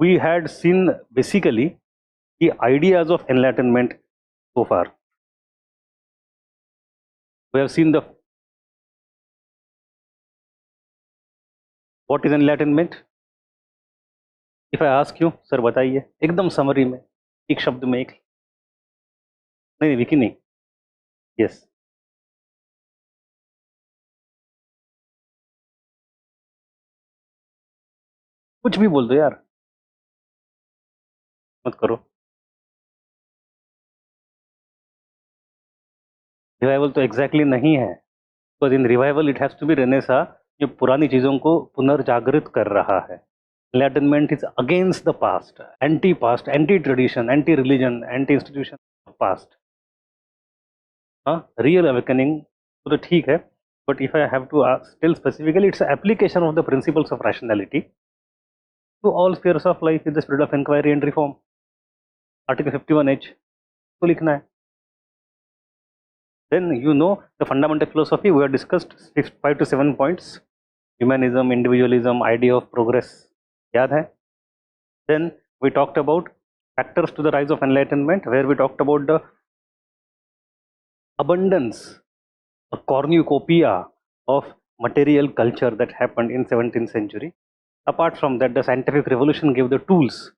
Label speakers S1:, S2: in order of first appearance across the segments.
S1: we had seen basically the ideas of enlightenment so far. We have seen the what is enlightenment. If I ask you, sir बताइए एकदम summary में, एक शब्द में, एक नहीं विकी नहीं, यस कुछ भी बोल दो यार, मत करो। रिवाइवल तो एग्जैक्टली नहीं है, because in revival it has to be renaissance, जो पुरानी चीजों को पुनर्जागृत कर रहा है। Enlightenment is against the past, anti-past, anti-tradition, anti-religion, anti-institution of past. Real awakening तो ठीक है, but if I have to tell specifically, it's an application of the principles of rationality to all spheres of life with the spirit of inquiry and reform. Article 51H तो लिखना है. Then you know the fundamental philosophy we have discussed 5 to 7 points: humanism, individualism, idea of progress. याद है? Then we talked about factors to the rise of enlightenment, where we talked about the abundance, a cornucopia of material culture that happened in 17th century. Apart from that, the scientific revolution gave the tools,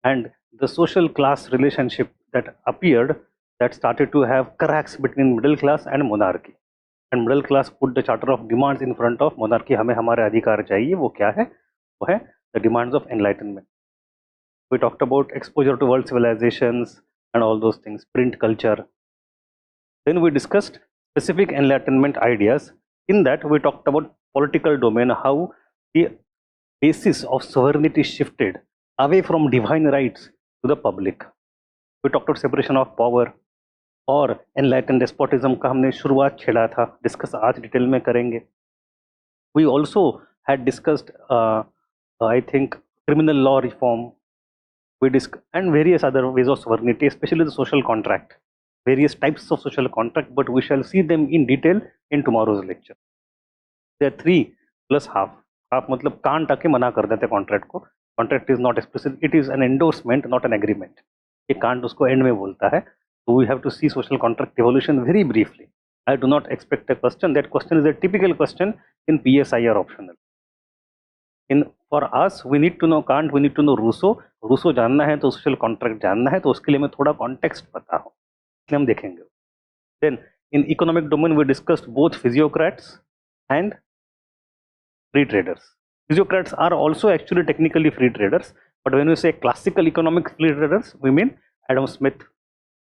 S1: and the social class relationship that appeared, that started to have cracks between middle class and monarchy. And middle class put the charter of demands in front of monarchy. हमें हमारे अधिकार चाहिए, वो क्या है? वो है the demands of enlightenment. We talked about exposure to world civilizations and all those things, print culture. Then we discussed specific enlightenment ideas. In that we talked about political domain, how the basis of sovereignty shifted away from divine rights to the public. We talked about separation of power और enlightened despotism का हमने शुरुआत छेड़ा था, discuss आज detail में करेंगे. We also had discussed I think criminal law reform. We discussed and various other ways of sovereignty, especially the social contract, various types of social contract, but we shall see them in detail in tomorrow's lecture. There are 3 plus half. Half मतलब कान टाके मना कर देते contract को. Contract is not explicit, it is an endorsement, not an agreement. ये can't उसको and में बोलता है. So we have to see social contract evolution very briefly. I do not expect a question. That question is a typical question in PSI or optional. For us, we need to know Kant, we need to know Rousseau. Rousseau जानना है तो social contract जानना है, तो उसके लिए मैं थोड़ा context पता हो, इसलिए हम देखेंगे. Then in economic domain we discussed both physiocrats and free traders. Physiocrats are also actually technically free traders, but when we say classical economic free traders, we mean Adam Smith,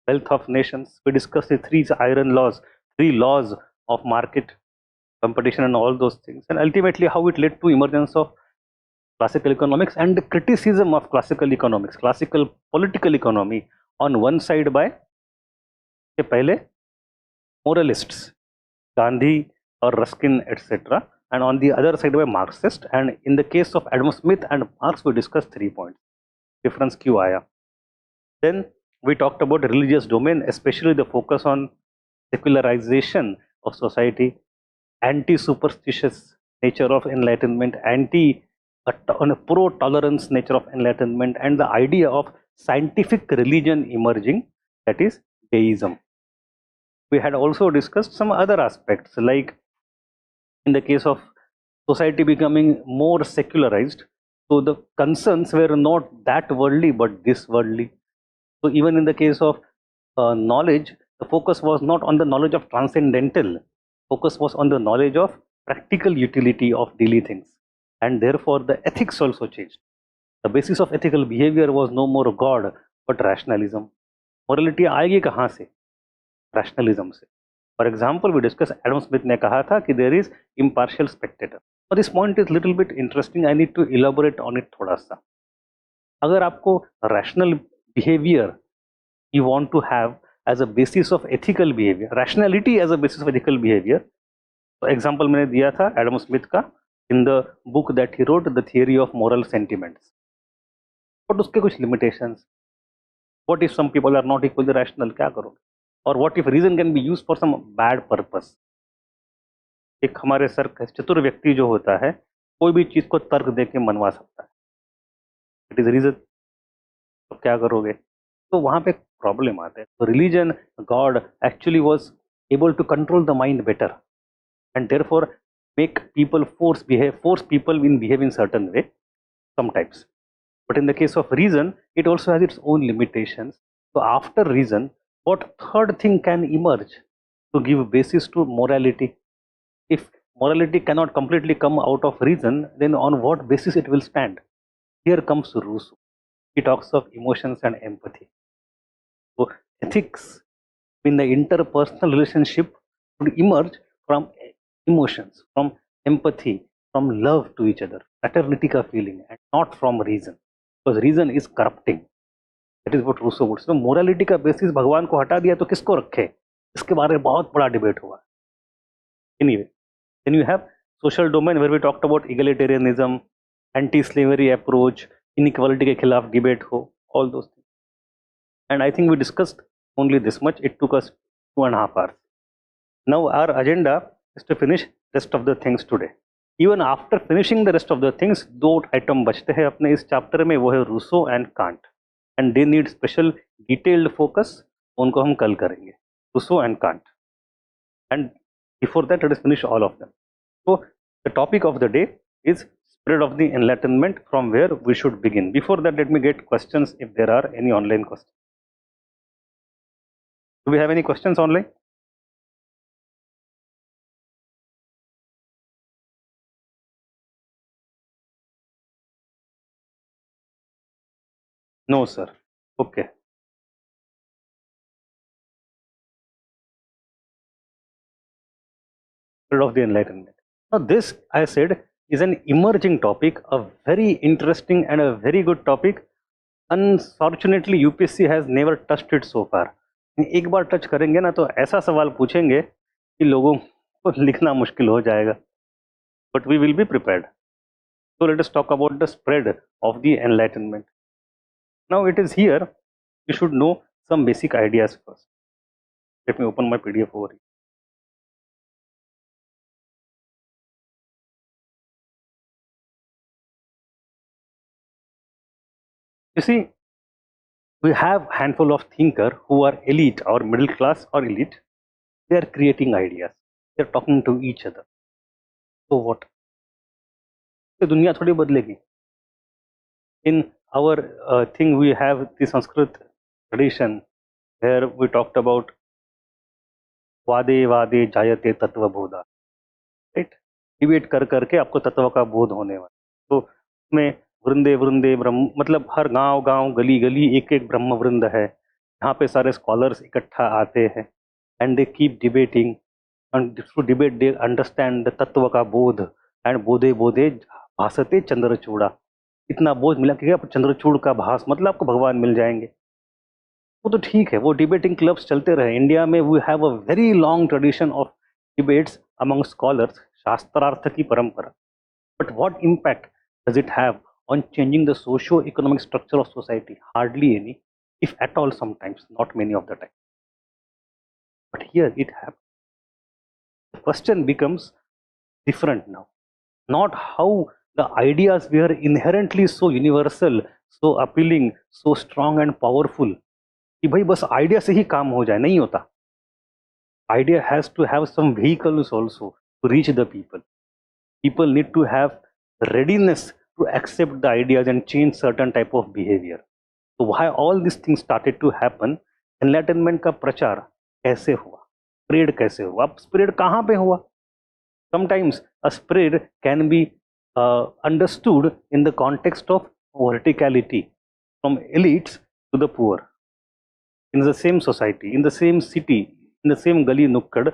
S1: Wealth of Nations. We discussed the 3 iron laws, 3 laws of market competition and all those things, and ultimately how it led to emergence of classical economics and the criticism of classical economics, classical political economy, on one side by के पहले moralists, Gandhi or Ruskin etc., and on the other side by Marxist. And in the case of Adam Smith and Marx, we discussed 3 points. Difference क्यों आया? Then we talked about religious domain, especially the focus on secularization of society, anti-superstitious nature of enlightenment, pro-tolerance nature of enlightenment, and the idea of scientific religion emerging, that is deism. We had also discussed some other aspects, like in the case of society becoming more secularized, so the concerns were not that worldly but this worldly. So even in the case of knowledge, the focus was not on the knowledge of transcendental, focus was on the knowledge of practical utility of daily things, and therefore the ethics also changed. The basis of ethical behavior was no more God but rationalism. Morality आएगी कहाँ से? Rationalism से. For example, we discussed Adam Smith ने कहा था कि there is impartial spectator. But this point is little bit interesting. I need to elaborate on it थोड़ा सा. अगर आपको rational behavior you want to have as a basis of ethical behavior, rationality as a basis of ethical behavior, तो example मैंने दिया था Adam Smith का in the book that he wrote, the theory of moral sentiments. But उसके कुछ limitations. What if some people are not equally rational? क्या करोगे? Or what if reason can be used for some bad purpose? एक हमारे sir चतुर व्यक्ति जो होता है, कोई भी चीज को तर्क दे के मनवा सकता है. इट इज रीजन, तो क्या करोगे? तो वहां पे प्रॉब्लम आता है. तो religion, God actually was able to control the mind better and therefore make people force people in behave in certain way sometimes. But in the case of reason, it also has its own limitations. So after reason, what third thing can emerge to give basis to morality? If morality cannot completely come out of reason, then on what basis it will stand? Here comes Rousseau. He talks of emotions and empathy. So ethics in the interpersonal relationship would emerge from emotions, from empathy, from love to each other, fraternity ka feeling, and not from reason. Because reason is corrupting. That is what Rousseau would say. So morality का basis भगवान को हटा दिया तो किसको रखे? इसके बारे में बहुत बड़ा डिबेट हुआ. Anyway, then you have social domain where we talked about egalitarianism, anti-slavery approach, inequality के खिलाफ debate हो, all those things. And I think we discussed only this much. It took us 2.5 hours. Now our agenda is to finish rest of the things today. Even after finishing the rest of the things, दो item बचते हैं अपने इस chapter में, वो है Rousseau and Kant. And they need special detailed focus. उनको हम कल करेंगे, Rousseau and Kant. And before that, let us finish all of them. So the topic of the day is spread of the Enlightenment, from where we should begin. Before that, let me get questions if there are any online questions. Do we have any questions online? No, sir. Okay. Spread of the Enlightenment. Now, this, I said, is an emerging topic, a very interesting and a very good topic. Unfortunately, UPSC has never touched it so far. एक बार touch करेंगे ना तो ऐसा सवाल पूछेंगे कि लोगों को लिखना मुश्किल हो जाएगा. But we will be prepared. So let us talk about the spread of the Enlightenment. Now it is here, you should know some basic ideas first. Let me open my PDF over here. You see, we have handful of thinkers who are elite or middle class or elite. They are creating ideas. They are talking to each other. So what? तो दुनिया थोड़ी बदलेगी. In our thing, we have the Sanskrit tradition where we talked about वादे वादे जायते तत्वबोधा, right? Debate कर करके आपको तत्व का बोध होने वाला. तो उसमें वृंदे वृंदे ब्रह्म, मतलब हर गांव गांव गली गली एक एक ब्रह्म वृंद है, यहाँ पे सारे स्कॉलर्स इकट्ठा आते हैं. And they keep debating, and through debate they understand the तत्व का बोध. एंड बोधे बोधे भासते चंद्रचूड़ा. इतना बोध मिला कि आप चंद्रचूड़ का भास, मतलब आपको भगवान मिल जाएंगे. वो तो ठीक है, वो डिबेटिंग क्लब्स चलते रहे. इंडिया में we have a very long tradition of debates among scholars, शास्त्रार्थ की परंपरा. But what impact does it have on changing the socio-economic structure of society? Hardly any, if at all, sometimes, not many of the time. But here it happens. The question becomes different now. Not how the ideas were inherently so universal, so appealing, so strong and powerful, कि भाई बस idea से ही काम हो जाए, नहीं होता. Idea has to have some vehicles also to reach the people. People need to have readiness to accept the ideas and change certain type of behavior. So why all these things started to happen? Enlightenment का प्रचार कैसे हुआ, spread कैसे हुआ, अब spread कहाँ पे हुआ? Sometimes a spread can be understood in the context of verticality, from elites to the poor, in the same society, in the same city, in the same gully nukkad,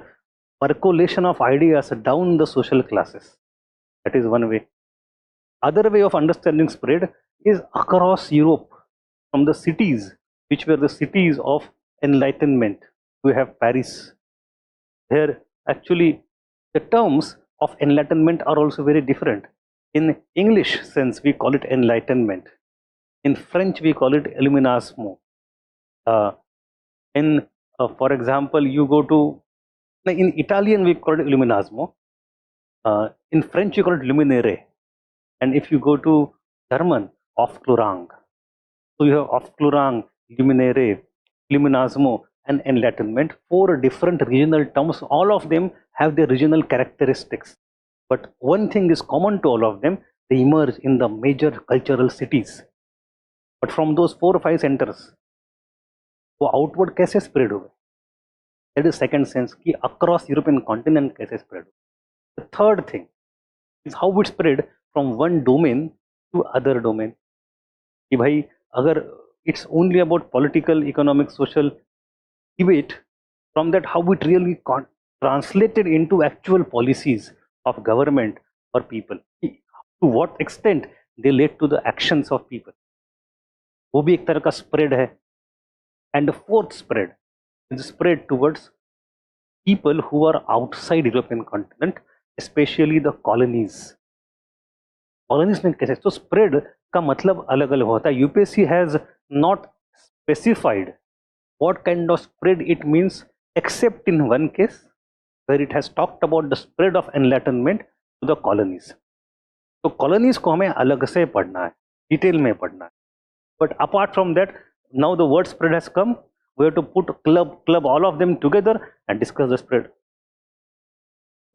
S1: percolation of ideas down the social classes. That is one way. Other way of understanding spread is across Europe, from the cities which were the cities of enlightenment. We have Paris. Here, actually, the terms of enlightenment are also very different. In English sense, we call it enlightenment. In French, we call it illumination. For example, you go to, in Italian, we call it illuminasmo. In French, you call it luminare. And if you go to German, Aufklärung. So you have Aufklärung, Luminare, Luminasmo, and Enlightenment, four different regional terms. All of them have their regional characteristics. But one thing is common to all of them, they emerge in the major cultural cities. But from those 4 or 5 centers, वो outward कैसे spread होगा? That is second sense कि across European continent कैसे spread होगा. The third thing is how it spread from one domain to other domain. कि भाई अगर it's only about political, economic, social debate, from that how it really translated into actual policies of government or people. To what extent they led to the actions of people. वो भी एक तरह का spread है. And the fourth spread is spread towards people who are outside European continent, especially the colonies. Colonies में कैसे? तो spread का मतलब अलग अलग होता है. UPSC has not specified what kind of spread it means, except in one case where it has talked about the spread of enlightenment to the colonies. तो colonies को हमें अलग से पढ़ना है, डिटेल में पढ़ना है. But apart from that, now the word spread has come. We have to put club all of them together and discuss the spread.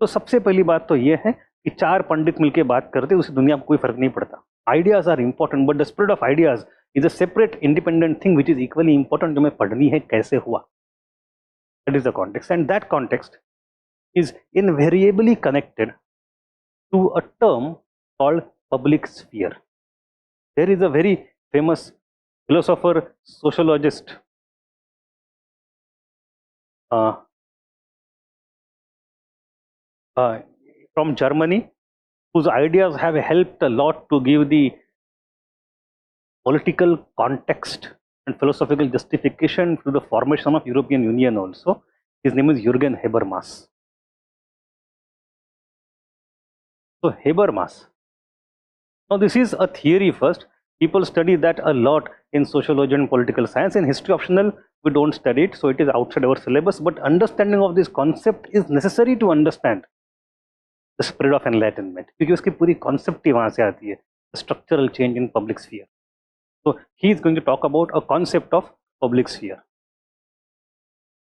S1: तो सबसे पहली बात तो ये है कि चार पंडित मिलके बात करते उस दुनिया में कोई फर्क नहीं पड़ता. Ideas are important, but the spread of ideas is a separate independent thing which is equally important, जो मैं पढ़नी है कैसे हुआ. That is the context, and that context is invariably connected to a term called public sphere. There is a very famous philosopher, sociologist, from Germany, whose ideas have helped a lot to give the political context and philosophical justification to the formation of European Union also. His name is Jürgen Habermas. So Habermas. Now this is a theory first. People study that a lot in sociology and political science. In history optional, we don't study it, so it is outside our syllabus. But understanding of this concept is necessary to understand the spread of enlightenment, क्योंकि उसकी पूरी concept ही वहाँ से आती है, the structural change in public sphere. So he is going to talk about a concept of public sphere.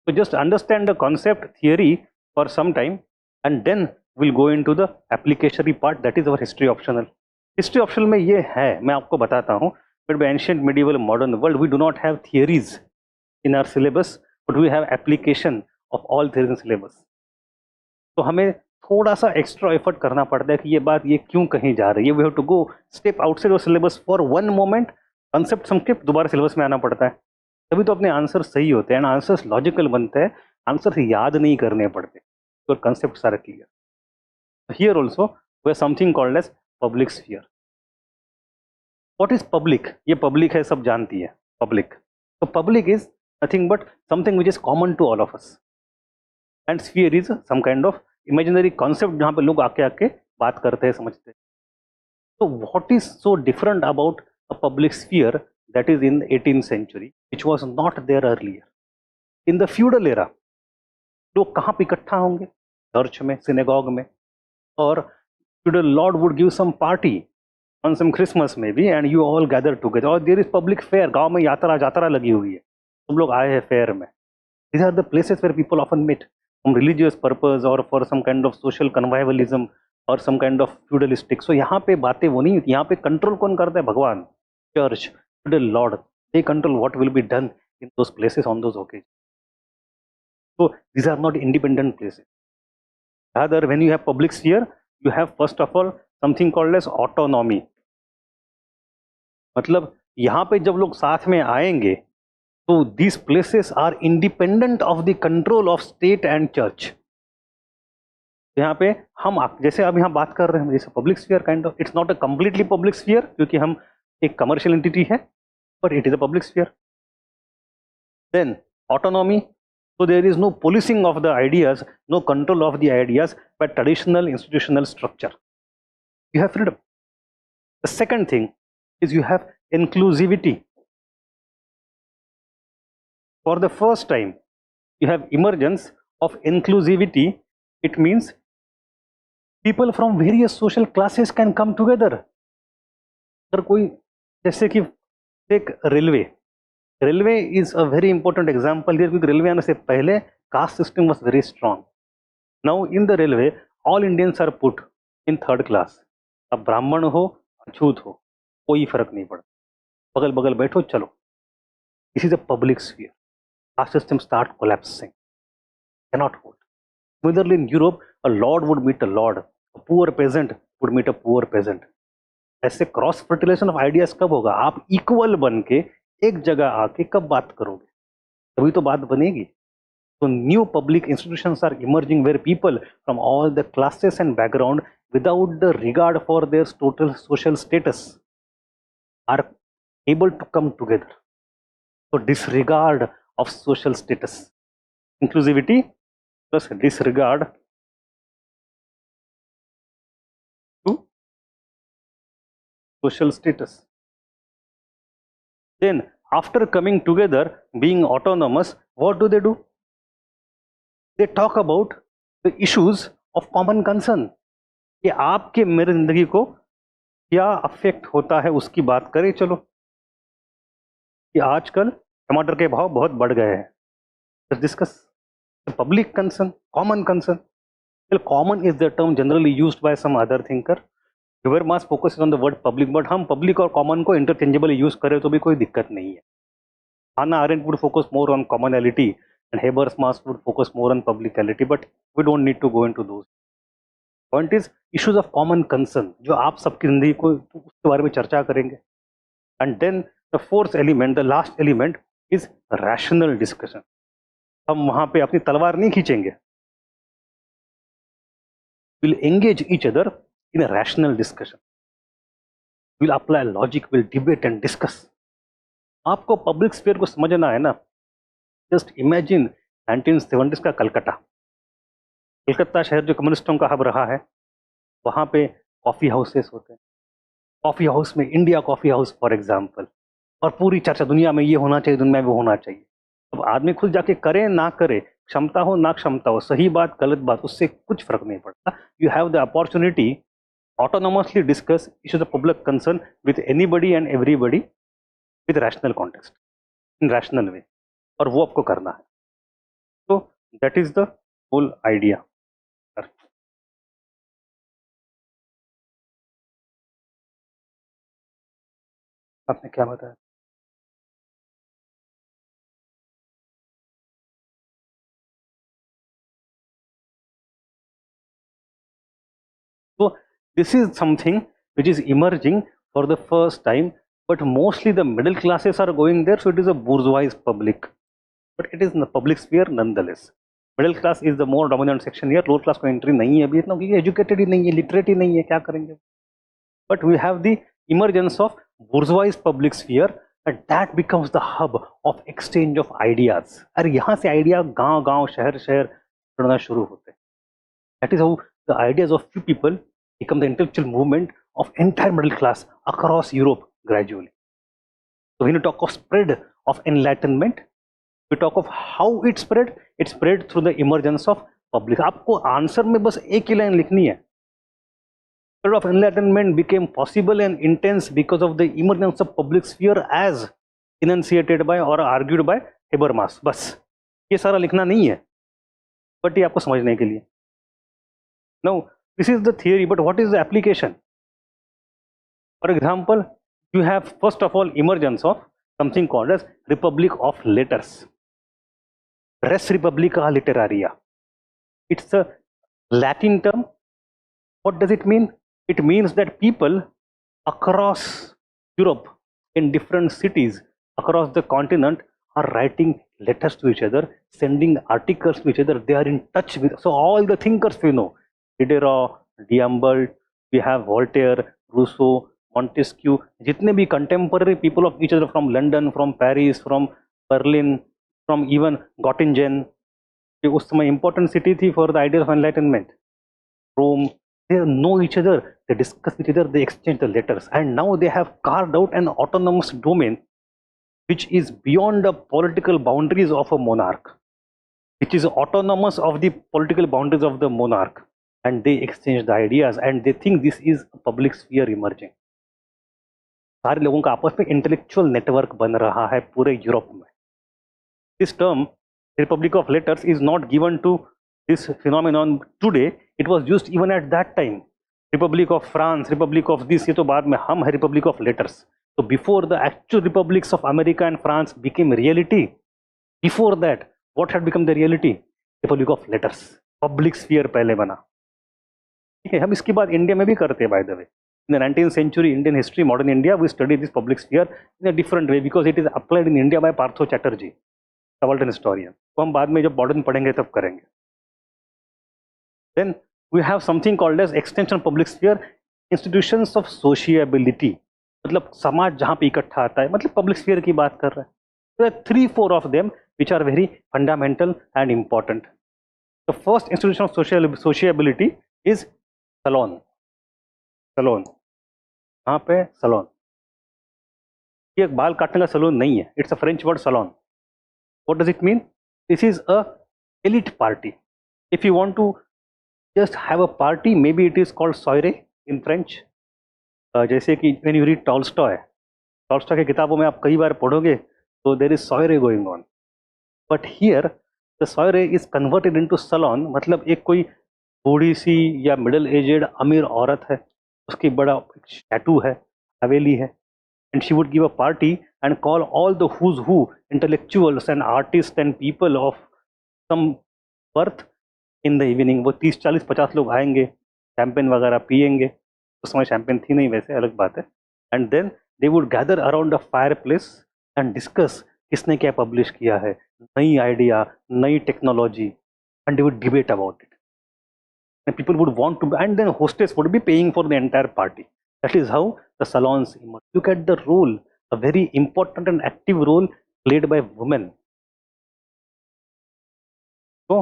S1: So just understand the concept theory for some time, and then we'll go into the application part. That is our history optional. History optional में ये है, मैं आपको बताता हूँ. But by ancient, medieval, modern world, we do not have theories in our syllabus, but we have application of all theories in syllabus. तो हमें थोड़ा सा एक्स्ट्रा एफर्ट करना पड़ता है कि ये बात ये क्यों कहीं जा रही है. We have to go step outside of syllabus for one moment, concept समझ के दोबारा सिलेबस में आना पड़ता है, तभी तो अपने आंसर सही होते हैं. एंड आंसर्स लॉजिकल बनते हैं, आंसर याद नहीं करने पड़ते, तो कंसेप्ट सारा clear. Here also we have something called as public sphere. What is public? ये पब्लिक है, सब जानती है पब्लिक. तो public is nothing but something which is common to all of us, and sphere is some kind of imaginary concept जहाँ पे लोग आके आके बात करते हैं, समझते हैं. तो what is so different about a public sphere that is in the 18th century, which was not there earlier? In the feudal era, लोग कहाँ पे इकट्ठा होंगे? चर्च में, सिनेगॉग में, और feudal lord would give some party on some Christmas maybe, and you all gather together. Or there is public fair, गांव में यात्रा जात्रा लगी हुई है, तुम लोग आए हैं फेयर में. These are the places where people often meet from religious purpose or for some kind of social convivalism or some kind of feudalistic. So यहाँ पे बातें वो नहीं होती. यहाँ पे कंट्रोल कौन करता है? भगवान, church, the Lord. They control what will be done in those places on those occasions. So these are not independent places. Rather, when you have public sphere, you have first of all something called as autonomy. मतलब यहाँ पे जब लोग साथ में आएंगे, तो these places are independent of the control of state and church. यहाँ पे हम जैसे अब यहाँ बात कर रहे हैं, जैसे public sphere kind of, it's not a completely public sphere क्योंकि हम एक कमर्शियल एंटिटी है, but it is a public sphere. Then autonomy, so there is no policing of the ideas, no control of the ideas by traditional institutional structure. You have freedom. The second thing is you have inclusivity. For the first time, you have emergence of inclusivity. It means people from various social classes can come together. अगर कोई जैसे कि एक railway, railway is a very important example here, क्योंकि railway आने से पहले caste system was very strong. Now in the railway all Indians are put in third class. अब ब्राह्मण हो अछूत हो कोई फर्क नहीं पड़ता, बगल बगल बैठो चलो. This is a public sphere. Caste system start collapsing, cannot hold. Similarly in Europe, a lord would meet a lord, a poor peasant would meet a poor peasant. ऐसे क्रॉस फर्टिलाइजेशन ऑफ आइडियाज कब होगा? आप equal बन के एक जगह आके कब बात करोगे? तभी तो बात बनेगी. So new public institutions are emerging where people from all the classes and background, without the regard for their total social status, are able to come together. So disregard of social status, inclusivity plus disregard to social status. Then after coming together, being autonomous, what do? They talk about the issues of common concern. कि आपके मेरे जिंदगी को क्या affect होता है उसकी बात करें. चलो कि आजकल टमाटर के भाव बहुत बढ़ गए हैं, let's discuss the public concern, common concern. Well, common is the term generally used by some other thinker. Habermas focuses on the word public, but हम public और common को interchangeably use करें तो भी कोई दिक्कत नहीं है. Hannah Arendt would focus more on commonality and Habermas would focus more on publicality, but we don't need to go into those. Point is issues of common concern जो आप सबकी जिंदगी को उसके बारे में चर्चा करेंगे. And then the fourth element, the last element is rational discussion. हम वहां पे अपनी तलवार नहीं खींचेंगे. We'll engage each other in a rational discussion. We'll apply logic, we'll debate and discuss. आपको पब्लिक स्फीयर को समझना है ना. जस्ट इमेजिन 1970s का कलकत्ता. कलकत्ता शहर जो कम्युनिस्टों का हब रहा है, वहाँ पे कॉफ़ी हाउसेस होते हैं. कॉफ़ी हाउस में India coffee house for example, और पूरी चर्चा दुनिया में ये होना चाहिए, दुनिया में वो होना चाहिए. अब आदमी खुद जाके करे ना करे, क्षमता हो ना क्षमता हो, सही बात गलत बात, उससे कुछ फर्क नहीं पड़ता. You have the opportunity autonomously discuss issues of public concern with anybody and everybody with rational context, in rational way, और वो आपको करना है. So that is the whole idea. आपने क्या बताया? So this is something which is emerging for the first time, but mostly the middle classes are going there, so it is a bourgeois public, but it is in the public sphere nonetheless. Middle class is the more dominant section here. Lower class को entry नहीं है अभी इतना, क्योंकि educated ही नहीं है, literate ही नहीं है, क्या करेंगे. But we have the emergence of bourgeois public sphere, and that becomes the hub of exchange of ideas. अरे यहाँ से आइडिया गांव गांव शहर शहर जुड़ना शुरू होते हैं. That is how the ideas of few people become the intellectual movement of entire middle class across Europe gradually. So when you talk of spread of enlightenment, we talk of how it spread through the emergence of public. आपको answer में बस एक ही line लिखनी है. Spread of enlightenment became possible and intense because of the emergence of public sphere as enunciated by or argued by Habermas. बस ये सारा लिखना नहीं है, बट ये आपको समझने के लिए. Now this is the theory, but what is the application? For example, you have first of all emergence of something called as Republic of Letters. Res Republica Literaria. It's a Latin term. What does it mean? It means that people across Europe, in different cities across the continent, are writing letters to each other, sending articles to each other. They are in touch with, so all the thinkers we know, Diderot, D'Alembert, we have Voltaire, Rousseau, Montesquieu, जितने भी contemporary people of each other from London, from Paris, from Berlin, from even Göttingen, ये उस समय important city थी for the idea of enlightenment. Rome, they know each other, they discuss with each other, they exchange the letters, and now they have carved out an autonomous domain which is beyond the political boundaries of a monarch, which is autonomous of the political boundaries of the monarch, and they exchange the ideas, and they think this is a public sphere emerging. सारे लोगों का आपस में intellectual network बन रहा है पूरे Europe में. This term republic of letters is not given to this phenomenon today, it was used even at that time. Republic of France, republic of this, ये तो बाद में, हम है रिपब्लिक ऑफ लेटर्स. तो before the actual republics of America and France became reality, before that what had become the reality? Republic of letters. Public sphere पहले बना. ठीक है, हम इसकी बात इंडिया में भी करते हैं by the way. In the 19th century Indian history, modern India, we study this public sphere in a different way because it is applied in India by Partho Chatterjee, subaltern historian. तो हम बाद में जब modern पढ़ेंगे तब करेंगे. Then we have something called as extension of public sphere, institutions of sociability. मतलब समाज जहाँ पे इकट्ठा आता है, मतलब public sphere की बात कर रहे हैं. There are 3-4 of them which are very fundamental and important. The first institution of sociability is salon. Salon. कहाँ पे? सलोन. ये एक बाल काटने का सलोन नहीं है. It's a French word salon. What does it mean? This is a elite party. If you want to just have a party, maybe it is called soiree in French. जैसे कि when you read Tolstoy, Tolstoy की किताबों में आप कई बार पढ़ोगे तो there is soiree going on. But here the soiree is converted into salon. मतलब एक कोई बूढ़ी सी या मिडिल एजेड अमीर औरत है, उसकी बड़ा टैटू है, हवेली है, and she would give a party and call all the who's who intellectuals and artist and people of some birth in the evening. वो 30-40-50 लोग आएंगे, शैम्पेन वगैरह पियेंगे. उस समय शैम्पेन थी नहीं, वैसे अलग बात है. And then they would gather around a fireplace and discuss किसने क्या पब्लिश किया है, नई आइडिया, नई technology, and they would debate about it. And people would want to, and then hostess would be paying for the entire party. That is how the salons emerge. Look at the role, a very important and active role played by women. So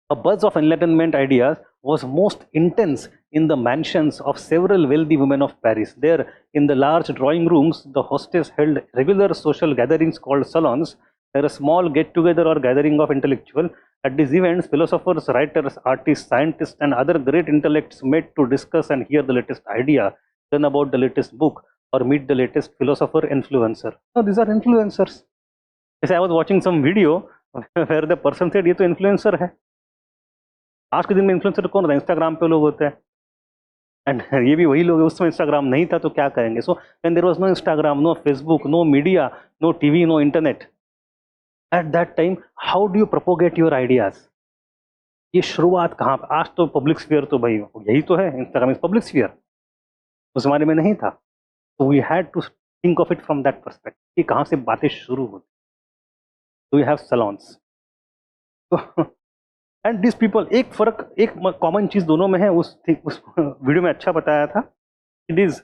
S1: a buzz of enlightenment ideas was most intense in the mansions of several wealthy women of Paris. There in the large drawing rooms, the hostess held regular social gatherings called salons. There a small get together or gathering of intellectual. At these events, philosophers, writers, artists, scientists, and other great intellects met to discuss and hear the latest idea, learn about the latest book, or meet the latest philosopher influencer. Now, these are influencers. As I was watching some video where the person said, ये तो influencer है. आज के दिन में influencer कौन होता है? इंस्टाग्राम पे लोग होते हैं. एंड ये भी वही लोग, उस समय इंस्टाग्राम नहीं था तो क्या करेंगे. So when there was no Instagram, no Facebook, no media, no TV, no internet, at that time how do you propagate your ideas? ये शुरुआत कहाँ पे? आज तो पब्लिक स्फीयर तो भाई यही तो है, इंस्टाग्राम इज पब्लिक स्फीयर. उस जमाने में नहीं था. तो we had to think of it from that perspective कि कहाँ से बातें शुरू होती. तो we have salons. And this people, एक फर्क, एक कॉमन चीज दोनों में है. उस वीडियो में अच्छा बताया था. It is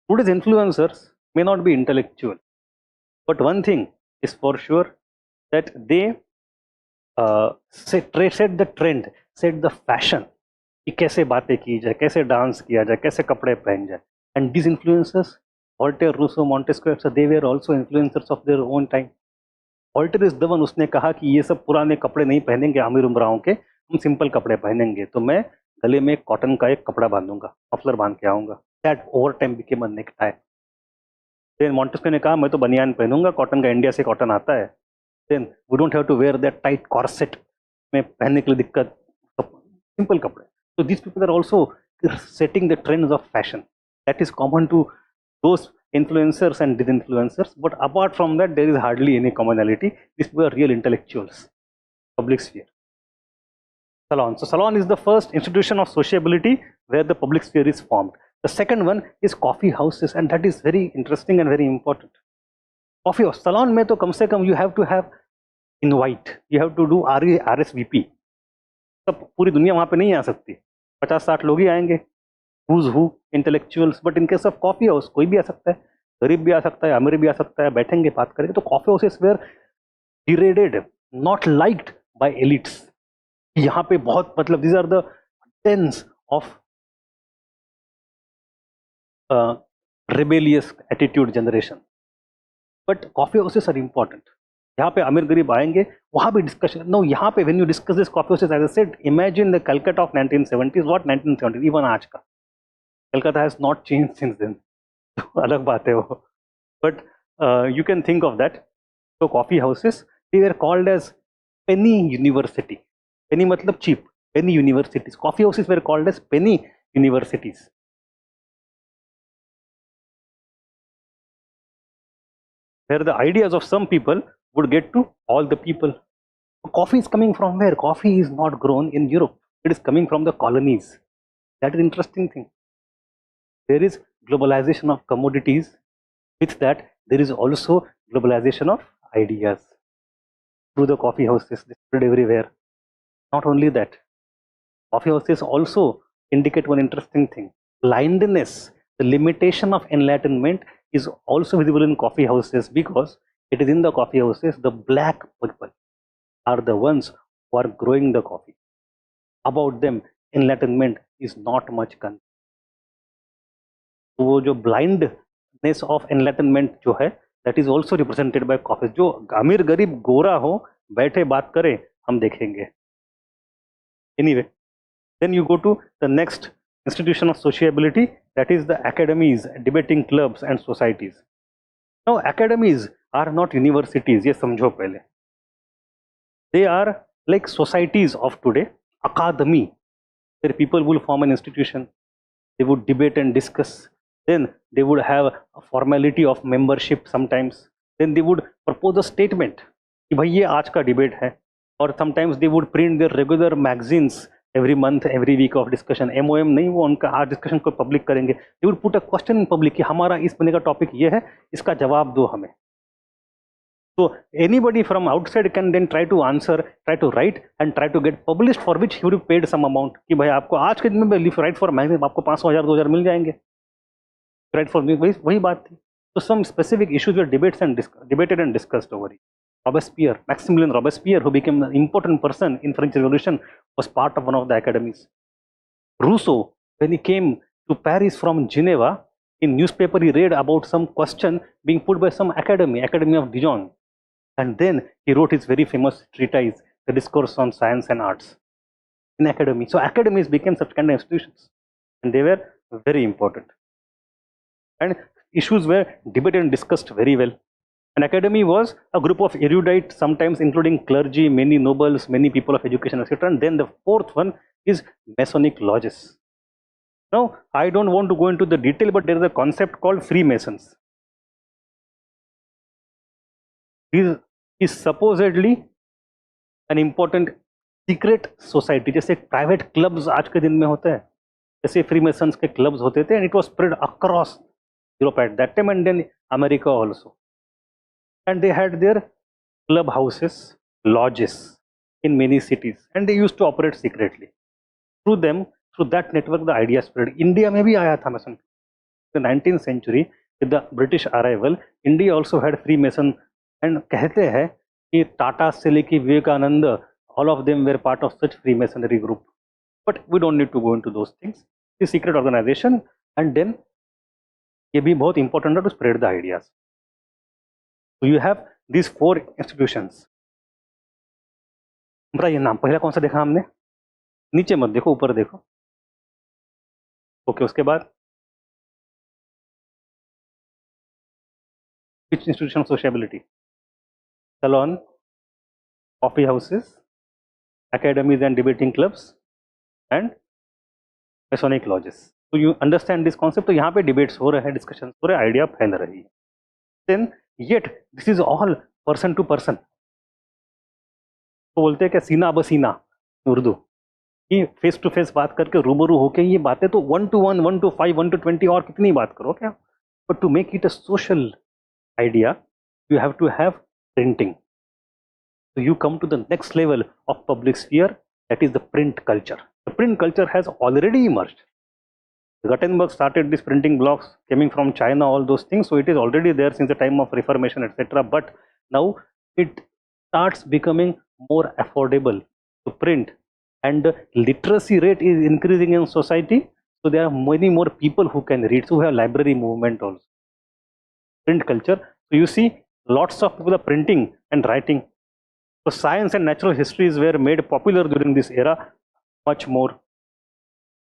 S1: today's influencers may not be intellectual, but one thing is for sure, that they set the trend, set the fashion कि कैसे बातें की जाए, कैसे डांस किया जाए, कैसे कपड़े पहन जाए. And these influencers, Voltaire, Rousseau, Montesquieu, so they were also influencers of their own time. Voltaire is the one, उसने कहा कि ये सब पुराने कपड़े नहीं पहनेंगे अमीर उमराओं के, हम सिंपल कपड़े पहनेंगे. तो मैं गले में कॉटन का एक कपड़ा बांधूंगा, मफलर बांध के आऊंगा. That over time became a necktie. Then Montesquieu ने कहा मैं तो बनियान पहनूंगा, कॉटन का, इंडिया से कॉटन आता है. Then we don't have to wear that tight corset में पहनने के लिए दिक्कत, सिंपल कपड़े. So these people are also setting the trends of fashion. That is common to those influencers and disinfluencers. But apart from that, there is hardly any commonality. These people are real intellectuals. Public sphere. Salon. So salon is the first institution of sociability where the public sphere is formed. The second one is coffee houses, and that is very interesting and very important. Coffee house. Salon में तो कम से कम you have to have invite. You have to do RSVP. सब पूरी दुनिया वहाँ पे नहीं आ सकती. 50-60 लोग ही आएंगे, who's who intellectuals. But in case of coffee house कोई भी आ सकता है, गरीब भी आ सकता है, अमीर भी आ सकता है, बैठेंगे बात करेंगे. तो coffee houses were derided, not liked by elites. यहाँ पे बहुत, मतलब these are the dens of rebellious attitude generation. But coffee houses are important. यहाँ पे अमीर गरीब आएंगे, वहाँ भी डिस्कशन. नो, यहाँ पे when you discuss this coffee houses, as I said, imagine the Calcutta of 1970s, what 1970s, even आज का Calcutta has not change since then. अलग बात है वो. But you can think of that. So coffee houses, they were called as penny university. Penny matlab cheap. Penny universities. Coffee houses were called as penny universities. Where the ideas of some people would get to all the people. Coffee is coming from where? Coffee is not grown in Europe. It is coming from the colonies. That is interesting thing. There is globalization of commodities. With that, there is also globalization of ideas. Through the coffee houses, they spread everywhere. Not only that, coffee houses also indicate one interesting thing. Blindness, the limitation of enlightenment is also visible in coffee houses, because it is in the coffee houses the black people are the ones who are growing the coffee. About them, enlightenment is not much concerned. वो जो blindness of enlightenment जो है, that is also represented by coffee. जो अमीर गरीब गोरा हो, बैठे बात करें, हम देखेंगे. Anyway, then you go to the next institution of sociability, that is the academies, debating clubs and societies. Now academies are not universities, ये समझो पहले. They are like societies of today, academy, where people will form an institution, they would debate and discuss, then they would have a formality of membership sometimes, then they would propose a statement कि भाई ये आज का debate है. और sometimes they would print their regular magazines every month, every week of discussion. MOM नहीं, वो उनका आज डिस्कशन को पब्लिक करेंगे. They would put a question in public कि हमारा इस महीने का टॉपिक ये है, इसका जवाब दो हमें. So anybody from outside can then try to answer, try to write and try to get published, for which he would be paid some amount. कि भाई आपको आज के दिन में write for magazine आपको 500,000 2,000 मिल जाएंगे. Write for me, वही बात थी. So some specific issues were debated and discussed over it. Robespierre, Maximilien Robespierre, who became an important person in French Revolution, was part of one of the academies. Rousseau, when he came to Paris from Geneva, in newspaper he read about some question being put by some Academy of Dijon. And then he wrote his very famous treatise, The Discourse on Science and Arts, in academy. So academies became such kind of institutions, and they were very important. And issues were debated and discussed very well. An academy was a group of erudite, sometimes including clergy, many nobles, many people of education, etc. And then the fourth one is Masonic lodges. Now, I don't want to go into the detail, but there is a concept called Freemasons. This is supposedly an important secret society, जैसे private clubs आज के दिन में होते हैं, जैसे Freemasons के clubs होते थे, and it was spread across Europe at that time, and then America also. And they had their clubhouses, lodges in many cities, and they used to operate secretly. Through them, through that network, the idea spread. India में भी आया था Mason. The 19th century, with the British arrival, India also had Freemason, and कहते हैं कि Tata से लेके Vivekananda, all of them were part of such Freemasonry group. But we don't need to go into those things. It's a secret organization, and then ये भी बहुत important है to spread the ideas. So you have these four institutions. बताइए नाम पहला कौन सा देखा हमने? नीचे मत देखो, ऊपर देखो. ओके, उसके बाद which institution of sociability? Salon, coffee houses, academies and debating clubs, and Masonic lodges. So you understand this concept. तो यहाँ पे debates हो रहे हैं, discussions हो रहे हैं, idea फैल रही है. Then yet this is all person to person. तो बोलते हैं क्या सीना बसीना उर्दू कि फेस टू फेस बात करके रूबरू होके ये बातें तो 1 to 1, 1 to 5, 1 to 20 और कितनी बात करो क्या. But to make it a social idea, you have to have printing. So you come to the next level of public sphere, that is the print culture. The print culture has already emerged. Gutenberg started these printing blocks coming from China, all those things. So it is already there since the time of Reformation, etc. But now it starts becoming more affordable to print, and the literacy rate is increasing in society. So there are many more people who can read. So we have library movement also. Print culture. So you see lots of people are printing and writing. So science and natural histories were made popular during this era much more.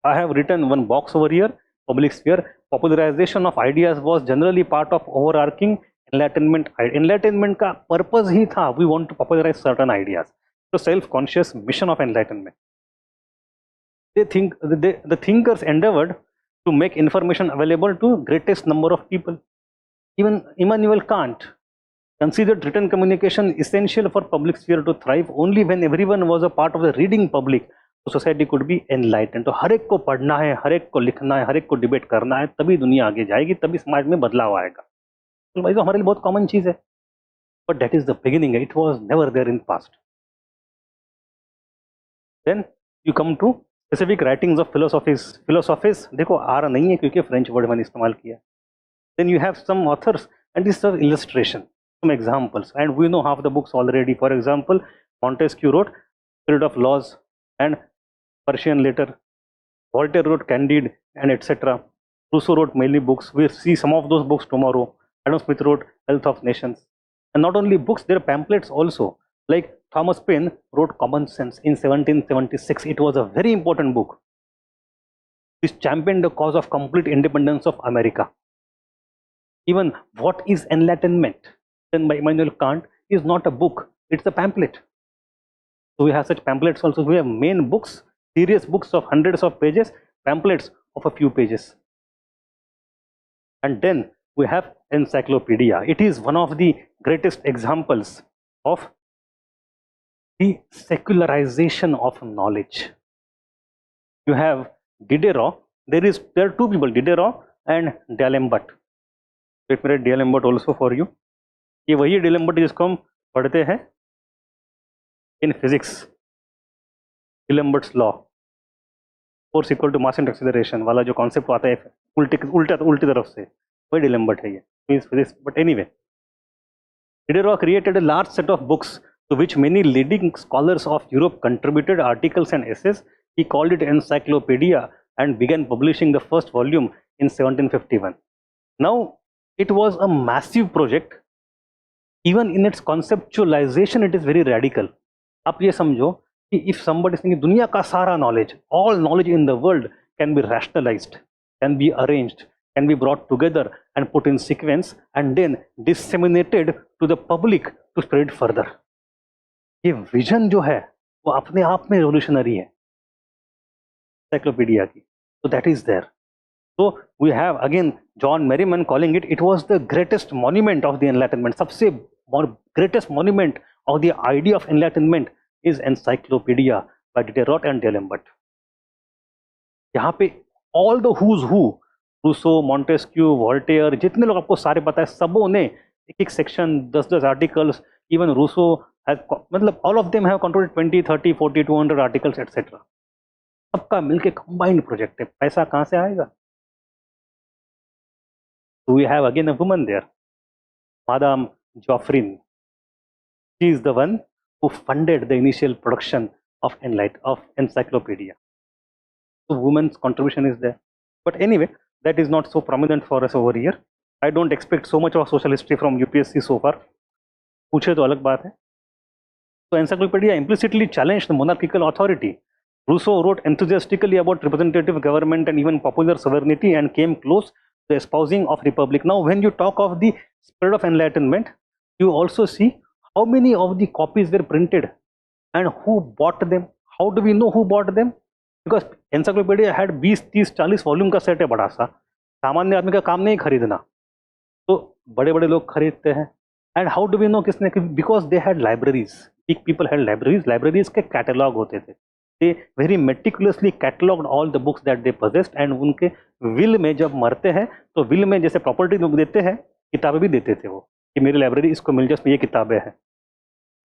S1: I have written one box over here, public sphere, popularization of ideas was generally part of overarching enlightenment. Enlightenment का purpose ही था, we want to popularize certain ideas. The self-conscious mission of enlightenment. The thinkers endeavored to make information available to greatest number of people. Even Immanuel Kant considered written communication essential for public sphere to thrive. Only when everyone was a part of the reading public, तो society could be enlightened. तो हर एक को पढ़ना है, हर एक को लिखना है, हर एक को डिबेट करना है, तभी दुनिया आगे जाएगी, तभी समाज में बदलाव आएगा. तो भाई, तो हमारे लिए बहुत कॉमन चीज है. But that is the beginning. It was never there in past. Then you come to specific writings of philosophies. Philosophies देखो आर नहीं है क्योंकि फ्रेंच वर्ड मैंने इस्तेमाल किया. Then you have some authors and these are illustration, some examples, and we know half the books already. For example, Montesquieu wrote Spirit of Laws and Persian later. Voltaire wrote Candide and etc. Rousseau wrote many books. We see some of those books tomorrow. Adam Smith wrote Health of Nations. And not only books, there are pamphlets also. Like Thomas Paine wrote Common Sense in 1776. It was a very important book. This championed the cause of complete independence of America. Even What is Enlightenment? Then by Immanuel Kant is not a book, it's a pamphlet. So we have such pamphlets also. We have main books, serious books of hundreds of pages, pamphlets of a few pages. And then we have encyclopedia. It is one of the greatest examples of the secularization of knowledge. You have Diderot. There are two people, Diderot and D'Alembert. Let me write D'Alembert also for you. ये वही D'Alembert जिसको हम पढ़ते हैं in physics, D'Alembert's law, force equal to mass into acceleration वाला जो concept आता है उल्टी तरफ से, वही D'Alembert है ये, means physics. But anyway, Diderot created a large set of books to which many leading scholars of Europe contributed articles and essays. He called it Encyclopedia and began publishing the first volume in 1751. Now, it was a massive project. Even in its conceptualization, it is very radical. आप ये समझो कि if somebody is saying दुनिया का सारा knowledge, all knowledge in the world can be rationalized, can be arranged, can be brought together and put in sequence and then disseminated to the public to spread further. ये vision जो है वो अपने आप में revolutionary है encyclopedia की. So that is there. So we have again John Merriman calling it was the greatest monument of the Enlightenment. सबसे greatest monument of the idea of Enlightenment is Encyclopedia by Diderot and D'Alembert. यहाँ पे all the who's who, Rousseau, Montesquieu, Voltaire, जितने लोग आपको सारे पता है, सबों ने एक section 10 articles. Even Rousseau has, मतलब all of them have contributed 20, 30, 40, 200 articles, etc. सबका मिलके combined project है. पैसा कहाँ से आएगा? So we have again a woman there, Madame Geoffrin. She is the one who funded the initial production of Encyclopedia. So women's contribution is there. But anyway, that is not so prominent for us over here. I don't expect so much of social history from UPSC so far. पूछे तो अलग बात है. So Encyclopedia implicitly challenged the monarchical authority. Rousseau wrote enthusiastically about representative government and even popular sovereignty and came close to the espousing of republic. Now, when you talk of the spirit of enlightenment, you also see how many of the copies were printed and who bought them. How do we know who bought them? Because Encyclopedia had 20, 30, 40 volume का set है बड़ा सा. सामान्य आदमी का काम नहीं खरीदना, तो बड़े बड़े लोग खरीदते हैं. And how do we know किसने? Because they had libraries. People had libraries. Libraries के कैटलॉग होते थे. They very meticulously catalogued all the books that they possessed. And उनके विल में जब मरते हैं तो विल में जैसे प्रॉपर्टी लोग देते हैं, किताबें भी देते थे वो कि मेरी लाइब्रेरी इसको मिल जाए, उसमें ये किताबें हैं.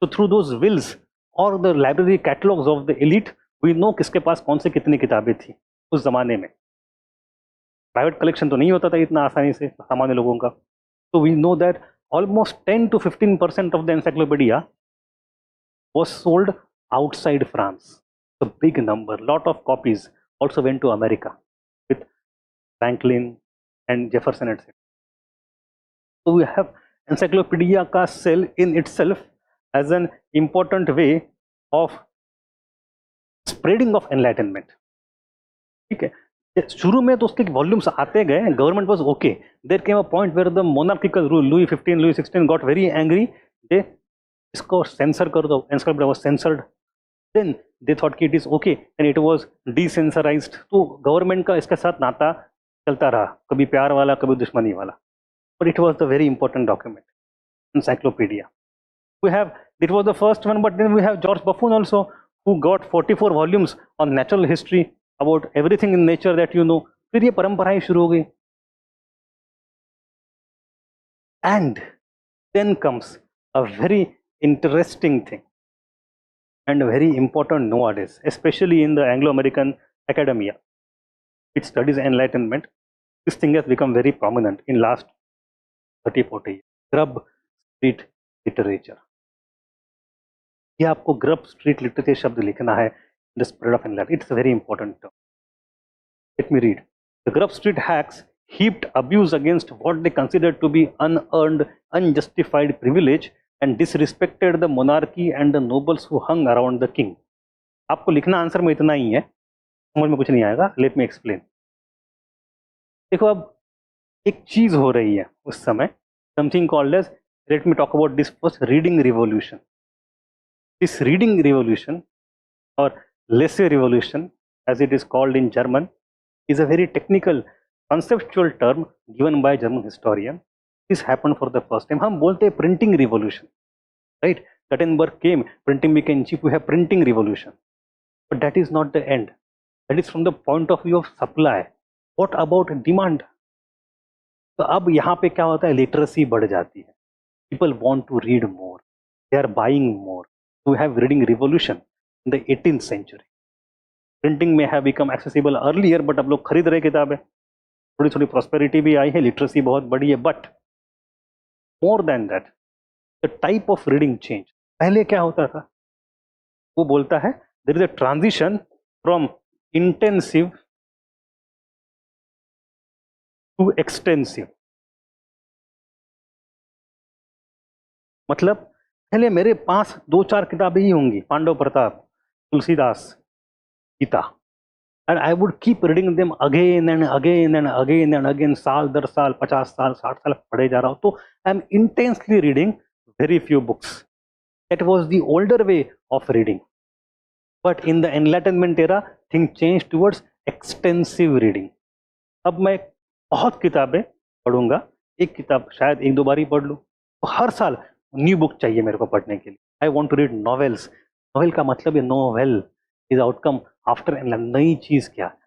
S1: तो थ्रू दोज विल्स और the library catalogues of the elite we know किसके पास कौन से कितनी किताबें थी उस जमाने में. प्राइवेट कलेक्शन तो नहीं होता था इतना आसानी से सामान्य लोगों का. तो we know that almost 10 to 15% of the encyclopedia was sold outside France. A big number. Lot of copies also went to America with Franklin and Jefferson, etc. So we have encyclopedia ka sell in itself as an important way of spreading of enlightenment. Okay. शुरू में तो उसके volumes आते गए, government was okay, there came a point where the monarchical rule Louis 15 Louis 16 got very angry, they इसको censor कर दो, inscribed was censored, then they thought कि it is okay and it was decensorised. तो government का इसके साथ नाता चलता रहा, कभी प्यार वाला कभी दुश्मनी वाला, but it was the very important document, encyclopedia. We have, it was the first one, but then we have George Buffon also, who got 44 volumes on natural history, about everything in nature that you know. फिर ये परंपराएं शुरू हो गई, and then comes a very interesting thing and very important nowadays, especially in the Anglo-American academia, which studies enlightenment. This thing has become very prominent in last 30-40 years. Grub street literature. ये आपको grub Street literature शब्द लिखना है, the spread of enlightenment, it's a very important term. Let me read. The Grub street hacks heaped abuse against what they considered to be unearned, unjustified privilege and disrespected the monarchy and the nobles who hung around the king. आपको लिखना answer में इतना ही है, समझ में कुछ नहीं आएगा. Let me explain. देखो, अब एक चीज हो रही है उस समय, something called as, let me talk about this first, reading revolution. This reading revolution, or laissez revolution as it is called in German, is a very technical conceptual term given by German historian. This happened for the first time. हम बोलते हैं printing revolution, right? Gutenberg came, printing became cheap, we have printing revolution. But that is not the end. That is from the point of view of supply. What about demand? तो अब यहाँ पे क्या होता है, लिटरेसी बढ़ जाती है. People want to read more. They are buying more. We have reading revolution in the 18th century. Printing may have become accessible earlier, but अब लोग खरीद रहे किताबें, थोड़ी थोड़ी प्रॉस्पेरिटी भी आई है, लिटरेसी बहुत बड़ी है. But more than that, the type of reading change. पहले क्या होता था, वो बोलता है there is a transition from intensive to extensive. मतलब पहले मेरे पास 2-4 किताबें ही होंगी, Pandav Pratap, Tulsidas, Gita, and I would keep reading them again and again and again and again, साल दर साल, 50 साल, 60 साल पढ़े जा रहा हूँ. तो I am intensely reading very few books. That was the older way of reading. But in the Enlightenment era, things changed towards extensive reading. अब मैं बहुत किताबें पढ़ूंगा, एक किताब शायद 1-2 बार ही पढ़ लूँ, तो हर साल न्यू बुक चाहिए मेरे को पढ़ने के लिए. I want to read novels. Novel का मतलब है नोवेल इज आउटकम आफ्टर, नई चीज क्या है.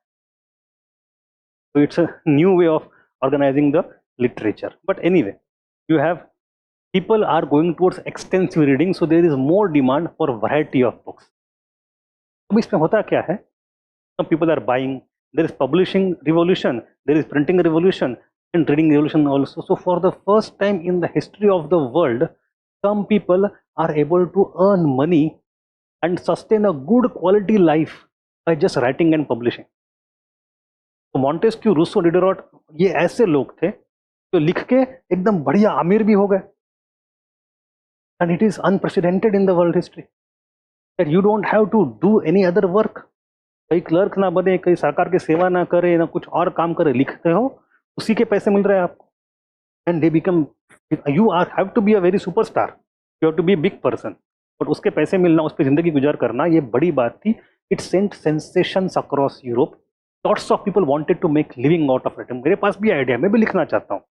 S1: So it's a new way of organizing the literature. But anyway, you have, people are going towards extensive reading, so there is more demand for variety of books. अब इसमें होता क्या है, some people are buying, there is publishing revolution, there is printing revolution and reading revolution also. So for the first time in the history of the world, some people are able to earn money and sustain a good quality life by just writing and publishing. तो Montesquieu, Rousseau, डिडरॉट, ये ऐसे लोग थे जो लिख के एकदम बढ़िया अमीर भी हो गए. And it is unprecedented in the world history that you don't have to do any other work. कहीं क्लर्क ना बने, कहीं सरकार की सेवा ना करे, ना कुछ और काम करे, लिखते हो, उसी के पैसे मिल रहे हैं आपको. And they become, you are have to be a very superstar, you have to be big person, but उसके पैसे मिलना, उस पर जिंदगी गुजार करना, ये बड़ी बात थी. It sent sensations across Europe. Lots of people wanted to make living out of it. मेरे पास भी आइडिया, मैं भी लिखना चाहता हूँ.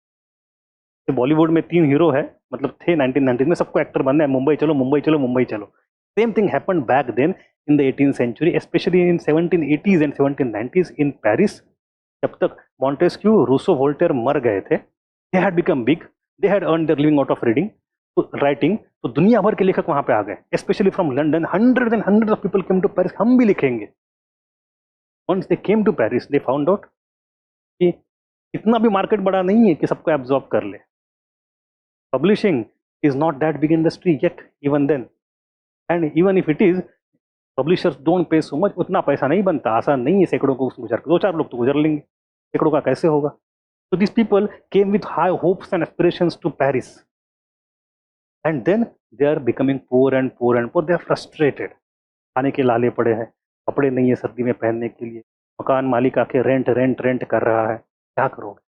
S1: बॉलीवुड में 3 हीरो है, मतलब थे 1990 में, सबको एक्टर बनना है, मुंबई चलो मुंबई चलो मुंबई चलो. Same thing happened back then in the 18th century, specially in 1780s and 1790s in Paris. जब तक मॉन्टेस्क्यू, रूसो, वोल्टेयर मर गए थे, they had become big, they had earn their living out of reading, writing. तो दुनिया भर के लेखक वहां पे आ गए, specially from London. Hundred and hundred of people came to Paris, हम भी लिखेंगे. Once they came to Paris, they found out कि इतना भी मार्केट बड़ा नहीं है कि सबको एब्जॉर्ब कर ले. Publishing is not that big industry yet, even then, and even if it is, publishers don't pay so much. उतना पैसा नहीं बनता, आसान नहीं है सैकड़ों को गुजर, 2-4 लोग तो गुजर लेंगे, सैकड़ों का कैसे होगा. So these people came with high hopes and aspirations to Paris, and then they are becoming poor and poor and poor. They are frustrated. खाने के लाले पड़े हैं, कपड़े नहीं है सर्दी में पहनने के लिए, मकान मालिक आके रेंट रेंट रेंट कर रहा है, क्या करोगे?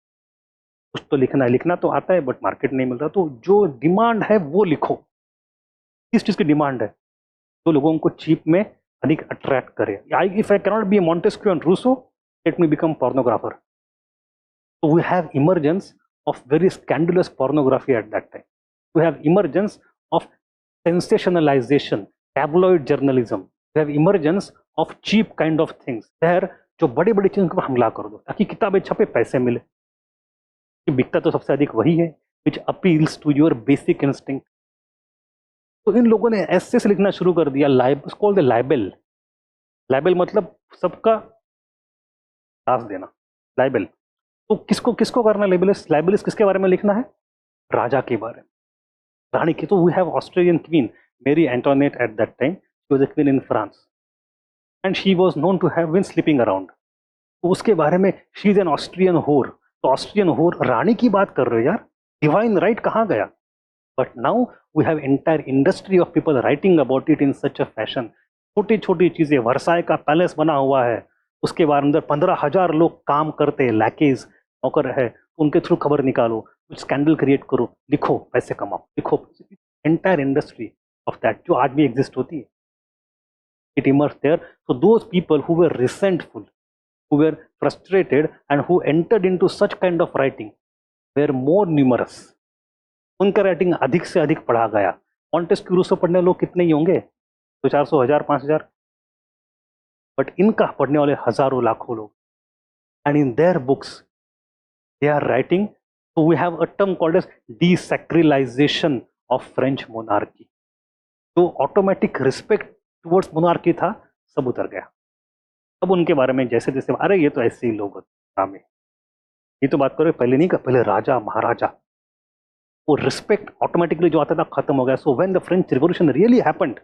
S1: कुछ तो लिखना है, लिखना तो आता है बट मार्केट नहीं मिल रहा, तो जो डिमांड है वो लिखो। किस चीज़ की डिमांड है? जो लोगों को चीप में अधिक अट्रैक्ट करे। If I cannot be Montesquieu and Rousseau, let me become pornographer. So we have emergence of very scandalous pornography at that time. We have emergence of sensationalization, tabloid journalism. We have emergence of cheap kind of things. There जो बड़ी बड़ी चीज़ों पर हमला कर दो ताकि किताबें छपे, पैसे मिले। कि बिकता तो सबसे अधिक वही है which appeals to your basic instinct. तो इन लोगों ने ऐसे से लिखना शुरू कर दिया, called लाइबल। लाइबल मतलब सबका दास देना, लाइबल। तो किसको किसको करना लाइबलिस्ट? लाइबलिस्ट किसके बारे में लिखना है? राजा के बारे में, रानी की। तो we have Australian queen Marie Antoinette at that time, she was a queen in France and she was known to have been sleeping around. तो उसके बारे में शी इज एन ऑस्ट्रियन होर। तो ऑस्ट्रियन होर, रानी की बात कर रहे हो यार, डिवाइन राइट कहाँ गया? But now we have entire industry of people writing about it in such a fashion. छोटी छोटी चीजें, वर्साई का पैलेस बना हुआ है, उसके बारे में 15,000 लोग काम करते हैं, लैकेज नौकर है, उनके थ्रू खबर निकालो, कुछ स्कैंडल क्रिएट करो, लिखो पैसे कमाओ, लिखो। एंटायर इंडस्ट्री ऑफ दैट जो आज भी एग्जिस्ट होती है, it emerges there. So those people who were resentful, who were frustrated and who entered into such kind of writing were more numerous. उनका राइटिंग अधिक से अधिक पढ़ा गया। मॉन्टेस्क्यू रूसो पढ़ने लोग कितने ही होंगे? 200-400, 1000, 5000, बट इनका पढ़ने वाले हजारों लाखों लोग। And in their books they are writing, so we have a term called as desacralization of French monarchy. जो ऑटोमेटिक रिस्पेक्ट टुवर्ड्स मोनार्की था, सब उतर गया। अब उनके बारे में जैसे जैसे, अरे ये तो ऐसे ही लोग होते हैं, ये तो बात करो पहले नहीं का, पहले राजा महाराजा, वो रिस्पेक्ट ऑटोमेटिकली जो आता था खत्म हो गया। So when the French revolution really happened,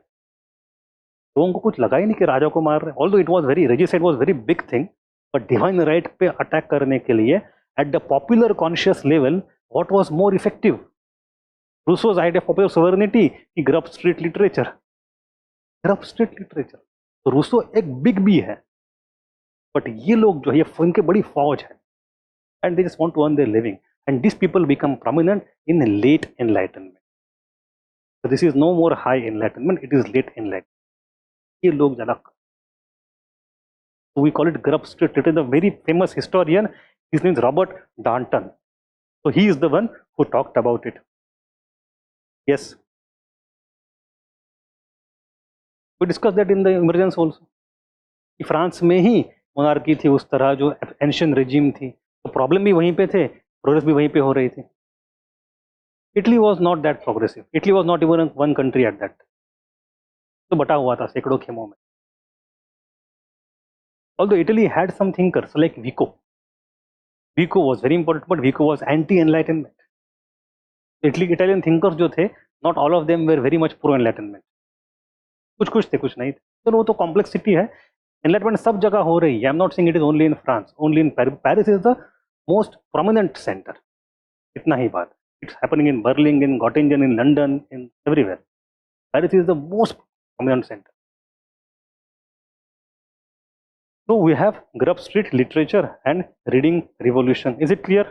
S1: लोगों को कुछ लगा ही नहीं कि राजा को मार रहे, although it was very resistant, was very big thing, but divine right पे अटैक करने के लिए at the popular conscious level what was more effective? Rousseau's idea of popular sovereignty की Grub Street literature, Grub Street literature. तो Rousseau एक big B है, but ये लोग जो है, ये इनके बड़ी फौज है, and they just want to earn their living, and these people become prominent in late enlightenment. So this is no more high enlightenment, it is late enlightenment. ये लोग ज़्यादा, so we call it grub street literature. The very famous historian, his name is Robert Darnton, so he is the one who talked about it. Yes, we discussed that in the emergence also, कि France में ही monarchy थी उस तरह, जो ancient regime थी, तो problem भी वहीं पे थे, प्रोग्रेस भी वहीं पे हो रही थी। Italy was not that progressive, Italy was not even one country at that, तो बटा हुआ था सैकड़ों खेमों में। Although Italy had some thinkers like Vico, Vico was very important, but Vico was anti enlightenment. Italian thinkers जो थे, not all of them were very much pro enlightenment, कुछ कुछ थे, कुछ नहीं थे। तो वो तो कॉम्प्लेक्सिटी है। एनलाइटमेंट सब जगह हो रही है, I am not saying it is only in France, only in Paris is the most prominent centre, इतना ही बात। It's happening in Berlin, in Göttingen, in London, in everywhere. Paris is the most prominent centre. So we have Grub Street literature and reading revolution. Is it clear?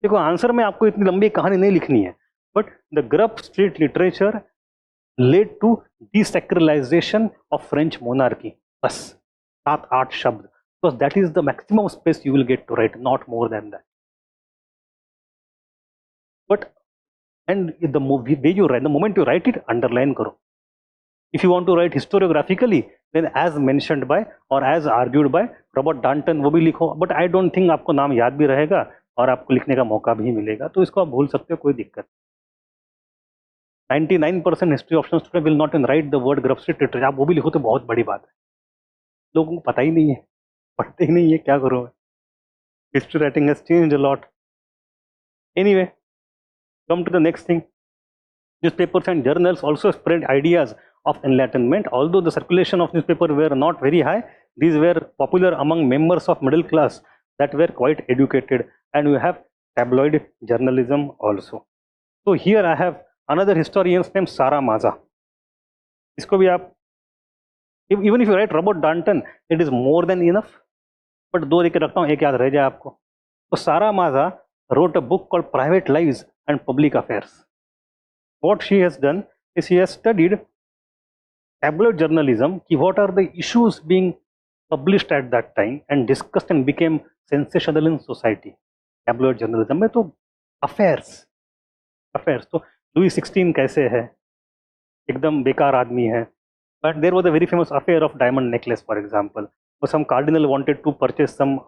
S1: देखो answer में आपको इतनी लंबी कहानी नहीं लिखनी है, but the Grub Street literature led to desacralisation of French monarchy. बस 7-8 शब्द, because that is the maximum space you will get to write, not more than that. But and the way you write, the moment you write it, underline करो। If you want to write historiographically, then as mentioned by or as argued by Robert Darnton, वो भी लिखो, but I don't think आपको नाम याद भी रहेगा और आपको लिखने का मौका भी मिलेगा, तो इसको आप भूल सकते हो, कोई दिक्कत। 99% history option student will not in right the word grub Street literature. आप वो भी लिखो तो बहुत बड़ी बात है, लोगों को पता ही नहीं है, पढ़ते ही नहीं है, क्या करो। History writing has changed a lot. Anyway, come to the next thing. Newspapers and journals also spread ideas of enlightenment. Although the circulation of newspaper were not very high, these were popular among members of middle class that were quite educated, and we have tabloid journalism also. So here I have another historian's name, Sarah Maza. इसको भी आप even if you right Robert Dalton it is more than enough, but दो लिख के रखता हूँ, एक याद रह जाए आपको। तो सारा माजा wrote a book called Private Lives and Public Affairs. What she has done is she has studied tabloid journalism, ki what are the issues being published at that time and discussed and became sensational in society. tabloid journalism में तो affairs तो Louis 16 कैसे है, एकदम बेकार आदमी है, but there was a very famous affair of diamond necklace, for example. So some cardinal wanted to purchase some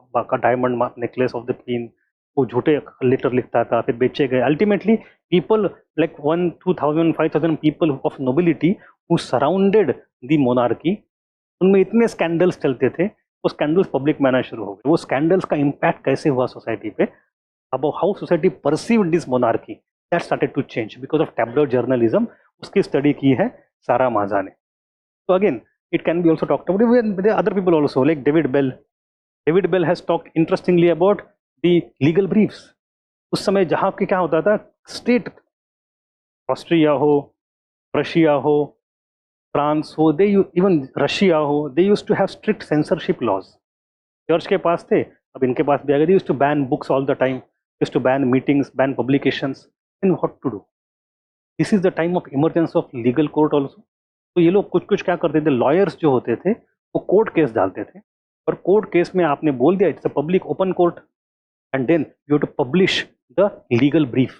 S1: diamond necklace of the queen. वो झूठे लेटर लिखता था, फिर बेचे गए. Ultimately, people like 1, 2,000, 5,000 people of nobility who surrounded the monarchy, उनमें इतने scandals चलते थे, वो स्कैंडल्स पब्लिक में आना शुरू हो गए. वो स्कैंडल्स का इम्पैक्ट कैसे हुआ सोसाइटी पे, about how society perceived this monarchy, that started to change because of tabloid journalism. उसकी स्टडी की है सारा माजा ने. So again, it can be also talked about. There are other people also, like David Bell. David Bell has talked interestingly about the legal briefs. उस समय जहाँ की क्या होता था, स्टेट ऑस्ट्रिया हो, रशिया हो, फ्रांस हो, दे इवन रशिया हो, they used to have strict censorship laws. Church के पास थे, अब इनके पास भी आ गए. They used to ban books all the time, used to ban meetings, ban publications. And what to do? This is the time of emergence of legal court also. तो ये लोग कुछ कुछ क्या करते थे, लॉयर्स जो होते थे वो कोर्ट केस डालते थे, और कोर्ट केस में आपने बोल दिया it's a public open court, and then you have to publish the legal brief.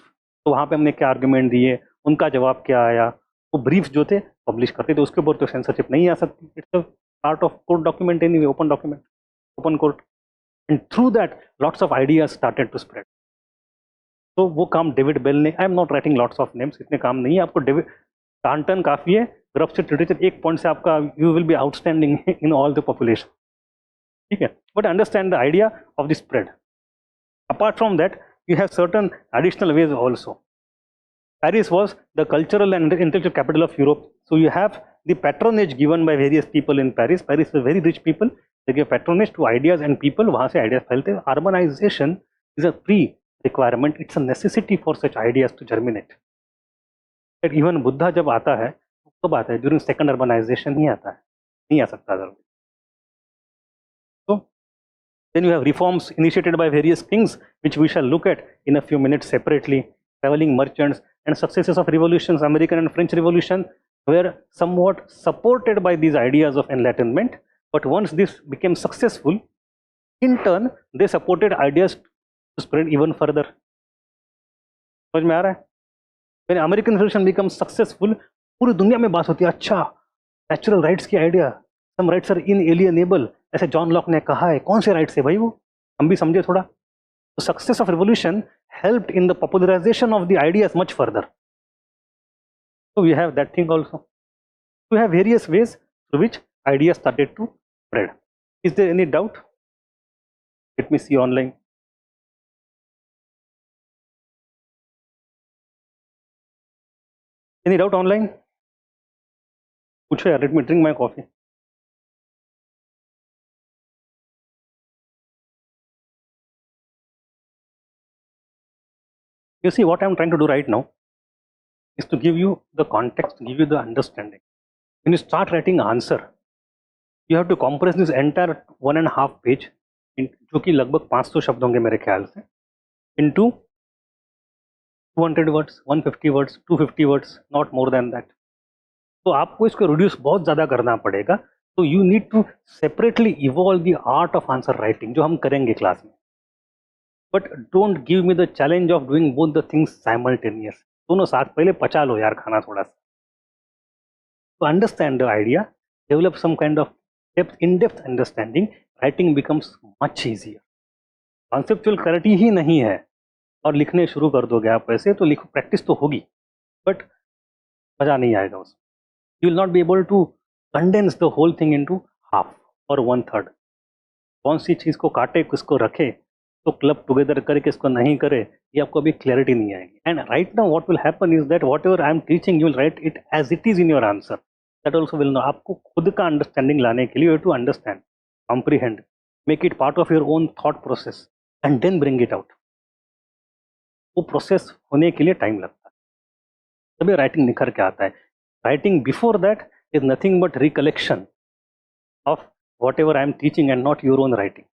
S1: तो वहाँ पे हमने क्या आर्ग्यूमेंट दिए, उनका जवाब क्या आया, वो ब्रीफ जो थे पब्लिश करते थे. उसके ऊपर तो सेंसरशिप नहीं आ सकती. It's a part of court document anyway, open document, open court. And through that lots of ideas started to spread. तो वो काम डेविड बेल ने, I am not writing lots of names, इतने काम नहीं है आपको. डेविड डाल्टन काफी है, रफ्ट लिटरेचर एक पॉइंट से आपका you will be outstanding in all the population. ठीक है, but understand the idea of the spread. Apart from that you have certain additional ways also. Paris was the cultural and intellectual capital of Europe. So you have the patronage given by various people in Paris. Paris was very rich people. They give patronage to ideas and people. वहाँ से ideas फैलते. Urbanization is a pre-requirement. It's a necessity for such ideas to germinate. But even Buddha जब आता है, कब आता है? During second urbanization ही आता है. नहीं आ सकता जरूर. So then you have reforms initiated by various kings, which we shall look at in a few minutes separately. Traveling merchants and successes of revolutions, American and French Revolution, were somewhat supported by these ideas of enlightenment. But once this became successful, in turn, they supported ideas to spread even further. समझ में आ रहा है? When American Revolution becomes successful, पूरी दुनिया में बात होती है, अच्छा नेचुरल राइट्स की आइडिया, सम राइट्स आर इनएलिएनेबल, ऐसे जॉन लॉक ने कहा है. कौन से राइट्स है भाई वो, हम भी समझे थोड़ा. तो success of revolution helped in the popularisation of the ideas much further. So we have that thing also. We have various ways through which ideas started to spread. Is there any doubt? Let me see online. Any doubt online? पूछो यार, let me drink my coffee. You see, what I am trying to do right now is to give you the context, give you the understanding. When you start writing answer, you have to compress this entire 1.5 page, जो कि लगभग 500 शब्द होंगे मेरे ख्याल से, into 200 words, 150 words, 250 words, not more than that. तो आपको इसको रिड्यूस बहुत ज़्यादा करना पड़ेगा. तो you need to separately evolve the art of answer writing, जो हम करेंगे क्लास में. But don't give me the challenge of doing both the things simultaneous. दोनों साथ, पहले पचा लो यार खाना थोड़ा सा. तो understand the idea, develop some kind of depth, in depth understanding, writing becomes much easier. Conceptual clarity ही नहीं है और लिखने शुरू कर दोगे आप वैसे, तो लिखो, प्रैक्टिस तो होगी बट मज़ा नहीं आएगा उसमें. You will not be able to condense the whole thing into half और 1/3. कौन सी चीज़ को काटे, किसको रखे, तो क्लब टुगेदर करे, किसको नहीं करे, ये आपको अभी क्लैरिटी नहीं आएगी. And right now what will happen is that whatever I am teaching, you will write it as it is in your answer. That also will know. आपको खुद का अंडरस्टैंडिंग लाने के लिए you have to understand, comprehend, make it part of your own thought process and then bring it out. वो process होने के लिए टाइम लगता है, तभी राइटिंग निखर के आता है. Writing before that is nothing but recollection. of whatever I am teaching and not your own writing.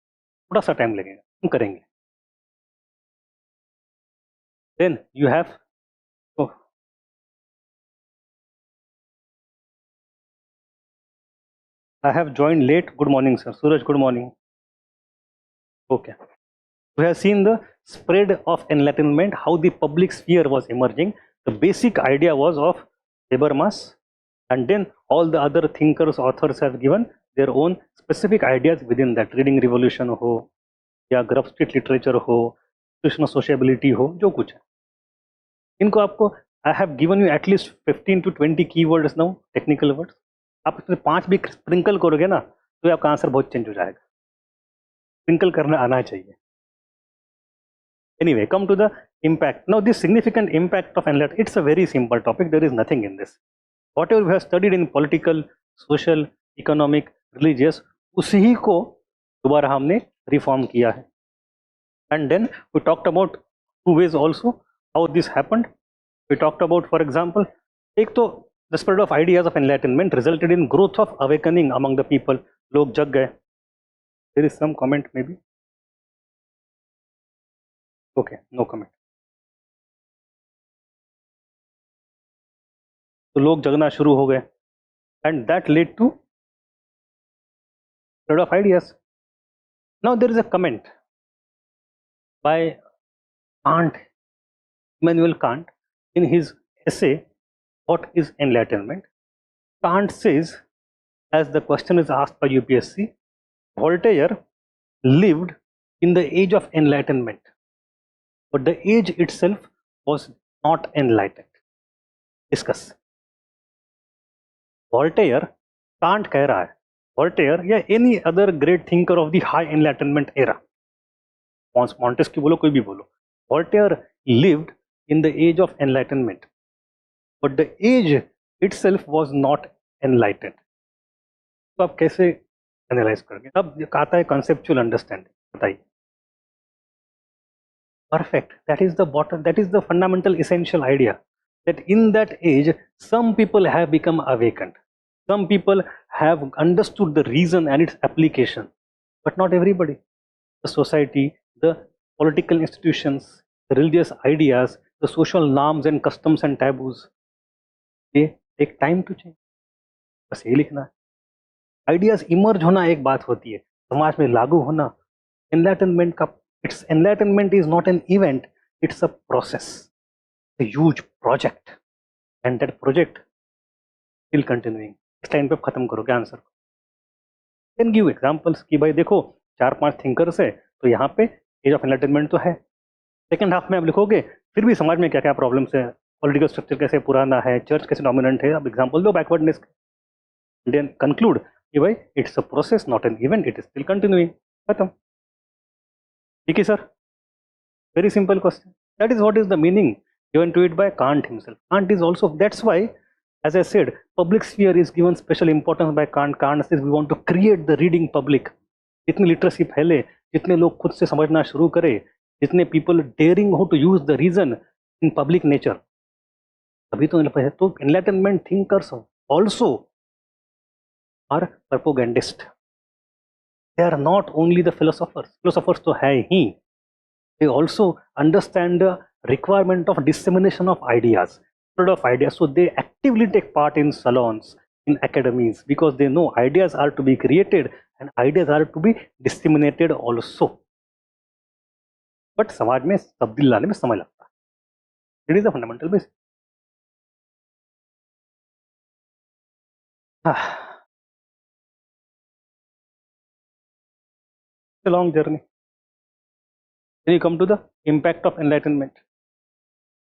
S1: थोड़ा सा टाइम लगेगा, हम करेंगे. Then you have, oh, I have joined late. Good morning, sir. Suraj, good morning. Okay. We have seen the spread of Enlightenment, how the public sphere was emerging. The basic idea was of Habermas, and then all the other thinkers, authors have given their own specific ideas within that. Reading revolution हो या gruff street literature हो, कृष्ण सोशेबिलिटी हो, जो कुछ है इनको आपको I have given you at least 15 to 20 keywords now, technical words. आप इसमें 5 भी स्प्रिंकल करोगे ना तो आपका आंसर बहुत चेंज हो जाएगा. स्प्रिंकल करना आना चाहिए. Anyway, come to the impact. Now, this significant impact of Enlightenment, it's a very simple topic. There is nothing in this. Whatever we have studied in political, social, economic, religious, उसी को दोबारा हमने reform किया है. And then we talked about two ways also how this happened. We talked about, for example, एक तो the spread of ideas of Enlightenment resulted in growth of awakening among the people. लोग जग गए. There is some comment maybe. Okay, no comment. तो लोग जगना शुरू हो गए, and that led to spread of ideas. Now there is a comment by Kant, Immanuel Kant, in his essay, What is Enlightenment? Kant says, as the question is asked by UPSC, Voltaire lived in the age of enlightenment, but the age itself was not enlightened. Discuss. Voltaire, Kant कह रहा है, Voltaire या any other great thinker of the high enlightenment era, Montesquieu बोलो, कोई भी बोलो, Voltaire lived in the age of enlightenment, but the age itself was not enlightened. तो आप कैसे एनालाइज करेंगे? अब आता है conceptual understanding. बताइए. Perfect. That is the bottom. That is the fundamental essential idea. That in that age, some people have become awakened. Some people have understood the reason and its application, but not everybody. The society, the political institutions, the religious ideas, the social norms and customs and taboos, they take time to change. बस ये लिखना है. Ideas emerge होना एक बात होती है, समाज में लागू होना. एनलाइटनमेंट का, it's enlightenment is not an event, it's a process, a huge project, and that project still continuing. इस टाइम पे खत्म करोगे आंसर को. Then give examples कि भाई देखो 4-5 थिंकर्स है तो यहाँ पे एज ऑफ एनलाइटनमेंट तो है. सेकेंड हाफ में आप लिखोगे फिर भी समाज में क्या क्या प्रॉब्लम्स है, पॉलिटिकल स्ट्रक्चर कैसे पुराना है, चर्च कैसे डोमिनेंट है, अब एग्जाम्पल दो बैकवर्डनेस के. देन कंक्लूड कि भाई it's a process not an event, it is still continuing. खत्म. ठीक है sir. Very simple question. That is what is the meaning given to it by Kant himself. Kant is also, that's why, as I said, public sphere is given special importance by Kant. Kant says we want to create the reading public. जितनी literacy फैले, जितने लोग खुद से समझना शुरू करें, जितने people daring हो to use the reason in public nature, तभी तो enlightenment thinkers also are propagandists. They are not only the philosophers. Philosophers तो है ही. They also understand the requirement of dissemination of ideas, spread of ideas. So they actively take part in salons, in academies, because they know ideas are to be created and ideas are to be disseminated also. But समाज में तब्दील लाने में समय लगता है. It is the fundamental basis. It's a long journey. Then you come to the impact of enlightenment.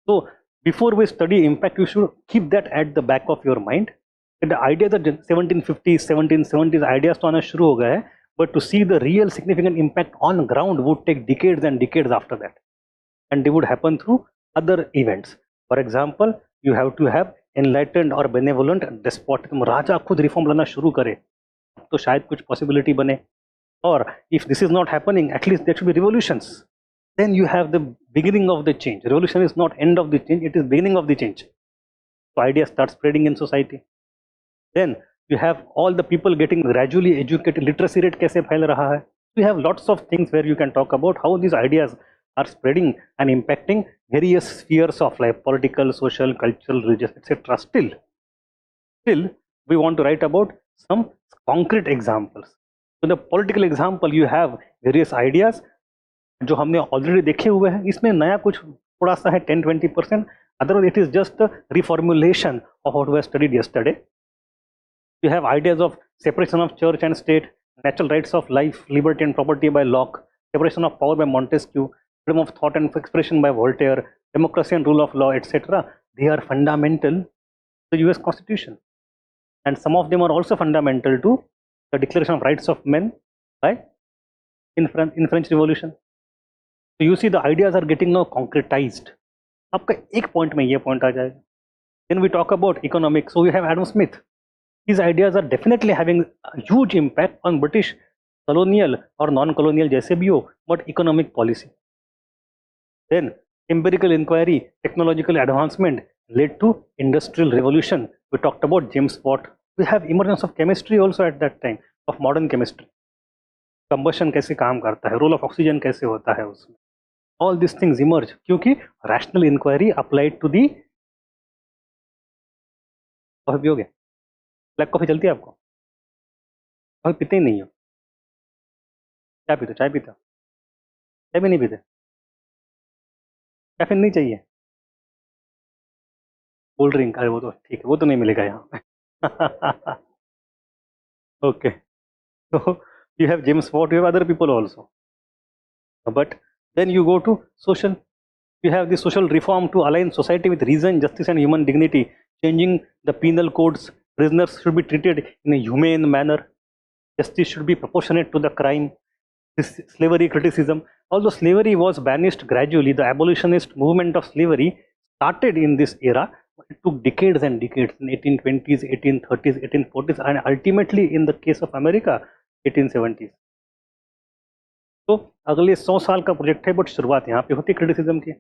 S1: So before we study impact, you should keep that at the back of your mind. The ideas of 1750s, 1770s ideas to आना शुरू हो गए हैं, but to see the real significant impact on ground would take decades and decades after that, and they would happen through other events. For example, you have to have enlightened or benevolent despotism. राजा खुद reform लाना शुरू करे तो शायद कुछ possibility बने. Or if this is not happening, at least there should be revolutions. Then you have the beginning of the change. Revolution is not end of the change, it is beginning of the change. So ideas start spreading in society. Then You have all the people getting gradually educated, literacy rate कैसे फैल रहा है. You have lots of things where you can talk about how these ideas are spreading and impacting various spheres of life, political, social, cultural, religious, etc. Still, we want to write about some concrete examples. So the political example, you have various ideas जो हमने already देखे हुए हैं. इसमें नया कुछ थोड़ा सा है 10-20%. Otherwise, it is just a reformulation of what we have studied yesterday. You have ideas of separation of church and state, natural rights of life, liberty and property by Locke, separation of power by Montesquieu, freedom of thought and expression by Voltaire, democracy and rule of law, etc. They are fundamental to the US Constitution. And some of them are also fundamental to the Declaration of Rights of Men by in French Revolution. So you see the ideas are getting now concretized. आपका एक point में ये point आ जाएगा. Then we talk about economics. So we have Adam Smith. His ideas are definitely having a huge impact on British colonial or non-colonial जैसे भी हो, but economic policy. Then empirical inquiry, technological advancement led to industrial revolution. We talked about James Watt. We have emergence of chemistry also at that time, of modern chemistry. Combustion कैसे काम करता है, role of oxygen कैसे होता है उसमें. All these things emerge क्योंकि rational inquiry applied to the. Coffee पियोगे? ब्लैक कॉफी चलती है आपको? कॉफी पीते ही नहीं हो? क्या पीते हो? चाय पीते हो? चाय भी नहीं पीते? कैफीन नहीं चाहिए? कोल्ड ड्रिंक, अरे वो तो ठीक है, वो तो नहीं मिलेगा यहाँ पे. Okay, so you have James Watt, you have other people also, but then you go to social. You have the social reform to align society with reason, justice and human dignity, changing the penal codes. Prisoners should be treated in a humane manner. Justice should be proportionate to the crime. This slavery criticism. Although slavery was banished gradually, the abolitionist movement of slavery started in this era. It took decades and decades, in 1820s, 1830s, 1840s, and ultimately in the case of America, 1870s. तो अगले 100 साल का project है, but शुरुआत यहाँ पे होती है क्रिटिसिज्म की.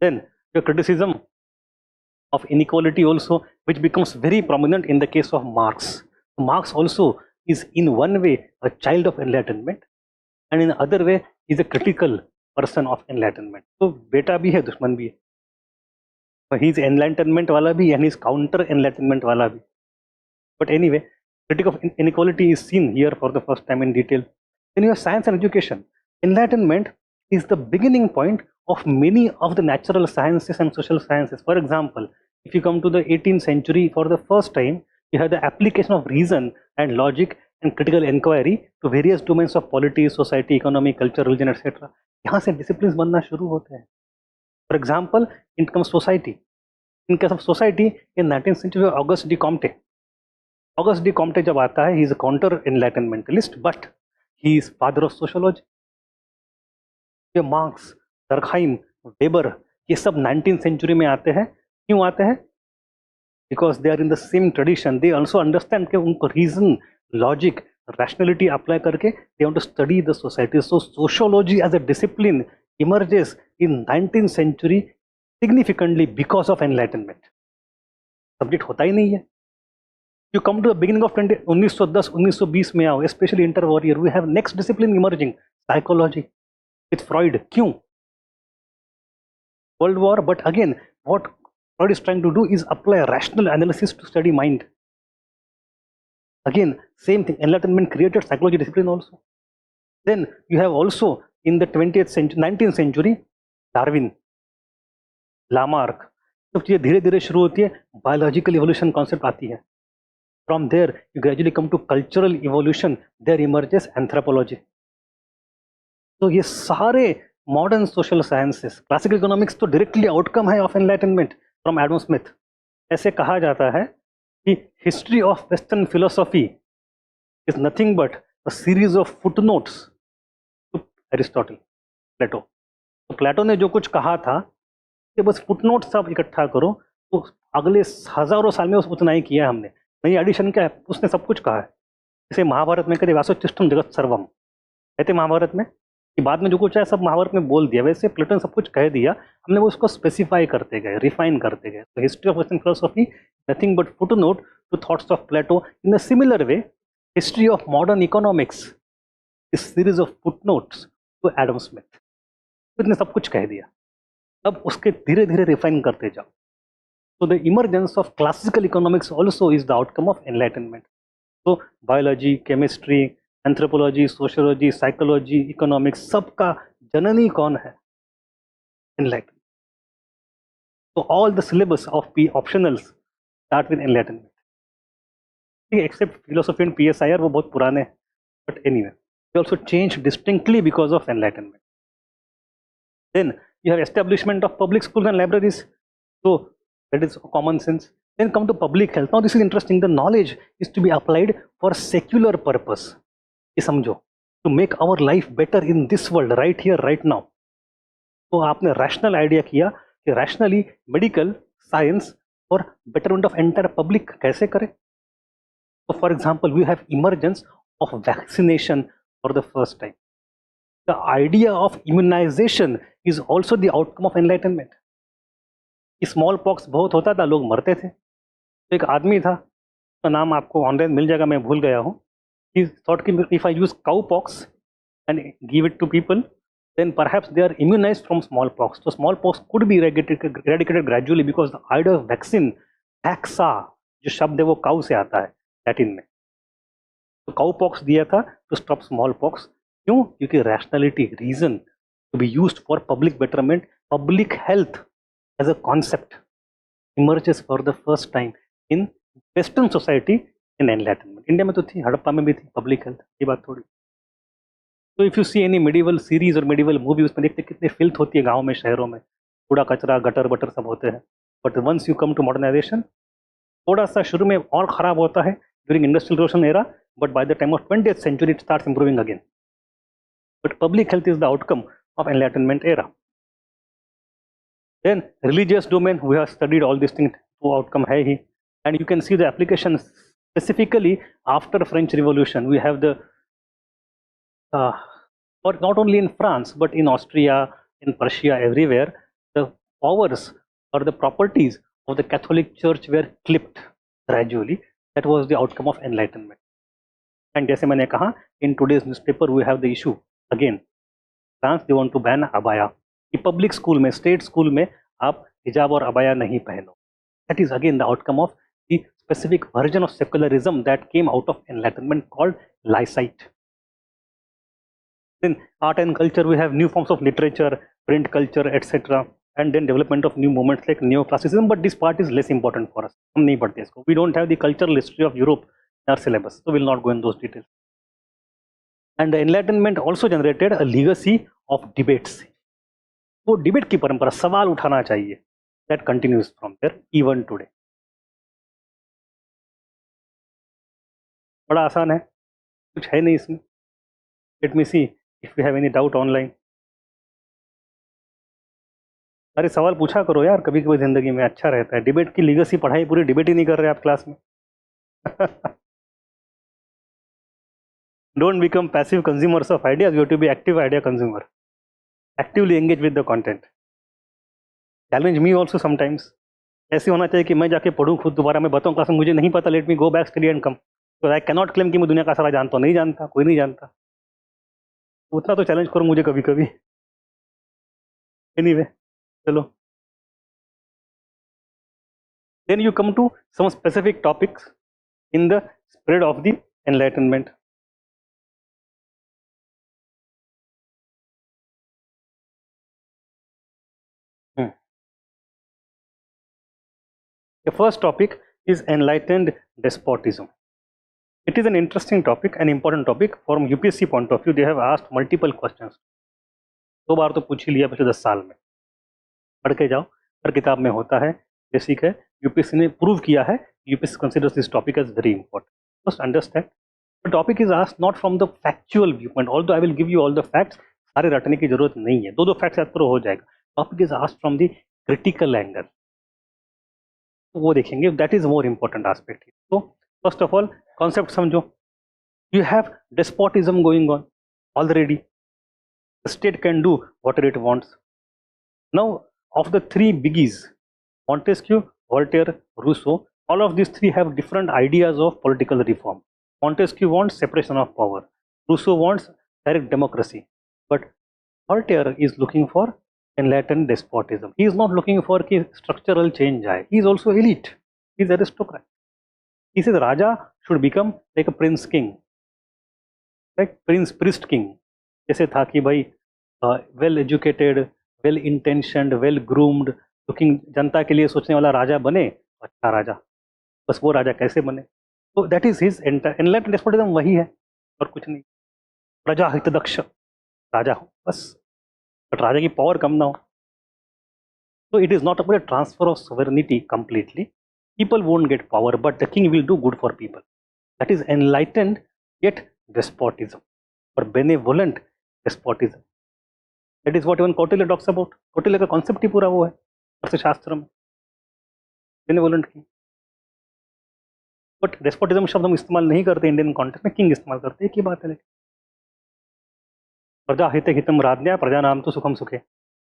S1: Then the criticism of inequality also, which becomes very prominent in the case of Marx. Marx also is in one way a child of Enlightenment, and in other way is a critical person of Enlightenment. So बेटा भी है, दुश्मन भी है. He is Enlightenment वाला भी and he is counter Enlightenment वाला भी. But anyway, critique of inequality is seen here for the first time in detail. Then you have science and education. Enlightenment is the beginning point of many of the natural sciences and social sciences. For example, if you come to the 18th century, for the first time, you have the application of reason and logic and critical inquiry to various domains of polity, society, economy, culture, religion, etc. यहाँ से disciplines बनना शुरू होते हैं. For example, in terms of society, in case of society, in 19th century, Auguste de Comte. Auguste de Comte जब आता है, he is a counter enlightenmentalist, but he is father of sociology. ये marks, दरखाइम, weber, ये सब 19th century में आते हैं. क्यों आते हैं? Because they are in the same tradition. They also understand कि उनको रीजन, लॉजिक, रैशनैलिटी अप्लाई करके they want to study the society. So sociology as a discipline emerges in 19th century significantly because of enlightenment. Subject होता ही नहीं है. You come to the beginning of 1910-1920 में आओ, especially interwar year, we have next discipline emerging, psychology, with Freud. क्यों? World War, but again, what Freud is trying to do is apply a rational analysis to study mind. Again, same thing, Enlightenment created psychology discipline also. Then you have also in the 20th century, 19th century, Darwin, Lamarck. सब चीजें धीरे धीरे शुरू होती है. Biological evolution concept आती है. From there, you gradually come to cultural evolution. There emerges anthropology. So ये सारे modern social sciences, classical economics तो directly outcome है of enlightenment from Adam Smith. ऐसे कहा जाता है कि history of Western philosophy is nothing but a series of footnotes to Aristotle, Plato. तो प्लेटो ने जो कुछ कहा था कि बस footnotes आप इकट्ठा करो, तो अगले हजारों साल में उतना ही किया हमने. नई एडिशन क्या है? उसने सब कुछ कहा है. जैसे महाभारत में कहते व्यासोच्चिष्टम जगत सर्वम, कहते महाभारत में कि बाद में जो कुछ है सब महाभारत में बोल दिया, वैसे प्लेटो ने सब कुछ कह दिया, हमने वो उसको स्पेसिफाई करते गए, रिफाइन करते गए. तो history of western philosophy nothing but footnote to thoughts of Plato. In a similar way history of modern economics is series of footnotes to Adam Smith. तो इतने सब कुछ कह दिया, अब उसके धीरे धीरे रिफाइन करते जाओ. So the emergence of classical economics also is the outcome of enlightenment. So biology, chemistry, anthropology, sociology, psychology, economics, सबका जननी कौन है? Enlightenment. So all the syllabus of P optionals start with enlightenment. Except philosophy and PSIR वो बहुत पुराने हैं. But anyway, they also changed distinctly because of enlightenment. Then you have establishment of public schools and libraries. So that is common sense. Then come to public health. Now this is interesting. The knowledge is to be applied for secular purpose. ये समझो, to make our life better in this world, right here, right now. तो आपने rational idea किया कि rationally medical science और betterment of entire public कैसे करें? So for example, we have emergence of vaccination for the first time. The idea of immunization is also the outcome of enlightenment. Small pox बहुत होता था, लोग मरते थे. तो एक आदमी था, उसका नाम आपको ऑनलाइन मिल जाएगा, मैं भूल गया हूँ. ही थॉट कि if I use cowpox and give it to people then perhaps they are immunised from smallpox. तो smallpox could be eradicated gradually because the idea of vaccine, vacca जो शब्द है वो cow से आता है Latin में. तो काउ पॉक्स दिया था टू स्टॉप स्मॉल पॉक्स. क्यों? क्योंकि rationality, reason to be used for public betterment, public health as a concept emerges for the first time in western society in enlightenment. India में तो थी, हड़प्पा में भी थी पब्लिक हेल्थ, ये बात थोड़ी. तो if you see any medieval series और मेडिवल मूवी, उसमें देखते कितने फिल्थ होती है गाँव में, शहरों में कूड़ा कचरा, गटर बटर सब होते हैं. But once you come to modernisation, थोड़ा सा शुरू में और खराब होता है during industrial revolution era, but by the time of 20th century it starts improving again. But public health is the outcome of enlightenment era. Then religious domain, we have studied all these things, वो outcome है ही, and you can see the application specifically after French Revolution. We have the or not only in France but in Austria, in Prussia, everywhere the powers or the properties of the Catholic Church were clipped gradually. That was the outcome of enlightenment. And जैसे मैंने कहा, in today's newspaper we have the issue again. France they want to ban abaya. कि public school में, state school में आप हिजाब और अबाया नहीं पहनो. That is again the outcome of the specific version of secularism that came out of enlightenment called laicite. Then art and culture, we have new forms of literature, print culture etcetera, and then development of new movements like new classicism. But this part is less important for us, हम नहीं पढ़ते इसको. We don't have the cultural history of Europe in our syllabus, so we'll not go in those details. And the enlightenment also generated a legacy of debates. वो debate की परंपरा, सवाल उठाना चाहिए, that continues from there even today. बड़ा आसान है, कुछ है नहीं इसमें. Let me see if you have any doubt online. अरे सवाल पूछा करो यार, कभी कभी जिंदगी में अच्छा रहता है. डिबेट की लीगेसी पढ़ाई पूरी डिबेट ही नहीं कर रहे आप क्लास में. Don't become passive consumers of ideas, you have to be active idea consumer. Actively engage with the content. Challenge me also sometimes. ऐसे होना चाहिए कि मैं जाके पढ़ूँ खुद, दोबारा मैं बताऊँ क्लास में मुझे नहीं पता, let me go back study and come. तो आई कैन नॉट क्लेम कि मैं दुनिया का सारा जानता हूँ, नहीं जानता, कोई नहीं जानता. उतना तो चैलेंज करो मुझे कभी कभी. एनीवे, चलो. Then you come to some specific topics in the spread of the enlightenment. The first topic is Enlightened Despotism. It is an interesting topic, an important topic. From UPSC point of view, they have asked multiple questions. 2 बार तो पूछ ही लिया पिछले 10 साल में. पढ़ के जाओ, हर किताब में होता है, बेसिक है. यूपीएससी ने प्रूव किया है, UPSC considers this topic as very important. Just understand, the topic is asked not from the factual viewpoint, although I will give you all the facts. सारे रटने की जरूरत नहीं है, 2 फैक्ट्स याद करो हो जाएगा. Topic is asked from the critical angle. वो देखेंगे, that is more important aspect. तो फर्स्ट ऑफ ऑल कॉन्सेप्ट समझो. You have despotism going on already. The state can do whatever it wants. Now, of the three biggies, Montesquieu, Voltaire, Rousseau, all of these three have different ideas of political reform. Montesquieu wants separation of power. Rousseau wants direct democracy. But Voltaire is looking for enlightened despotism. He is not looking for structural change. He is also elite. He is aristocrat. He says Raja should become like a prince king, right? Prince priest king. जैसे था कि भाई well educated, well intentioned, well groomed, looking, जनता के लिए सोचने वाला राजा बने, अच्छा राजा, बस वो राजा कैसे बने. तो that is his enlightened despotism, वही है और कुछ नहीं. प्रजा हितदक्ष राजा हो बस, बट राजा की पावर कम ना हो. So it is not about a transfer of sovereignty completely. People won't get power, but the king will do good for people. That is enlightened yet despotism, or benevolent despotism. That is what even Kautilya talks about. Kautilya का concept ही पूरा वो है अर्थशास्त्र में, benevolent की. But despotism शब्द हम इस्तेमाल नहीं करते इंडियन कॉन्टेक्स्ट में, किंग इस्तेमाल करते हैं. एक ही बात है. लेकिन प्रजा हित हितम राज्ञा प्रजा नाम तो सुखम सुखे,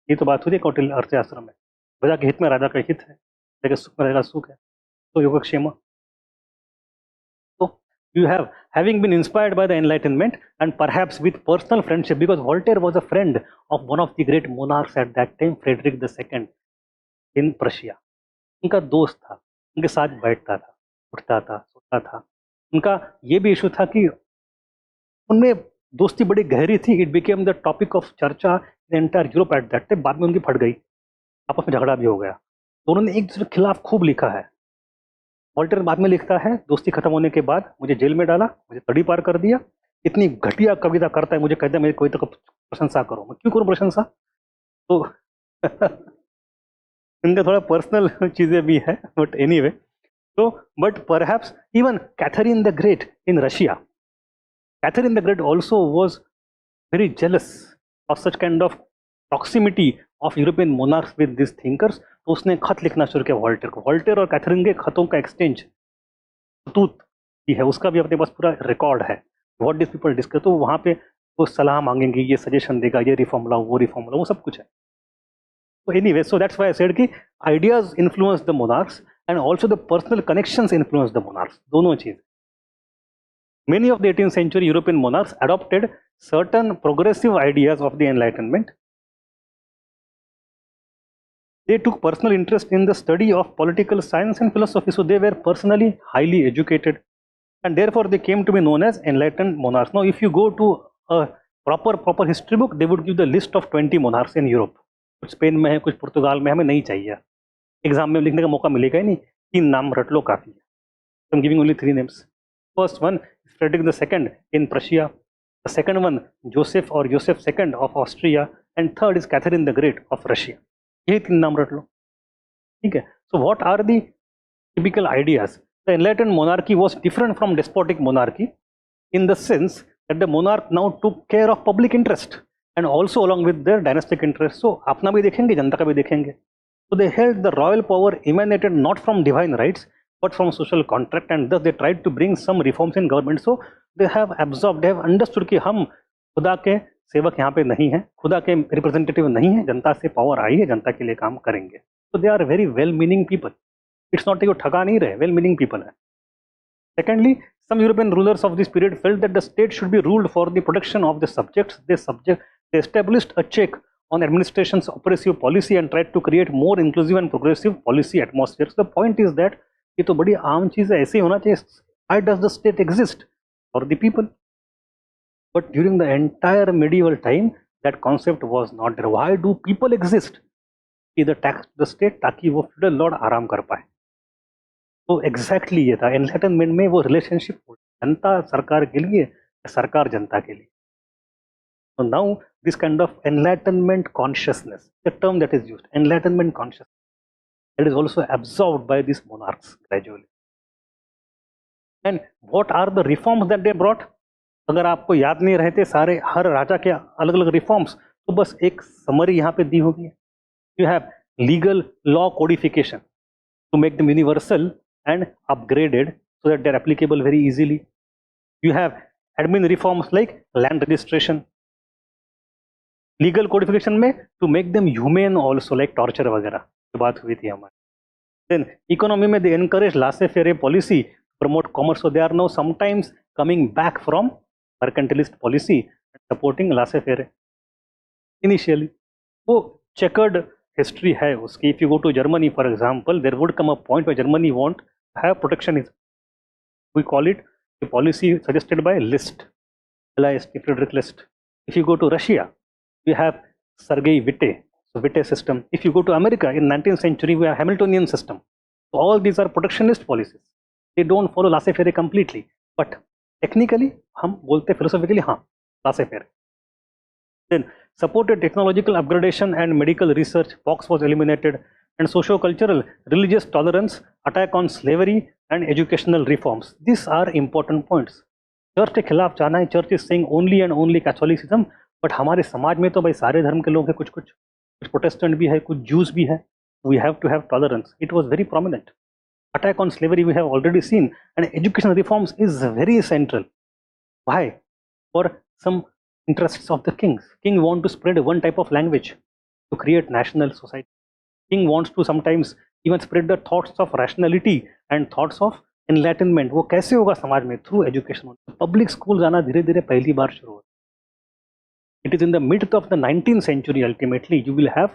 S1: ये तो बात हुई है कौटिल्य अर्थशास्त्र में. प्रजा के हित में राजा का हित है, लेकिन सुख में रहेगा सुख है. तो योगक्षेम. So you have, having been inspired by the Enlightenment and perhaps with personal friendship, because Voltaire was a friend of one of the great monarchs at that time, Frederick II in Prussia. उनका दोस्त था, उनके साथ बैठता था, उठता था, सोता था. उनका ये भी इशू था कि उनमें दोस्ती बड़ी गहरी थी. It became the topic of चर्चा in entire Europe at that time. बाद में उनकी फट गई, आपस में झगड़ा भी हो गया. तो उन्होंने एक दूसरे के खिलाफ खूब लिखा है. वॉल्टर बाद में लिखता है, दोस्ती खत्म होने के बाद मुझे जेल में डाला, मुझे तड़ी पार कर दिया, इतनी घटिया कविता करता है, मुझे कहता है मेरी कविता का प्रशंसा करो. मैं क्यों करूं प्रशंसा? तो इनका थोड़ा पर्सनल चीजें भी है, बट एनीवे. तो but perhaps even Catherine the Great in Russia, Catherine the Great also was very jealous of such kind of proximity of European monarchs with this thinkers. तो उसने खत लिखना शुरू किया वॉल्टेयर को. वॉल्टेयर और कैथरीन के खतों का एक्सचेंज खतूत भी है, उसका भी अपने पास पूरा रिकॉर्ड है. व्हाट दिस पीपल डिस्कस, तो वहाँ पे वो सलाह मांगेंगे, ये सजेशन देगा, ये रिफॉर्म लाओ, वो रिफॉर्म लाओ, वो सब कुछ है. तो anyway, so that's why I said कि ideas influence the monarchs and also the personal connections influence the monarchs. दोनों चीज. Many of the 18th century European monarchs adopted certain progressive ideas of the Enlightenment. They took personal interest in the study of political science and philosophy, so they were personally highly educated, and therefore they came to be known as enlightened monarchs. Now, if you go to a proper history book, they would give the list of 20 monarchs in Europe. कुछ Spain में है, कुछ पुर्तगाल में, हमें नहीं चाहिए. Exam में लिखने का मौका मिलेगा ही नहीं. 3 नाम रट लो काफी है. I'm giving only 3 names. First one is Frederick II in Prussia. The second one, Joseph or Joseph II of Austria, and third is Catherine the Great of Russia. यही 3 नाम रट लो, ठीक है. So what are the typical ideas? The enlightened monarchy was different from despotic monarchy in the sense that the monarch now took care of public interest and also along with their dynastic interest. So अपना भी देखेंगे, जनता का भी देखेंगे. So they held the royal power emanated not from divine rights but from social contract, and thus they tried to bring some reforms in government. So they have absorbed, they have understood कि हम खुदा के सेवक यहाँ पे नहीं है, खुदा के रिप्रेजेंटेटिव नहीं है, जनता से पावर आई है, जनता के लिए काम करेंगे. So they are very well meaning people. It's not कि वो ठगा नहीं रहे, well meaning people है. Secondly, some European rulers of this period felt that the state should be ruled for the protection of the subjects. They established a check on administration's oppressive policy and tried to create more inclusive and progressive policy atmosphere. So the point is that ये तो बड़ी आम चीज है, ऐसे ही होना चाहिए. Why does the state exist? For the people. But during the entire medieval time, that concept was not there. Why do people exist? Either tax the state ताकि वो feudal lord आराम कर पाए. तो एग्जैक्टली ये था एनलाइटनमेंट में, वो रिलेशनशिप जनता सरकार के लिए, सरकार जनता के लिए. So now this kind of enlightenment consciousness, the term that is used, enlightenment consciousness, that is also absorbed by these monarchs gradually. And what are the reforms that they brought? अगर आपको याद नहीं रहते सारे हर राजा के अलग अलग रिफॉर्म्स, तो बस एक समरी यहाँ पे दी होगी. You have legal law codification to make them universal and upgraded so that they're applicable very easily. You have admin reforms like land registration. Legal codification में to make them humane also, like torture वगैरह की बात हुई थी हमारी. Then economy में दे encourage laissez faire policy, promote commerce, so they are now sometimes coming back from mercantilist policy and supporting laissez faire. Initially वो chequered history है उसकी. If you go to Germany for example, there would come a point where Germany want have protectionism. We call it the policy suggested by List, LIST, Friedrich List. If you go to Russia, we have Sergei Witte, so Witte system. If you go to America in 19th century, we have Hamiltonian system. So all these are protectionist policies. They don't follow laissez-faire completely, but technically हम बोलते philosophically हाँ laissez-faire. Then supported technological upgradation and medical research. Fox was eliminated, and socio-cultural, religious tolerance, attack on slavery, and educational reforms. These are important points. Church के खिलाफ जाना है. Church is saying only and only Catholicism, but हमारे समाज में तो भाई सारे धर्म के लोग हैं, कुछ कुछ कुछ प्रोटेस्टेंट भी है, कुछ जूस भी है. We have to have tolerance. It was very prominent. Attack on slavery we have already seen, and educational reforms is very central. Why? For some interests of the kings. King want to spread one type of language to create national society. King wants to sometimes even spread the thoughts of rationality and thoughts of enlightenment. वो कैसे होगा समाज में? Through education. Public school जाना धीरे धीरे पहली बार शुरू होता. It is in the mid of the 19th century ultimately you will have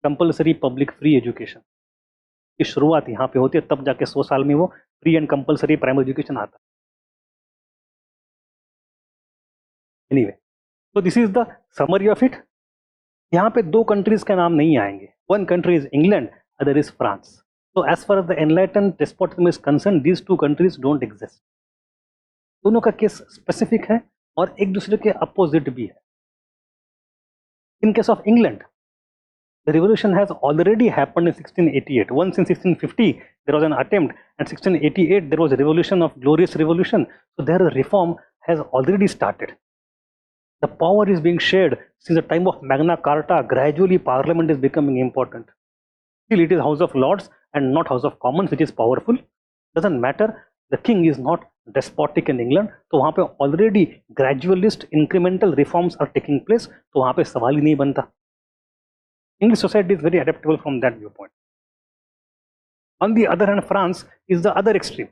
S1: compulsory public free education की शुरुआत यहाँ पे होती है. तब जाके 100 साल में वो free and compulsory primary education आता है. एनीवे, तो this is the summary of it. यहाँ पे दो कंट्रीज के नाम नहीं आएंगे. One country is England, other is France. So as far as the enlightened despotism is concerned, these two countries don't exist. दोनों का केस स्पेसिफिक है और एक दूसरे के अपोजिट भी है. In case of England, the revolution has already happened in 1688. Once in 1650 there was an attempt, and 1688 there was a revolution of glorious revolution. So there a reform has already started. The power is being shared since the time of Magna Carta. Gradually Parliament is becoming important. Still it is House of Lords and not House of Commons which is powerful. Doesn't matter. The king is not despotic in England. तो वहाँ पे already gradualist incremental reforms are taking place. तो वहाँ पे सवाल ही नहीं बनता. English society is very adaptable from that viewpoint. On the other hand, France is the other extreme.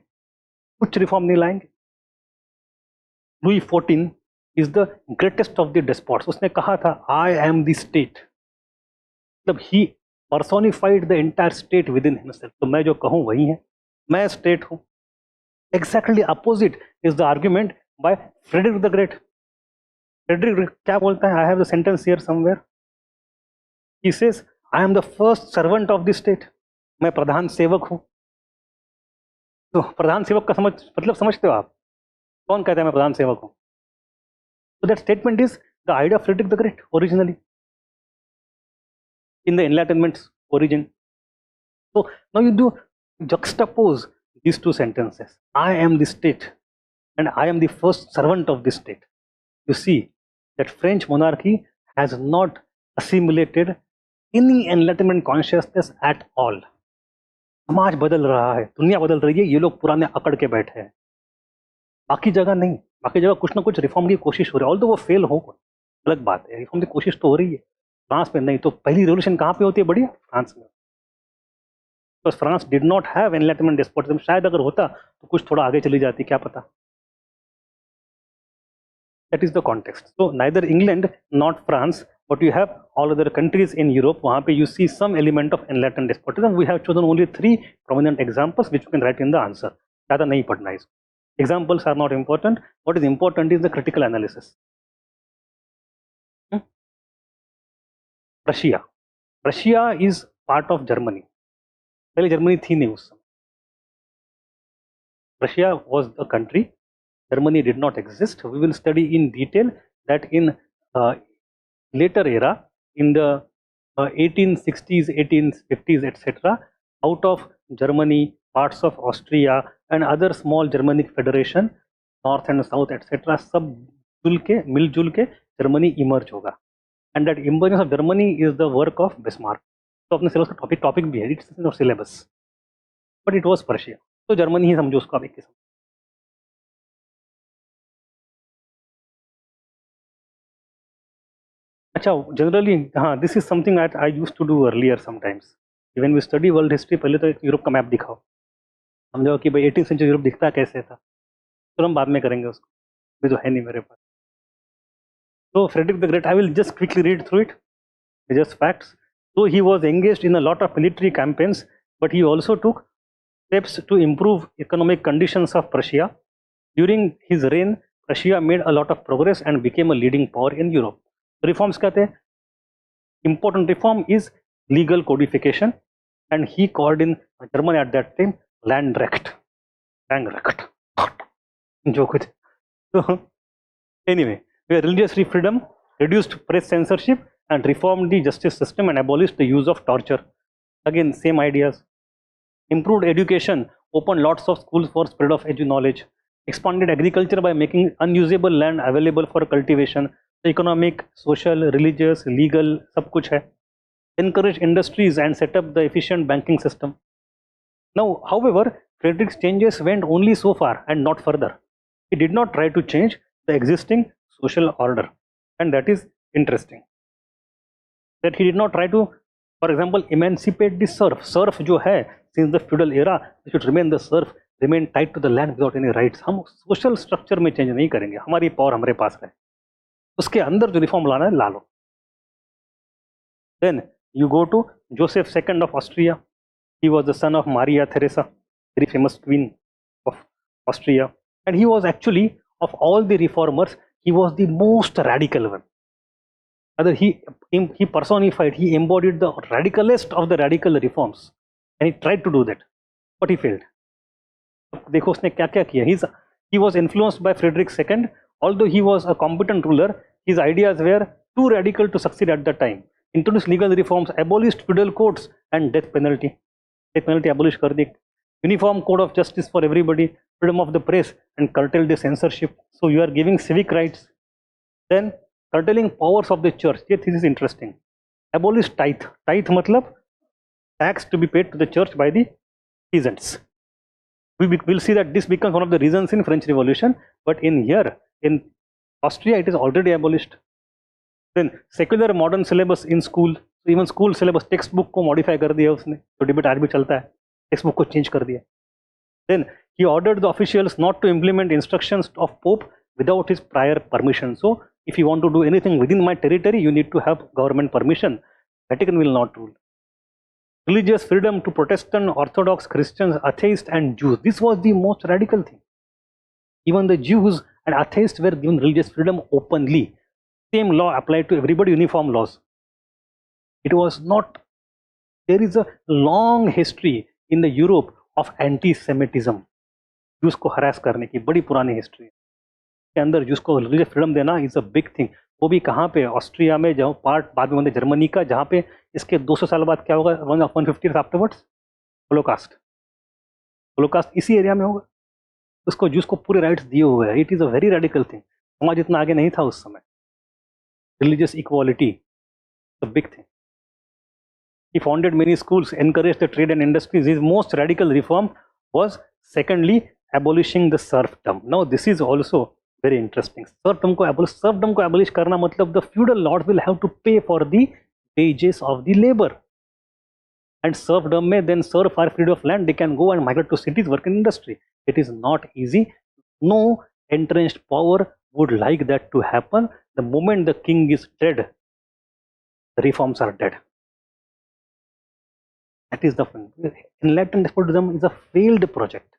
S1: कुछ reform नहीं लाएंगे. Louis XIV is the greatest of the despots. उसने कहा था I am the state. मतलब he personified the entire state within himself. तो मैं जो कहूँ वही है, मैं state हूँ. Exactly opposite is the argument by Frederick the Great. Frederick क्या बोलता है? I have the sentence here somewhere. He says I am the first servant of the state. मैं प्रधान सेवक हूँ. तो प्रधान सेवक का मतलब समझते हो आप? कौन कहता है मैं प्रधान सेवक हूँ? So that statement is the idea of Frederick the Great originally in the Enlightenment's origin. So now you do juxtapose these two sentences. I am the state and I am the first servant of the state. You see that French monarchy has not assimilated any Enlightenment consciousness at all. समाज बदल रहा है, दुनिया बदल रही है, ये लोग पुराने अकड़ के बैठे हैं. बाकी जगह नहीं. बाकी जगह कुछ ना कुछ रिफॉर्म की कोशिश हो रही है. ऑल्दो वो फेल हो, अलग बात है. रिफॉर्म की कोशिश तो हो रही है. फ्रांस में नहीं. तो पहली रेवोल्यूशन कहाँ पे होती है? बढ़िया फ्रांस में. तो France did not have enlightenment despotism. शायद अगर होता तो कुछ थोड़ा आगे चली जाती, क्या पता. That is the context. So neither England not France, but you have all other countries in Europe. वहाँ पे you see some element of enlightenment despotism. We have chosen only 3 prominent examples which you can write in the answer. ज़्यादा नहीं पढ़ना इसको. Examples are not important. What is important is the critical analysis. Russia. Russia is part of Germany. पहले Germany थी नहीं उस समय. Russia was a country. Germany did not exist. We will study in detail that in later era, in the 1860s, 1850s, etc., out of Germany, parts of Austria and other small Germanic federation, north and south, etc., सब मिलजुल के Germany emerge होगा. And that emergence of Germany is the work of Bismarck. तो अपने syllabus का topic भी है. It's in syllabus, but it was Persia. तो जर्मनी ही समझो उसको आप एक किस्म. अच्छा जनरली हाँ, this is something I used to do earlier sometimes when we study world history. पहले तो यूरोप का मैप दिखाओ, समझाओ कि भाई 18th सेंचुरी यूरोप दिखता कैसे था, फिर हम बाद में करेंगे उसको, ये तो है नहीं मेरे पास। तो Frederick the great, I will just quickly read through it, just facts. So he was engaged in a lot of military campaigns, but he also took steps to improve economic conditions of Prussia. During his reign, Prussia made a lot of progress and became a leading power in Europe. Reforms कहते हैं, important reform is legal codification, and he called in Germany at that time Landrecht. Landrecht. जो कुछ तो anyway, religious freedom, reduced press censorship, and reformed the justice system and abolished the use of torture. Again, same ideas. Improved education, opened lots of schools for spread of knowledge. Expanded agriculture by making unusable land available for cultivation. Economic, social, religious, legal, सब कुछ है. Encouraged industries and set up the efficient banking system. Now, however, Frederick's changes went only so far and not further. He did not try to change the existing social order, and that is interesting. That he did not try to, for example, emancipate the serf. Serf जो है, since the feudal era, they should remain the serf, remain tied to the land without any rights. हम social structure में change नहीं करेंगे, हमारी power हमारे पास है, उसके अंदर जो reform लाना है ला लो. Then you go to Joseph II of Austria. He was the son of Maria Theresa, very famous queen of Austria, and he was actually, of all the reformers, he was the most radical one. Other he personified, he embodied the radicalest of the radical reforms, and he tried to do that, but he failed. देखो उसने क्या क्या किया. He was influenced by Frederick II. Although he was a competent ruler, his ideas were too radical to succeed at the time. Introduced legal reforms, abolished feudal courts and death penalty. Death penalty abolish कर दी. Uniform code of justice for everybody, freedom of the press, and curtailed the censorship. So you are giving civic rights. Then curtailing powers of the church. This is interesting. Abolish tithe. Tithe मतलब tax to be paid to the church by the peasants. We will see that this becomes one of the reasons in French Revolution, but in here, in Austria, it is already abolished. Then secular modern syllabus in school. So even school syllabus, textbook को modify कर दिया उसने, तो debate आज भी चलता है, textbook को change कर दिया. Then he ordered the officials not to implement instructions of Pope without his prior permission. So if you want to do anything within my territory, you need to have government permission. Vatican will not rule. Religious freedom to Protestant, Orthodox, Christians, atheists, and Jews. This was the most radical thing. Even the Jews and atheists were given religious freedom openly. Same law applied to everybody, uniform laws. It was not. There is a long history in the Europe of anti-Semitism. Jews को harass करने की बड़ी पुरानी history है. के अंदर Jews को religious freedom देना is a big thing. वो भी कहाँ पे, ऑस्ट्रिया में, जहाँ पार्ट बाद में बने जर्मनी का, जहाँ पे इसके 200 साल बाद क्या होगा, 150 आफ्टरवर्ड्स होलोकास्ट. होलोकास्ट इसी एरिया में होगा. उसको जूस को पूरे राइट्स दिए हुए हैं. It is a very radical thing. समाज इतना आगे नहीं था उस समय. Religious equality the big thing. He founded many schools, encouraged the trade and industries. His most radical reform was, secondly, abolishing the serfdom. Now this is also very interesting. Serfdom को abolish करना मतलब the feudal lords will have to pay for the wages of the labor. And serfdom में then serfs are freed of land, they can go and migrate to cities, work in industry. It is not easy. No entrenched power would like that to happen. The moment the king is dead, the reforms are dead. That is the fun. Enlightened despotism is a failed project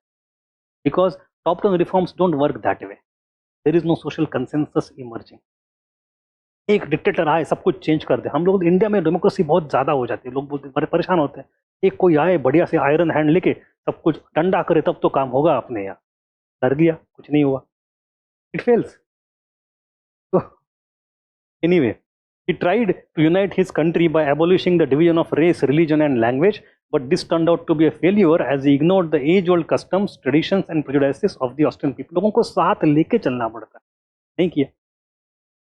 S1: because top-down reforms don't work that way. There is no social consensus emerging. एक dictator आए सब कुछ change कर दे. हम लोग India में democracy बहुत ज़्यादा हो जाती है, लोग बोलते बड़े परेशान होते हैं. एक कोई आए बढ़िया से आयरन हैंड लेके सब कुछ डंडा करे तब तो काम होगा अपने यहाँ. कर दिया, कुछ नहीं हुआ. It fails. So anyway, he tried to unite his country by abolishing the division of race, religion, and language, but this turned out to be a failure as he ignored the age-old customs, traditions, and prejudices of the Austrian people. लोगों को साथ लेके चलना पड़ता है. नहीं किया.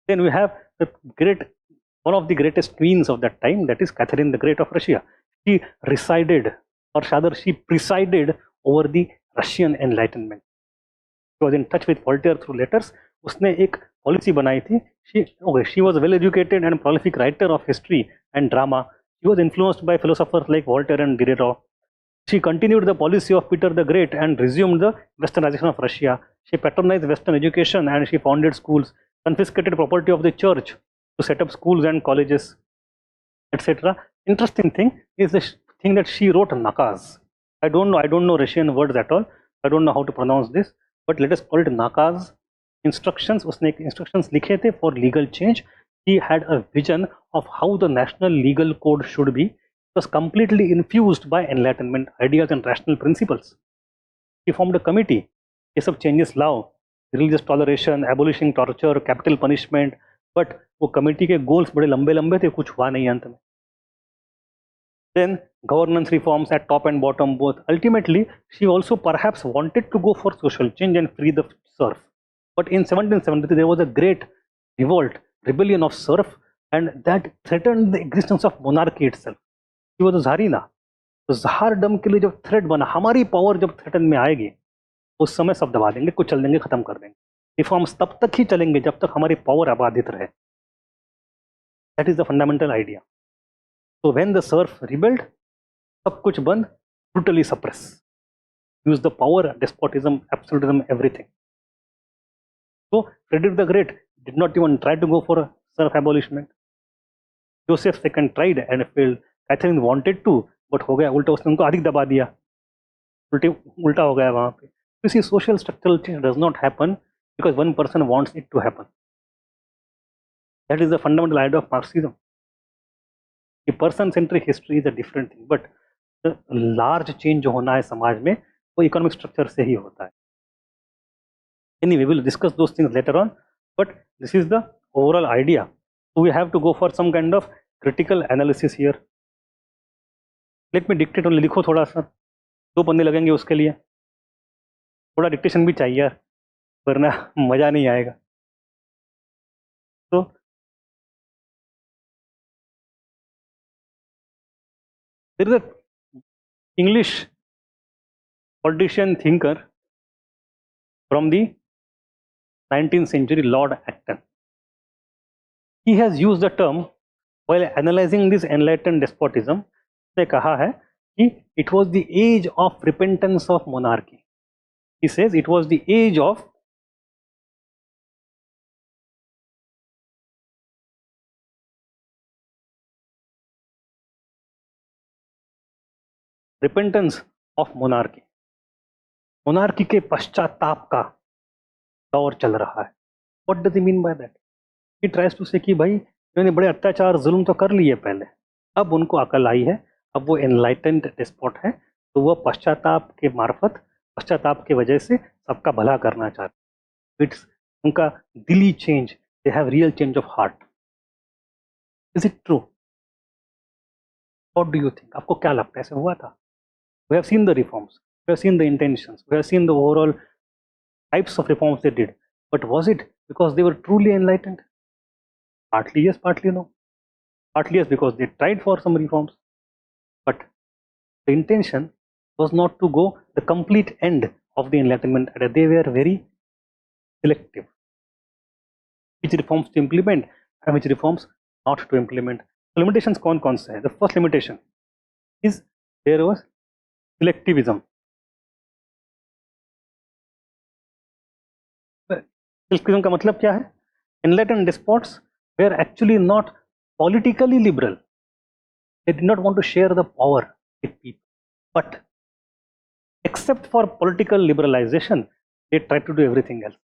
S1: Then we have one of the greatest queens of that time, that is Catherine the Great of Russia. She resided, or rather she presided over the Russian Enlightenment. She was in touch with Voltaire through letters. उसने एक policy बनाई थी, she was well educated and prolific writer of history and drama. She was influenced by philosophers like Voltaire and Diderot. She continued the policy of Peter the Great and resumed the westernization of Russia. She patronized Western education and she founded schools, confiscated property of the church to set up schools and colleges, etc. Interesting thing is the thing that she wrote nakaz. I don't know Russian words at all. I don't know how to pronounce this, but let us call it nakaz. Instructions, उसने instructions लिखे थे for legal change. He had a vision of how the national legal code should be. It was completely infused by Enlightenment ideas and rational principles. He formed a committee. ये सब changes law, religious toleration, abolishing torture, capital punishment. But वो committee के goals बड़े लंबे लंबे थे, कुछ हुआ नहीं अंत में. Then governance reforms at top and bottom both. Ultimately, she also perhaps wanted to go for social change and free the serf. But in 1773, there was a great revolt, rebellion of serf, and that threatened the existence of monarchy itself. She was a czarina. तो ज़ारडम के लिए जब threat बना, हमारी power जब threaten में आएगी, उस समय सब दबा देंगे, कुछ चल देंगे, खत्म कर देंगे. रिफॉर्म्स तब तक ही चलेंगे जब तक हमारी पावर आबादित रहे. That is the fundamental idea. So when the serf rebelled, सब कुछ बंद, brutally suppress, use the power, despotism, absolutism, everything. So Frederick the Great did not even try to go for a serf abolishment. Joseph II tried and failed. Catherine wanted to, but हो गया उल्टा, उसने उनको अधिक दबा दिया, उल्टा हो गया वहाँ पे. You see, social structural change does not happen because one person wants it to happen. That is the fundamental idea of Marxism. The person-centric history is a different thing, but the large change जो होना है समाज में, वो economic structure से ही होता है. Anyway, we will discuss those things later on, but this is the overall idea. So we have to go for some kind of critical analysis here. Let me dictate only. लिखो थोड़ा सा, 2 पन्ने लगेंगे उसके लिए. थोड़ा डिक्टेशन भी चाहिए यार, वरना मजा नहीं आएगा. तो there is a English politician thinker from the 19th century, Lord Acton. He has used the term while analyzing this enlightened despotism. उसने कहा है कि it was the age of repentance of monarchy. He says it was the age of repentance of monarchy. Monarchy के पश्चाताप का दौर चल रहा है. What does he mean by that? He tries to say कि भाई इन्होंने बड़े अत्याचार जुल्म तो कर लिए पहले, अब उनको अकल आई है, अब वो एनलाइटेंड डेस्पोट है, तो वो पश्चाताप के मार्फत, पश्चाताप के वजह से सबका भला करना चाहते. इट्स उनका दिली change, they have real change of heart. Is it true? What do you think? आपको क्या लगता है ऐसे हुआ था? We have seen the reforms, we have seen the intentions, we have seen the overall types of reforms they did, but was it because they were truly enlightened? Partly yes, partly no. Partly yes because they tried for some reforms, but the intention was not to go the complete end of the Enlightenment. They were very selective. Which reforms to implement and which reforms not to implement. Limitations कौन से हैं? The first limitation is there was selectivism. Selectivism का मतलब क्या है? Enlightened despots were actually not politically liberal. They did not want to share the power with people. But except for political liberalization, they tried to do everything else.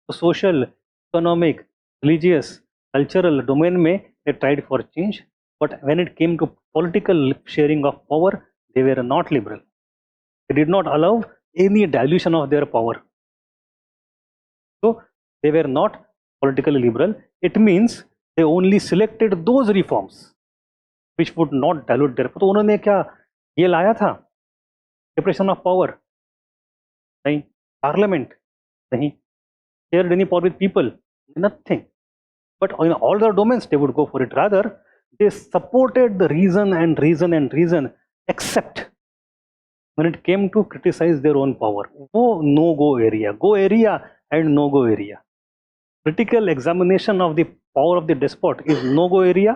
S1: So social, economic, religious, cultural domain में they tried for change. But when it came to political sharing of power, they were not liberal. They did not allow any dilution of their power. So they were not politically liberal. It means they only selected those reforms which would not dilute their. तो उन्होंने क्या ये लाया था? Separation of power नहीं, parliament नहीं, shared any power with people, nothing. But in all their domains they would go for it. Rather they supported the reason and reason and reason, except when it came to criticize their own power. वो no go area, go area and no go area. critical examination of the power of the despot is no-go area.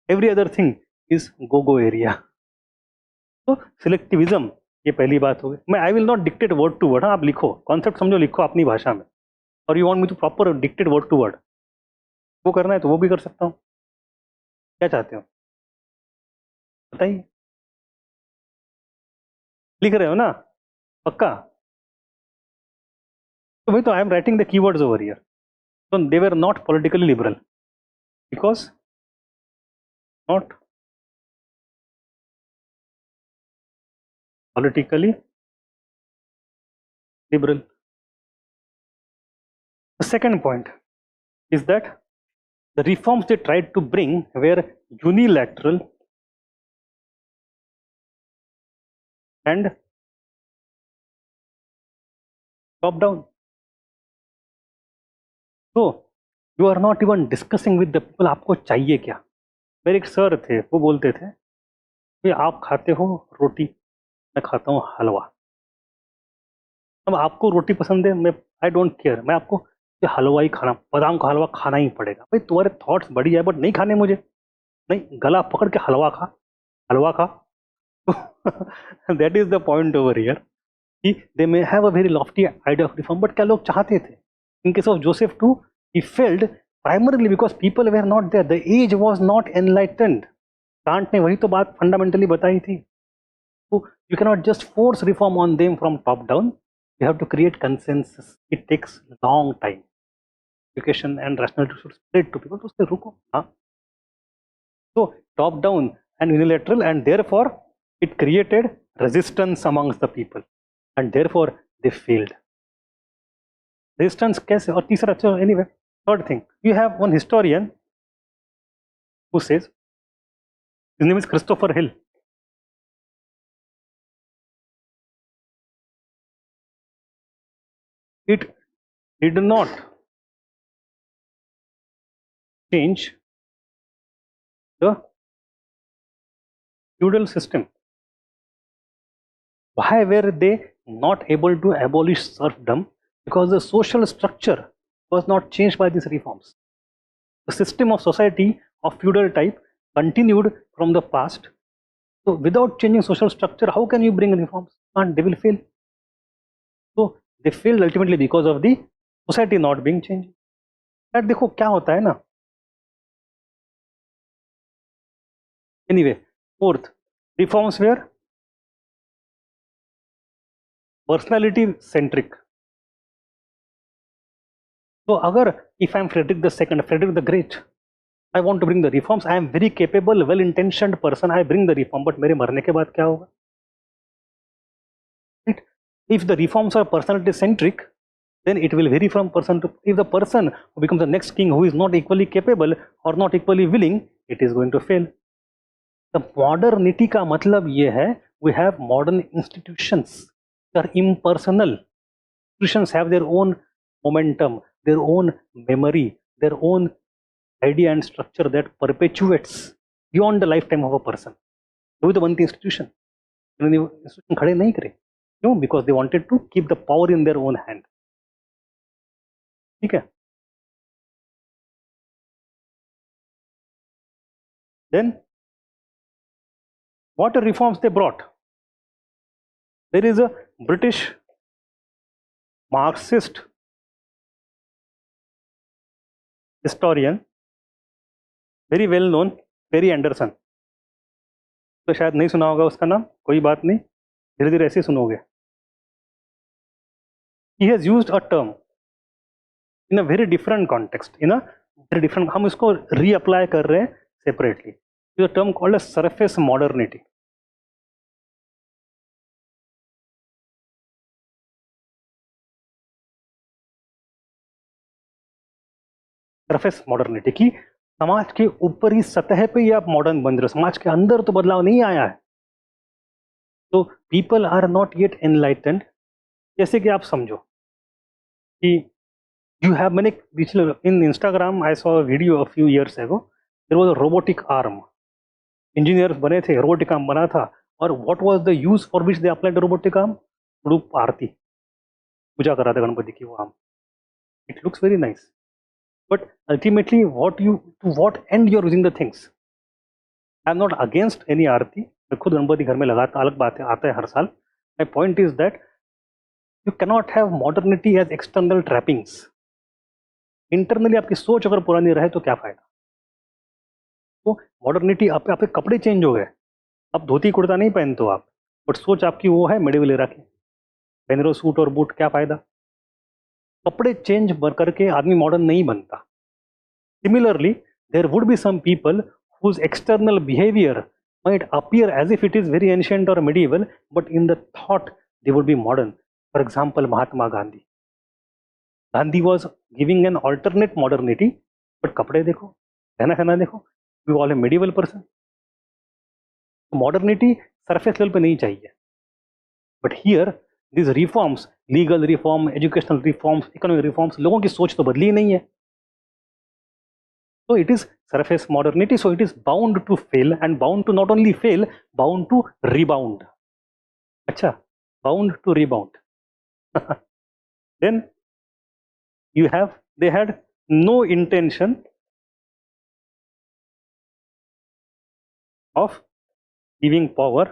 S1: Every other thing is go-go area. तो सिलेक्टिविज्म, ये पहली बात हो गई. मैं I will not dictate word to word. हाँ, आप लिखो, कॉन्सेप्ट समझो, लिखो अपनी भाषा में. और you want me to proper dictate word to word, वो करना है तो वो भी कर सकता हूँ. क्या चाहते हो बताइए. लिख रहे हो ना पक्का? तो भाई, तो I am writing the keywords over here. So they were not politically liberal because not politically liberal. The second point is that the reforms they tried to bring were unilateral and top down. So you are not even discussing with the people आपको चाहिए क्या. मेरे एक sir थे, वो बोलते थे कि आप खाते हो रोटी, मैं खाता हूँ हलवा. अब आपको रोटी पसंद है, मैं आई डोंट केयर, मैं आपको हलवा ही खाना, बादाम का हलवा खाना ही पड़ेगा. भाई तुम्हारे थॉट्स बढ़िया है बट नहीं खाने मुझे. नहीं, गला पकड़ के हलवा खा, हलवा खा. That is the point over here कि they may have a very lofty idea of reform, but क्या लोग चाहते थे. In case of Joseph two, he failed primarily because people were not there, the age was not enlightened. Kant ने वही तो बात fundamentally बताई थी. तो you cannot just force reform on them from top down. You have to create consensus. It takes long time. Education and rationality should spread to people. तो उससे रुको. हाँ. So top down and unilateral, and therefore it created resistance amongst the people, and therefore they failed. Resistance कैसे? और तीसरा, अच्छा, anyway, third thing, you have one historian who says, his name is Christopher Hill. It did not change the feudal system. Why were they not able to abolish serfdom? Because the social structure was not changed by these reforms. The system of society of feudal type continued from the past. So without changing social structure, how can you bring reforms? And they will fail. So they failed ultimately because of the society not being changed. यार देखो क्या होता है ना. Anyway, fourth, reforms were personality centric. So agar if I am Frederick II, Frederick the Great, I want to bring the reforms, I am very capable, well intentioned person, I bring the reform, but मेरे मरने के बाद क्या होगा? Right? If the reforms are personality centric, then it will vary from person to, if the person who becomes the next king who is not equally capable or not equally willing, it is going to fail. The modernity का मतलब ये है, we have modern institutions that are impersonal. Institutions have their own momentum, their own memory, their own idea and structure that perpetuates beyond the lifetime of a person. वही तो बनती institution. Institution खड़े नहीं करे, क्यों? Because they wanted to keep the power in their own hand. ठीक है. Then what are reforms they brought? There is a British Marxist historian, very well known, Perry Anderson. तो शायद नहीं सुना होगा उसका नाम, कोई बात नहीं, धीरे धीरे ऐसे ही सुनोगे. He has used a term in a very different context, in a very different, हम इसको reapply कर रहे हैं separately. It's a term called as surface modernity. Surface modernity की समाज के ऊपरी सतह पे ही आप मॉडर्न बन रहे हो, समाज के अंदर तो बदलाव नहीं आया है. तो people are not yet enlightened. जैसे कि आप समझो कि यू हैव, मैंने पिछले in Instagram I saw video a few years ago, there was a robotic arm. Engineers बने थे, रोबोटिक आर्म बना था. और what was the use for which they applied robotic arm? रूप आरती, पूजा करा था गणपति की वो arm. It looks very nice. but ultimately to what end you're using the things. I am not against any aarti, मैं खुद गणपति घर में लगाता, अलग बात है, आता है हर साल. My point is that you cannot have modernity as external trappings. Internally आपकी सोच अगर पुरानी रहे तो क्या फायदा. तो मॉडर्निटी, आपके कपड़े चेंज हो गए, अब धोती कुर्ता नहीं पहनते हो आप, बट सोच आपकी वो है मेडिवल एरा की, पहन रहे हो सूट और बूट, क्या फायदा. कपड़े चेंज करके आदमी मॉडर्न नहीं बनता. Similarly there would be some people whose external behavior might appear as if it is very ancient or medieval, but in the thought they would be modern. For example, Mahatma Gandhi. Gandhi was giving an alternate modernity, but kapde dekho, रहना खाना देखो, we all a medieval person. Modernity surface level पे नहीं चाहिए. But here these reforms, legal reform, educational reforms, economic reforms, लोगों की सोच तो बदली ही नहीं है. So it is surface modernity, so it is bound to fail, and bound to not only fail, bound to rebound. Acha, bound to rebound. Then you have, they had no intention of giving power,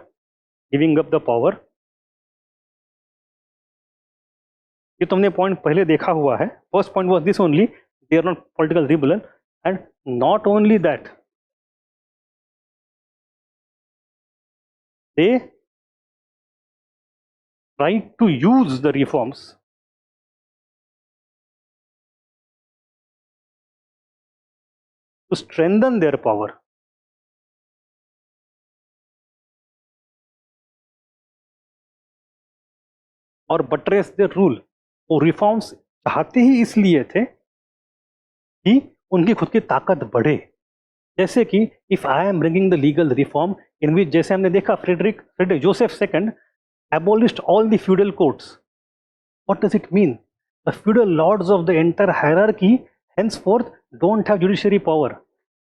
S1: giving up the power. ये तुमने point पहले देखा हुआ है. First point was this only, they are not political rebellion, and not only that, they tried to use the reforms to strengthen their power. और buttress their rule. वो reforms चाहते ही इसलिए थे कि उनकी खुद की ताकत बढ़े. जैसे कि if I am bringing the legal reform in which, जैसे हमने देखा Frederick Joseph second abolished all the feudal courts. What does it mean? The feudal lords of the entire hierarchy henceforth don't have judiciary power.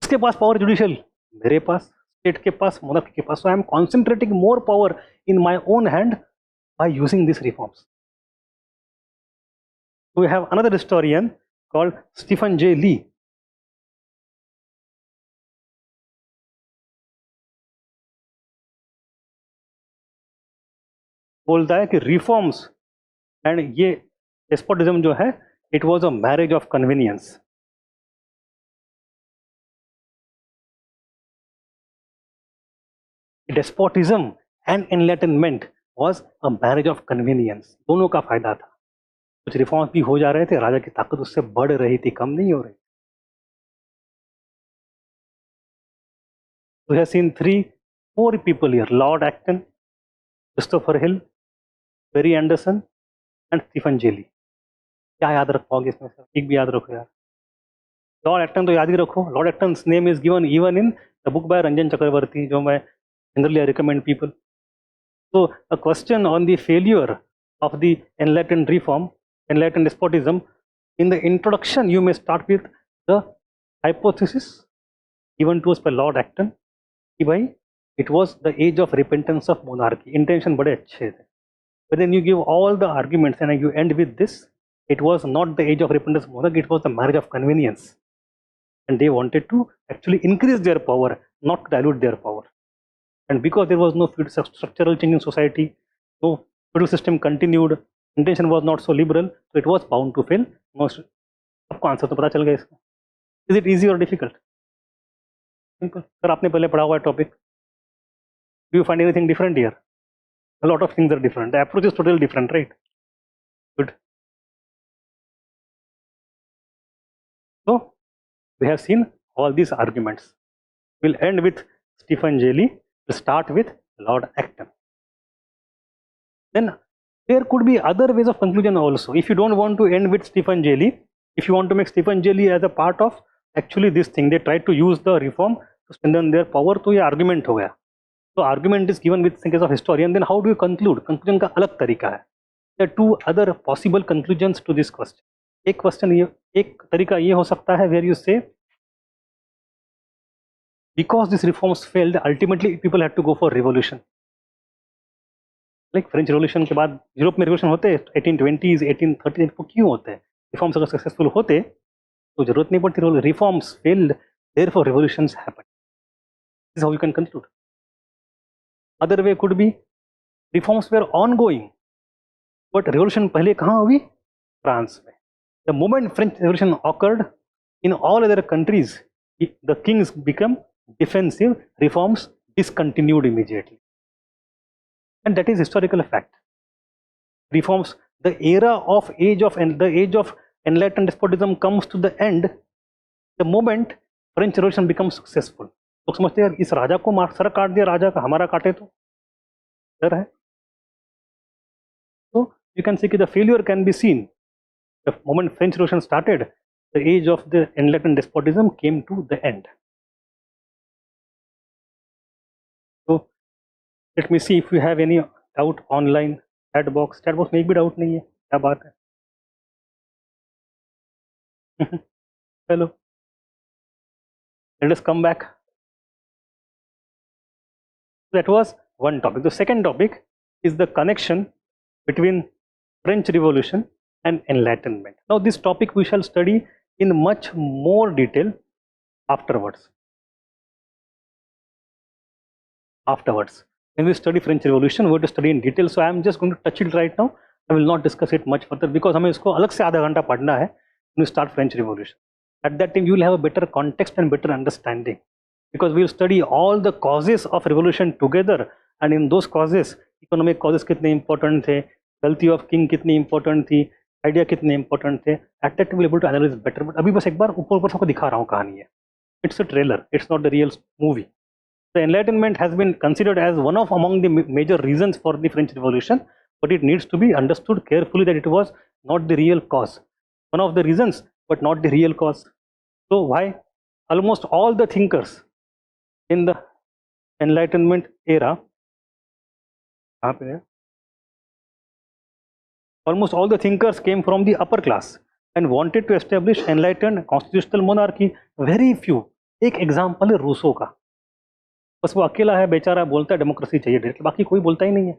S1: किसके पास power judicial? मेरे पास, state के पास, monarchy के पास. So I am concentrating more power in my own hand by using these reforms. We have another historian called Stephen J. Lee. बोलता है कि reforms and ये despotism जो है, it was a marriage of convenience. Despotism and enlightenment was a marriage of convenience. दोनों का फायदा था. कुछ रिफॉर्म्स भी हो जा रहे थे, राजा की ताकत उससे बढ़ रही थी, कम नहीं हो रही. We have seen four people here: Lord Acton, Christopher Hill, Perry Anderson, and Stephen Jay Lee. क्या याद रखोगे इसमें से? एक भी याद रखो यार. लॉर्ड एक्टन तो याद ही रखो. Lord Acton name is given even in the book by Ranjan Chakravarti, जो मैं generally I recommend people. So a question on the failure of the enlightened reform, enlightened despotism. In the introduction, you may start with the hypothesis given to us by Lord Acton कि भाई it was the age of repentance of monarchy. Intention बड़े अच्छे थे. But then you give all the arguments and you end with this. It was not the age of repentance of monarchy, it was the marriage of convenience. And they wanted to actually increase their power, not dilute their power. And because there was no structural change in society, no feudal system continued, intention was not so liberal, so it was bound to fail. आपको answer तो पता चल गया इसका. Is it easy or difficult? Simple. Sir आपने पहले पढ़ा हुआ है topic. Do you find anything different here? A lot of things are different. The approach is totally different, right? Good. So we have seen all these arguments. We'll end with Stephen Jay Lee. We'll start with Lord Acton. Then there could be other ways of conclusion also. If you don't want to end with Stephen Jay Lee, if you want to make Stephen Jay Lee as a part of actually this thing, they tried to use the reform to strengthen their power, तो ये argument हो गया. So argument is given with thinkers of historian. Then how do you conclude? Conclusion का अलग तरीका है. There are two other possible conclusions to this question. एक question ये, एक तरीका ये हो सकता है where you say because these reforms failed, ultimately people had to go for revolution. Like French Revolution के बाद यूरोप में revolution होते 1820s, 1830s, वो क्यों होते हैं? Reforms अगर successful होते तो जरूरत नहीं पड़ती, reforms failed, therefore revolutions happened. This is how you can conclude. Other way could be reforms were ongoing, but revolution पहले कहाँ हुई? फ्रांस में. The moment French Revolution occurred, in all other countries, the kings become defensive, reforms discontinued immediately. And that is historical fact. Reforms, the age of enlightened despotism comes to the end the moment French Revolution becomes successful. लोग समझते हैं यार इस राजा को sir काट दिया, राजा का हमारा काटे तो डर है. So you can see that the failure can be seen. The moment French Revolution started, the age of the enlightened despotism came to the end. So let me see if you have any doubt online. Chat box में एक भी doubt नहीं है, क्या बात है? Hello. Let us come back. That was one topic. The second topic is the connection between French Revolution and Enlightenment. Now this topic we shall study in much more detail afterwards. When we study French Revolution, we have to study in detail. So I am just going to touch it right now. I will not discuss it much further because हमें इसको अलग से आधा घंटा पढ़ना है when we start French Revolution. At that time, you will have a better context and better understanding because we will study all the causes of revolution together, and in those causes, economic causes कितने important थे, गलती of king कितनी important थी, idea कितने important थे. At that time, we will be able to analyze better. But अभी बस एक बार ऊपर सबको दिखा रहा हूँ कहानी है. It's a trailer. It's not the real movie. The Enlightenment has been considered as one of among the major reasons for the French Revolution, but it needs to be understood carefully that it was not the real cause. One of the reasons, but not the real cause. So why? Almost all the thinkers in the Enlightenment era, almost all the thinkers came from the upper class and wanted to establish enlightened constitutional monarchy. Very few. एक example है Rousseau का. बस वो अकेला है बेचारा, बोलता है डेमोक्रेसी चाहिए, बाकी कोई बोलता ही नहीं है.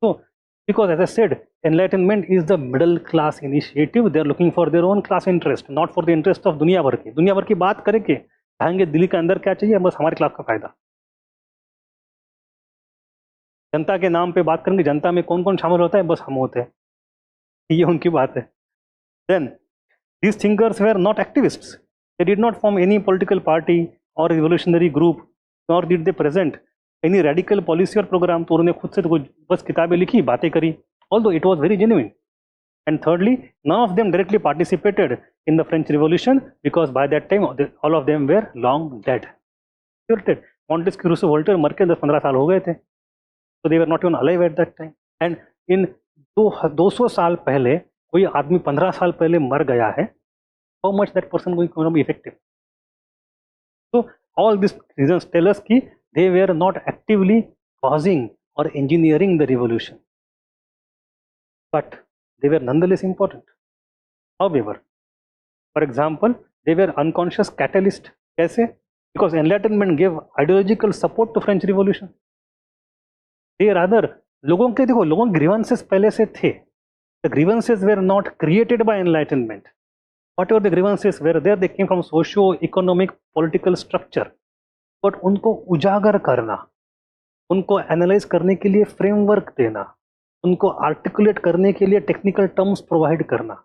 S1: So because as I said, enlightenment is the middle class initiative. They are looking for their own class interest, not for the interest of दुनिया भर की बात करेंगे, चाहेंगे दिल्ली के अंदर क्या चाहिए, बस हमारे क्लास का फायदा. जनता के नाम पे बात करेंगे, जनता में कौन कौन शामिल होता है, बस हम होते हैं, ये उनकी बात है. Then these thinkers were not activists. They did not form any political party or revolutionary group, nor did they present any radical policy or program. तो उन्होंने खुद से तो बस किताबें लिखी, बातें करी, although it was very genuine. And thirdly, none of them directly participated in the French Revolution because by that time all of them were long dead. Montesquieu, Rousseau, Voltaire मर के 10-15 साल हो गए थे. So they were not even alive at that time. And in 200 साल पहले कोई आदमी 15 साल पहले मर गया है, how much that person going to be effective? So all these reasons tell us कि they were not actively causing or engineering the revolution, but they were nonetheless important. However, for example, they were unconscious catalyst. कैसे? Because Enlightenment gave ideological support to French Revolution. They rather लोगों के देखो लोगों के grievances पहले से थे. The grievances were not created by Enlightenment. Whatever the grievances were there, they came from socio-economic political structure. But उनको उजागर करना, उनको एनालाइज करने के लिए फ्रेमवर्क देना, उनको आर्टिकुलेट करने के लिए टेक्निकल टर्म्स प्रोवाइड करना,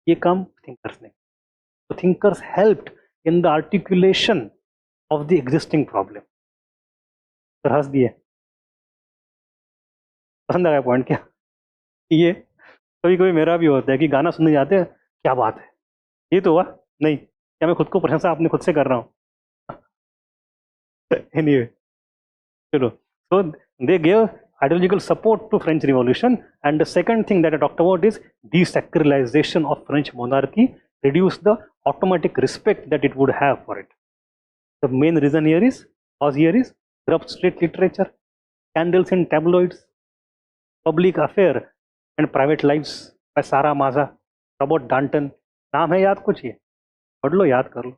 S1: ये काम थिंकर्स ने. तो thinkers helped in the articulation of the existing problem. तो हंस दिए, पसंद आया पॉइंट क्या? ये कभी कभी मेरा भी होता है कि गाना सुनने जाते हैं, क्या बात है, ये तो हुआ नहीं, क्या मैं खुद को प्रशंसा अपने खुद से कर रहा हूँ. Anyway, so they gave ideological support to French Revolution, and the second thing that I talked about is desacralization of French monarchy, reduce the automatic respect that it would have for it. The main reason here is, corrupt state literature, scandals in tabloids, public affair and private lives by Sarah Maza, Robert Danton. नाम है याद कुछ, ये पढ़ लो, याद कर लो.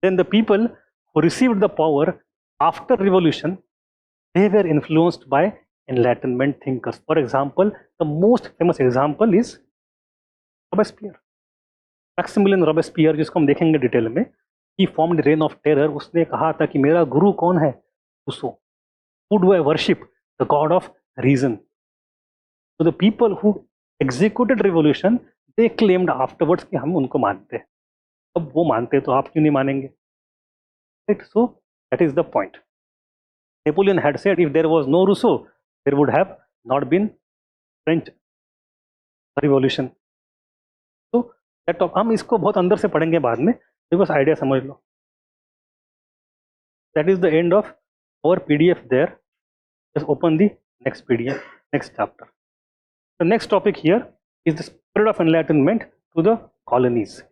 S1: Then the people who received the power after revolution, they were influenced by Enlightenment thinkers. For example, the most famous example is Robespierre. Maximilian Robespierre, जिसको हम देखेंगे डिटेल में, ही फॉर्म्ड रेन ऑफ टेरर, उसने कहा था कि मेरा गुरु कौन है? Rousseau. Who do I worship? The God of reason. So the people who executed revolution, they claimed afterwards कि हम उनको मानते हैं. अब वो मानते हैं तो आप क्यों नहीं मानेंगे? Right? So that is the point. Napoleon had said if there was no Rousseau, there would have not been French Revolution. So that हम इसको बहुत अंदर से पढ़ेंगे बाद में, तो बस आइडिया समझ लो. That is the end of our PDF there. Just open the next PDF, next chapter. The next topic here is the spread of enlightenment to the colonies.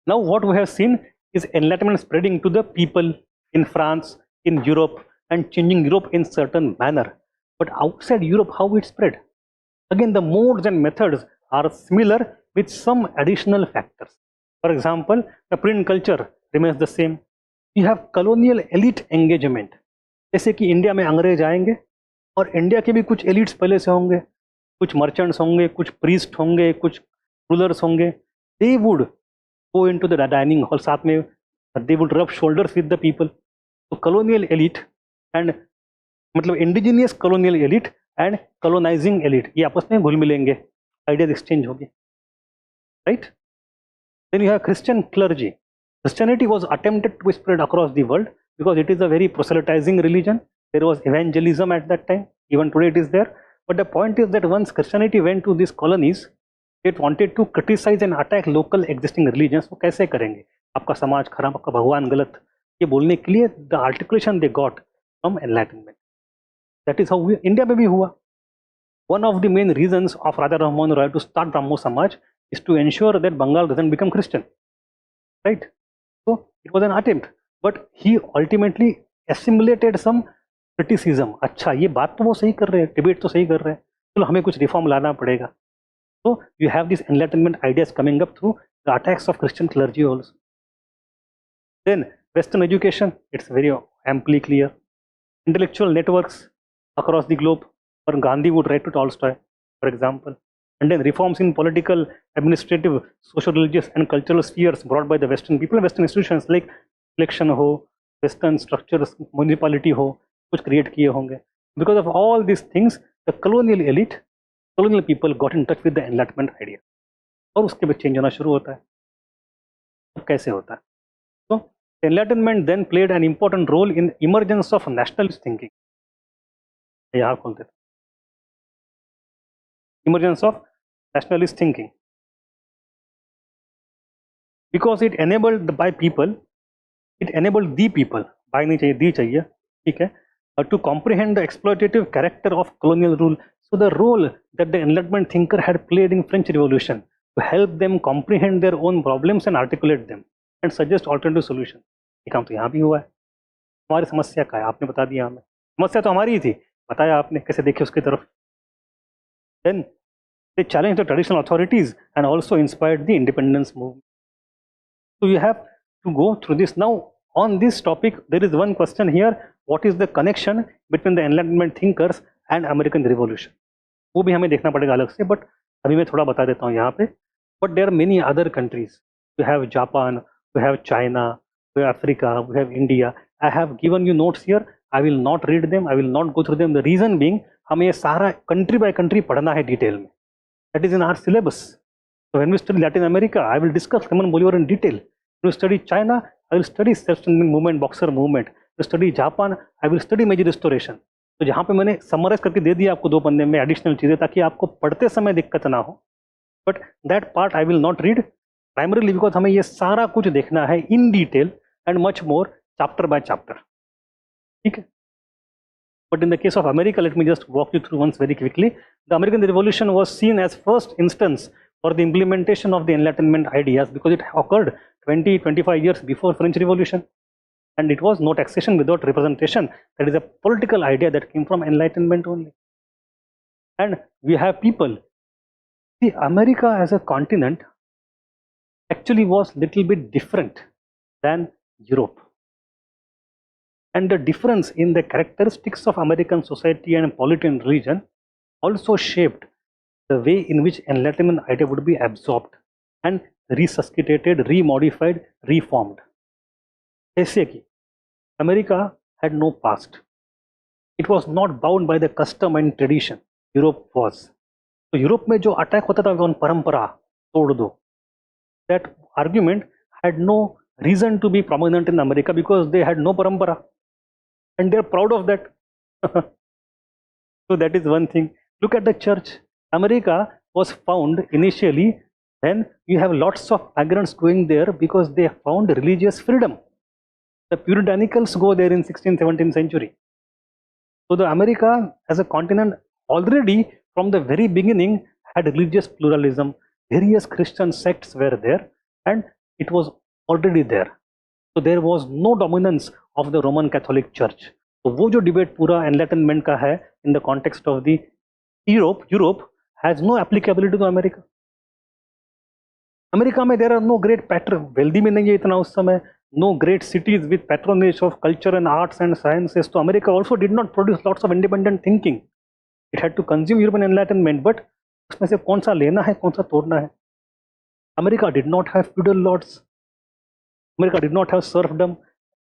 S1: Now what we have seen is enlightenment spreading to the people in France, in Europe, and changing Europe in certain manner. But outside Europe, how it spread? Again, the modes and methods are similar with some additional factors. For example, the print culture remains the same. You have colonial elite engagement. जैसे कि India में अंग्रेज आएंगे और India के भी कुछ elites पहले से होंगे, कुछ मर्चेंट्स होंगे, कुछ प्रीस्ट होंगे, कुछ रूलर्स होंगे. They would go into the dining hall, साथ में they would rub shoulders with the people. तो कॉलोनियल एलिट एंड मतलब indigenous colonial elite and colonizing elite, ये आपस में घुल मिलेंगे, आइडियाज एक्सचेंज होगी. Right. Then you have Christian clergy. Christianity was attempted to spread across the world because it is a very proselytizing religion. There was evangelism at that time. Even today it is there. But the point is that once Christianity went to these colonies, it wanted to criticize and attack local existing religions. वो कैसे करेंगे? आपका समाज खराब, आपका भगवान गलत, ये बोलने के लिए the articulation they got from Enlightenment. That is how India में भी हुआ. One of the main reasons of Raja Rahman Roy to start Brahmo Samaj is to ensure that Bengal doesn't become Christian. Right? So it was an attempt, but he ultimately assimilated some criticism. अच्छा, ये बात तो वो सही कर रहे हैं, debate तो सही कर रहे हैं, चलो हमें कुछ रिफॉर्म लाना पड़ेगा. So you have these enlightenment ideas coming up through the attacks of Christian clergy also. Then Western education, it's very amply clear. Intellectual networks across the globe, or Gandhi would write to Tolstoy, for example. And then reforms in political, administrative, social, religious, and cultural spheres brought by the Western people, Western institutions like election ho, Western structures, municipality ho, कुछ create किए होंगे. Because of all these things, the colonial elite, colonial people got in touch with the Enlightenment idea. और उसके बाद change होना शुरू होता है. अब कैसे होता है? So, Enlightenment then played an important role in emergence of nationalist thinking. यहाँ खोलते थे. Emergence of nationalist thinking, because it enabled by people, it enabled the people, by नहीं चाहिए, दी चाहिए, ठीक है, to comprehend the exploitative character of colonial rule. So the role that the Enlightenment thinker had played in French Revolution to help them comprehend their own problems and articulate them and suggest alternative solution. ये काम तो यहाँ भी हुआ है. हमारी समस्या क्या है आपने बता दिया हमें, समस्या तो हमारी ही थी, बताया आपने, कैसे देखे उसकी तरफ. Then they challenged the traditional authorities and also inspired the independence movement. So you have to go through this. Now on this topic there is one question here: what is the connection between the Enlightenment thinkers and American Revolution? वो भी हमें देखना पड़ेगा अलग से, but अभी मैं थोड़ा बता देता हूँ यहाँ पे. But there are many other countries. We have Japan, we have China, we have Africa, we have India. I have given you notes here. I will not read them, I will not go through them. The reason being हमें ये सारा country by country पढ़ना है detail में. That is in our syllabus. So when we study Latin America, I will discuss Simon Bolivar in detail. When we study China, I will study self-standing movement, boxer movement. When we study Japan, I will study Meiji Restoration. तो जहाँ पे मैंने summarise करके दे दिया आपको 2 पन्ने में additional चीज़ें, ताकि आपको पढ़ते समय दिक्कत ना हो. But that part I will not read, primarily because हमें ये सारा कुछ देखना है in detail and much more chapter by chapter. ठीक है. But in the case of America, let me just walk you through once very quickly. The American Revolution was seen as first instance for the implementation of the Enlightenment ideas because it occurred 20-25 years before French Revolution. And it was no taxation without representation. That is a political idea that came from Enlightenment only. And we have people. See, America as a continent actually was little bit different than Europe. And the difference in the characteristics of American society and polity and religion also shaped the way in which Enlightenment idea would be absorbed and resuscitated, remodified, reformed. ऐसे कि America had no past. It was not bound by the custom and tradition. Europe was. तो Europe में जो attack होता था on परंपरा तोड़ दो, that argument had no reason to be prominent in America because they had no parampara and they are proud of that. So that is one thing. Look at the church. America was found initially when you have lots of migrants going there because they found religious freedom. The Puritanicals go there in 16th, 17th century. So the America as a continent already from the very beginning had religious pluralism. Various Christian sects were there and it was already there. So there was no dominance of the Roman Catholic Church. So वो जो debate पूरा Enlightenment का है in the context of the Europe has no applicability to America. America में there are no great patron, wealthy में नहीं है इतना उस समय, no great cities with patronage of culture and arts and sciences. So America also did not produce lots of independent thinking. It had to consume European Enlightenment, but उसमें से कौन सा लेना है कौन सा तोड़ना है. America did not have feudal lords. America did not have serfdom.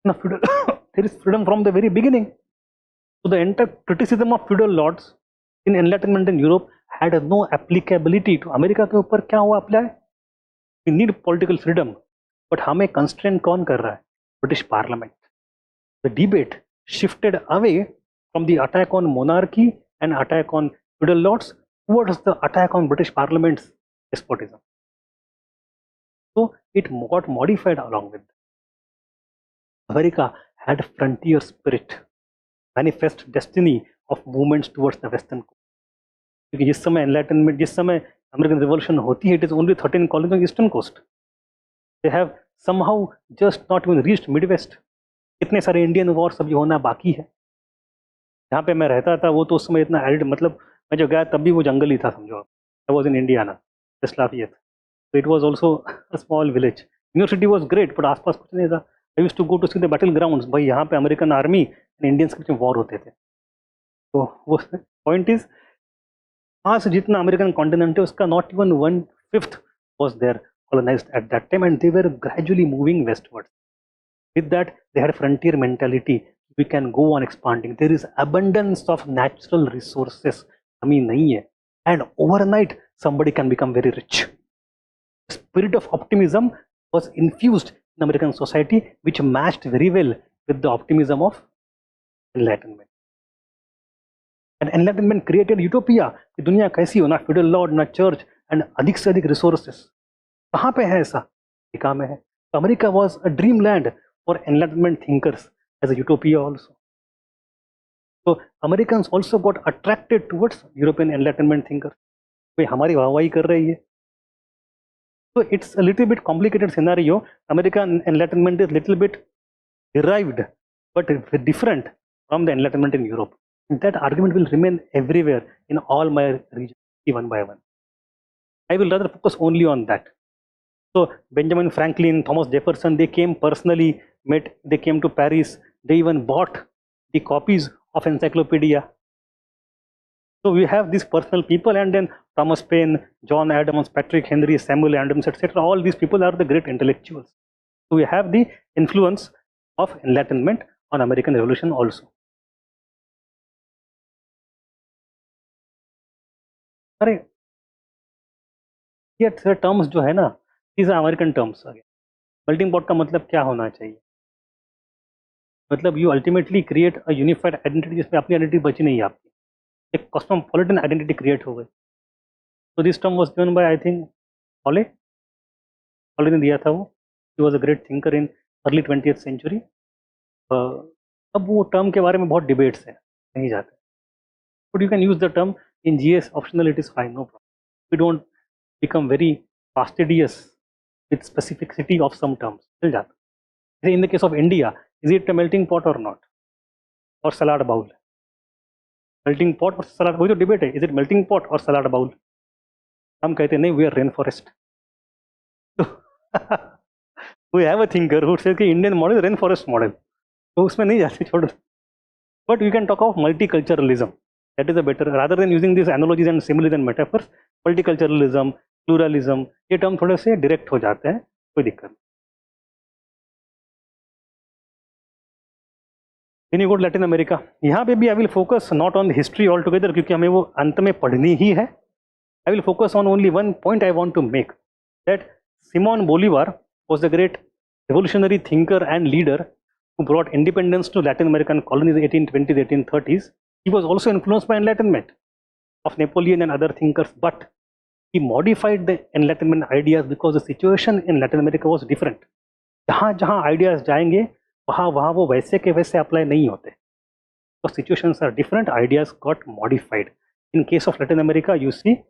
S1: No, there is freedom from the very beginning. So the entire criticism of feudal lords in Enlightenment in Europe had no applicability to America. के ऊपर क्या हुआ apply? We need political freedom, but हमें constraint कौन कर रहा है? British Parliament. The debate shifted away from the attack on monarchy and attack on feudal lords towards the attack on British Parliament's despotism. So it got modified along with. America had frontier spirit, manifest destiny of movements towards the western coast. क्योंकि जिस समय Enlightenment, जिस समय American Revolution होती है, it is only 13 colonies on the eastern coast. They have somehow just not even reached Midwest. इतने सारे Indian war सब होना बाकी है. जहाँ पे मैं रहता था वो तो उस समय इतना एरिड, मतलब मैं जो गया तब भी वो जंगल ही था समझो आप. I was in Indiana, just last year. So it was also a small village. University was great, but आसपास कुछ नहीं था. I used to go to see the battlegrounds. भाई यहाँ पे अमेरिकन आर्मी एंड इंडियंस के बीच में वॉर होते थे. तो वो पॉइंट इज वहाँ से जितना अमेरिकन कॉन्टिनेंट है उसका not even 1/5 was there colonized at that time, and they were gradually moving westwards. With that, they had frontier mentality. We can go on expanding. There is abundance of natural resources. कमी नहीं है, and overnight somebody can become very rich. The spirit of optimism was infused in American society, which matched very well with the optimism of Enlightenment. And Enlightenment created utopia कि दुनिया कैसी हो, ना feudal lord, ना church, and अधिक से अधिक resources. कहाँ पे है ऐसा? अमेरिका में है. So America was a dreamland for Enlightenment thinkers as a utopia also. So Americans also got attracted towards European Enlightenment thinkers. भाई हमारी वाहवाही कर रही है. So it's a little bit complicated scenario. American Enlightenment is little bit derived, but different from the Enlightenment in Europe. And that argument will remain everywhere in all my regions, one by one. I will rather focus only on that. So Benjamin Franklin, Thomas Jefferson, they came personally, they came to Paris, they even bought the copies of encyclopedia. So we have these personal people, and then Thomas Paine, John Adams, Patrick Henry, Samuel Adams, etc. All these people are the great intellectuals. So we have the influence of Enlightenment on American Revolution also. अरे ये terms जो है ना, these are American terms. Melting pot का मतलब क्या होना चाहिए? मतलब you ultimately create a unified identity जिसमें अपनी आइडेंटिटी बची नहीं है आपकी, एक कॉस्मोपॉलिटन आइडेंटिटी क्रिएट हो गई. तो this term was given by I think Hawley ने दिया था वो. He was a great thinker in early 20th century. अब वो टर्म के बारे में बहुत डिबेट्स है, नहीं जाते. But you can use the term in GS optional, it is fine, no problem. We don't become very fastidious with specificity of some terms. चल जाता. In the case of India, is it a melting pot or not? Or salad bowl? Melting pot or salad? वही तो debate है. Is it melting pot or salad bowl? हम कहते नहीं, we are rainforest. We have a thinker who says कि Indian model is rainforest model. तो उसमें नहीं जाते, छोड़ो. But we can talk of multiculturalism. That is a better, rather than using these analogies and similes and metaphors, multiculturalism, pluralism, ये term थोड़े से direct हो जाते हैं, कोई दिक्कत नहीं। Then you go to Latin America, यहाँ पे भी I will focus not on the history all together, क्योंकि हमें वो अंत में पढ़नी ही है। I will focus on only one point I want to make, that Simon Bolivar was the great revolutionary thinker and leader who brought independence to Latin American colonies in 1820s, 1830s. He was also influenced by Enlightenment of Napoleon and other thinkers, but he modified the Enlightenment ideas because the situation in Latin America was different. जहाँ जहाँ ideas जाएंगे वहाँ वहाँ वो वैसे के वैसे apply नहीं होते. So situations are different, ideas got modified. In case of Latin America, you see,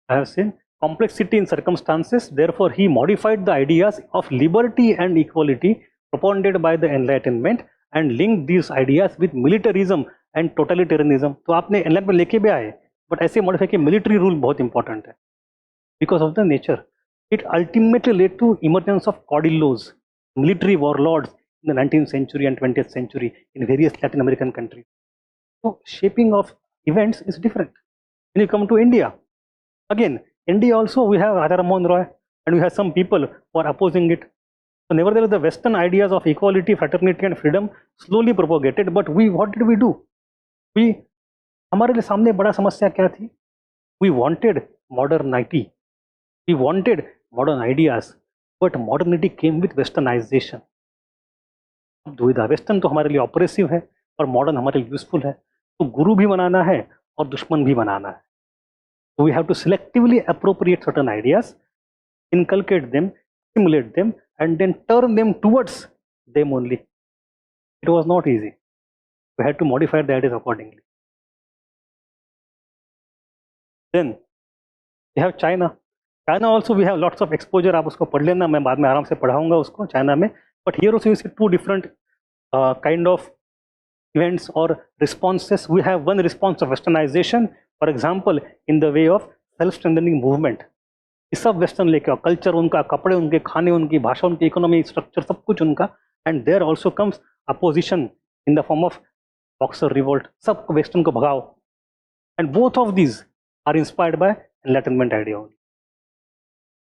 S1: I have seen complexity in circumstances, therefore he modified the ideas of liberty and equality propounded by the Enlightenment and linked these ideas with militarism and totalitarianism. तो आपने Enlightenment लेके भी आए, but ऐसे modify कि military rule बहुत important है, because of the nature. It ultimately led to emergence of caudillos, military warlords in the 19th century and 20th century in various Latin American countries. So shaping of events is different. When you come to India, again, India also we have Radha Mohan Roy and we have some people who are opposing it. So nevertheless, the Western ideas of equality, fraternity and freedom slowly propagated. But what did we do? हमारे लिए सामने बड़ा समस्या क्या थी? We wanted modernity. We wanted modern ideas. But modernity came with westernization. दुविधा, western तो हमारे लिए ऑपरेसिव है और मॉडर्न हमारे लिए यूजफुल है, तो गुरु भी बनाना है और दुश्मन भी बनाना है. We have to selectively appropriate certain ideas, inculcate them, simulate them, and then turn them towards them only. It was not easy. We had to modify the ideas accordingly. Then we have China. China also we have lots of exposure. आप उसको पढ़ लेना, मैं बाद में आराम से पढ़ाऊंगा उसको चाइना में. But here also you see two different kind of events or responses. We have one response of westernization, for example, in the way of self-strengthening movement. ये सब वेस्टर्न लेके आओ, कल्चर उनका, कपड़े उनके, खाने उनकी, भाषा उनकी, इकोनॉमी स्ट्रक्चर सब कुछ उनका. And there also comes opposition in the form of Boxer Revolt, सब वेस्टर्न को भगाओ. And both of these are inspired by enlightenment idea.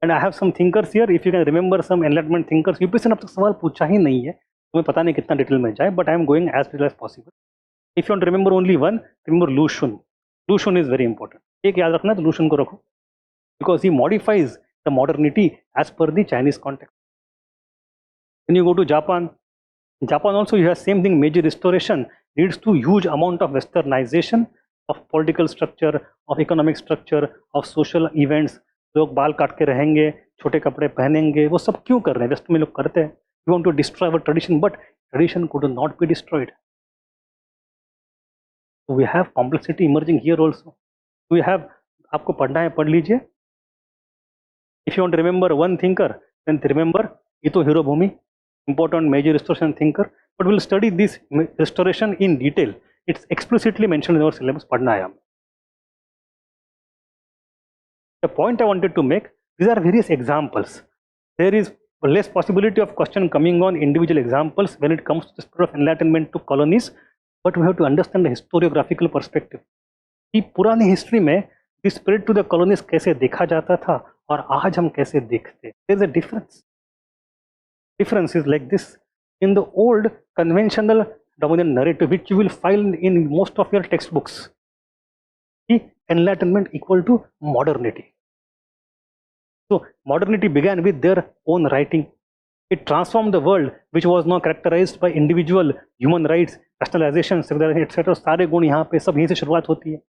S1: And I have some thinkers here, if you can remember some enlightenment thinkers. UPSC ने अब तक सवाल पूछा ही नहीं है, तुम्हें पता नहीं कितना डिटेल में जाए, but I am going as detail as possible. If you want to remember only one, remember Lu Xun. लू शुन इज वेरी इंपॉर्टेंट. एक याद रखना, तो लू शुन को रखो, because he modifies the modernity as per the Chinese context. When you go to Japan, Japan also you have same thing. Major restoration leads to huge amount of westernization of political structure, of economic structure, of social events. लोग बाल काट के रहेंगे, छोटे कपड़े पहनेंगे, वो सब क्यों कर रहे हैं? वेस्ट में लोग करते हैं. You want to destroy our tradition, but tradition could not be destroyed. So we have complexity emerging here also. We have, आपको पढ़ना है पढ़ लीजिए. If you want to remember one thinker, then remember Ito Hirobumi, important major restoration thinker. But we'll study this restoration in detail. It's explicitly mentioned in our syllabus. Padhna hai. The point I wanted to make, these are various examples. There is less possibility of question coming on individual examples when it comes to the spirit of enlightenment to colonies, but we have to understand the historiographical perspective. कि पुरानी history में the spirit to the colonies कैसे देखा जाता था और आज हम कैसे देखते हैं. There is a difference. Difference is like this. In the old conventional dominant narrative, which you will find in most of your textbooks, the enlightenment equal to modernity. So modernity began with their own writing. It transformed the world, which was now characterized by individual human rights, rationalization, civilization, etc. सारे गुण यहाँ पे सब यहीं से शुरुआत होती है.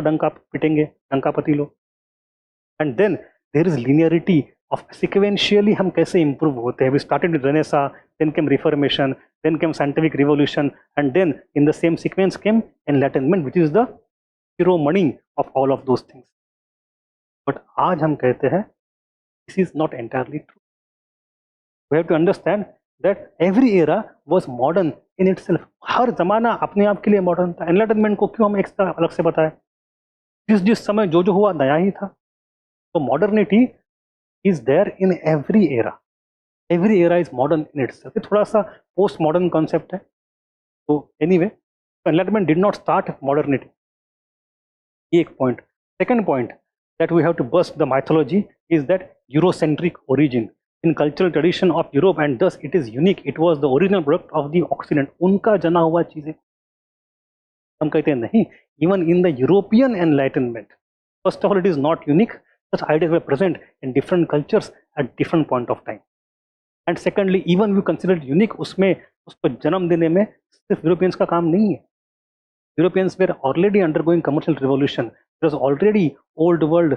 S1: डंका पिटेंगे, डंका पति लो. And then there is linearity of sequentially हम कैसे इंप्रूव होते हैं. We started with renaissance, then came reformation, then came scientific revolution, and then in the same sequence came enlightenment, which is the shiromani of all of those things. But आज हम कहते हैं this is not entirely true. We have to understand that every era was modern in itself. हर जमाना अपने आप के लिए मॉडर्न था. एनलाइटनमेंट को क्यों हम एक्स्ट्रा अलग से बताएं? जिस समय जो हुआ नया ही था. तो modernity is there in every era. Every era is modern in itself. थोड़ा सा पोस्ट मॉडर्न कॉन्सेप्ट है. तो anyway, enlightenment did not start modernity. ये एक point. Second point, that we have to bust the mythology is that Eurocentric origin in cultural tradition of Europe, and thus it is unique. It was the original product of the Occident. उनका जना हुआ चीजें हम कहते हैं नहीं. Even in the European Enlightenment, first of all, it is not unique. Such ideas were present in different cultures at different point of time. And secondly, even we consider it unique, उसमें उसको जन्म देने में सिर्फ Europeans का काम नहीं है. Europeans were already undergoing commercial revolution. There was already old world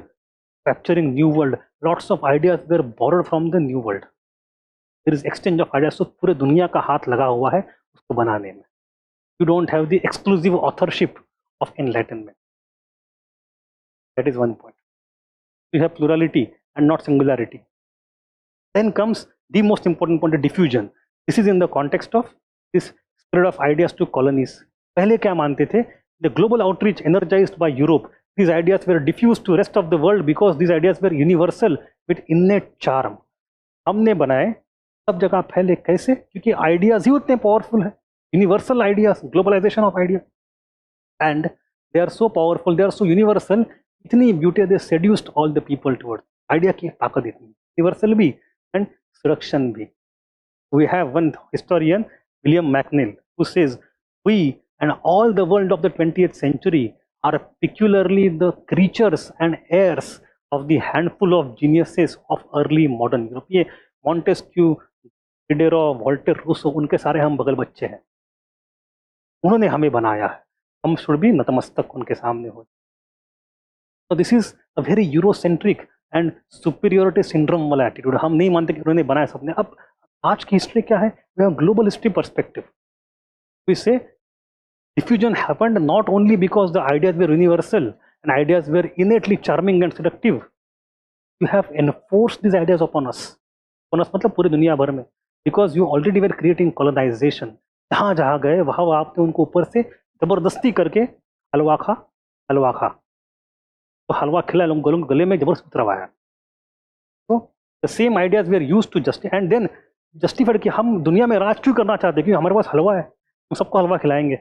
S1: capturing new world. Lots of ideas were borrowed from the new world. There is exchange of ideas. So पूरे दुनिया का हाथ लगा हुआ है उसको बनाने में. You don't have the exclusive authorship of Enlightenment. That is one point. You have plurality and not singularity. Then comes the most important point, diffusion. This is in the context of this spread of ideas to colonies. पहले क्या मानते थे? The global outreach energized by Europe, these ideas were diffused to rest of the world because these ideas were universal with innate charm. हमने बनाए सब जगह फैले. कैसे? क्योंकि आइडियाज ही उतने पावरफुल है. Universal ideas, globalisation of idea, and they are so powerful, they are so universal. इतनी beauty, they seduced all the people towards. Idea की ताकत इतनी, यूनिवर्सल भी एंड सुरक्षण भी. We have one historian, William McNeill, who says we and all the world of the 20th century are peculiarly the creatures and heirs of the handful of geniuses of early modern Europe. ये Montesquieu, डिडेरो, Walter, Rousseau, उनके सारे हम बगल बच्चे हैं. उन्होंने हमें बनाया है. हम शुड भी नतमस्तक उनके सामने हो. So this is a very Eurocentric and superiority syndrome वाला एटीट्यूड. हम नहीं मानते कि उन्होंने बनाया सबने. अब आज की हिस्ट्री क्या है? We have global history perspective. We say diffusion happened not only because the ideas were universal and ideas were innately charming and seductive. You have enforced these ideas upon us. Upon us मतलब पूरी दुनिया भर में. Because you already were creating colonization. जहाँ जहाँ गए वहाँ आपने उनको ऊपर से जबरदस्ती करके हलवा खा, हलवा खा. तो हलवा खिला लोग गले में जबरदस्ती उतरवाया. तो the same ideas were used to justify and then justified कि हम दुनिया में राज क्यों करना चाहते हैं? क्योंकि हमारे पास हलवा है, हम सबको हलवा खिलाएंगे.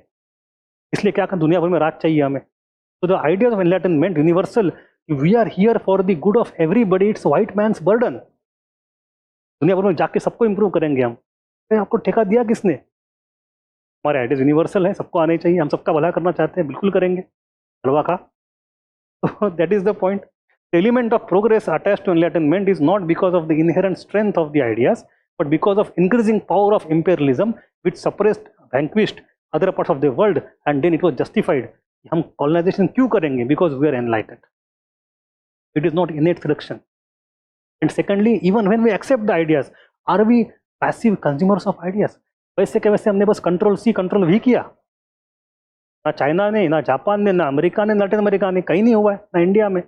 S1: इसलिए क्या दुनिया भर में राज चाहिए हमें. तो the ideas of enlightenment universal. We are here for the good of everybody. It's white man's burden. दुनिया भर में जाके सबको इंप्रूव करेंगे हम. आपको ठेका दिया किसने? हमारे आइडियाज यूनिवर्सल है, सबको आने चाहिए, हम सबका भला करना चाहते हैं, बिल्कुल करेंगे. हलवा खा. तो that is the point. The element of progress attached to enlightenment is not because of the inherent strength of the ideas, but because of increasing power of imperialism, which suppressed, vanquished other parts of the world, and then it was justified. हम colonization क्यों करेंगे? Because we are enlightened. It is not innate selection. And secondly, even when we accept the ideas, are we passive consumers of ideas? वैसे के वैसे हमने बस control C control भी किया. ना चाइना ने, ना जापान ने, ना अमेरिका ने, लैटिन अमेरिका ने, कहीं नहीं हुआ है, ना इंडिया में.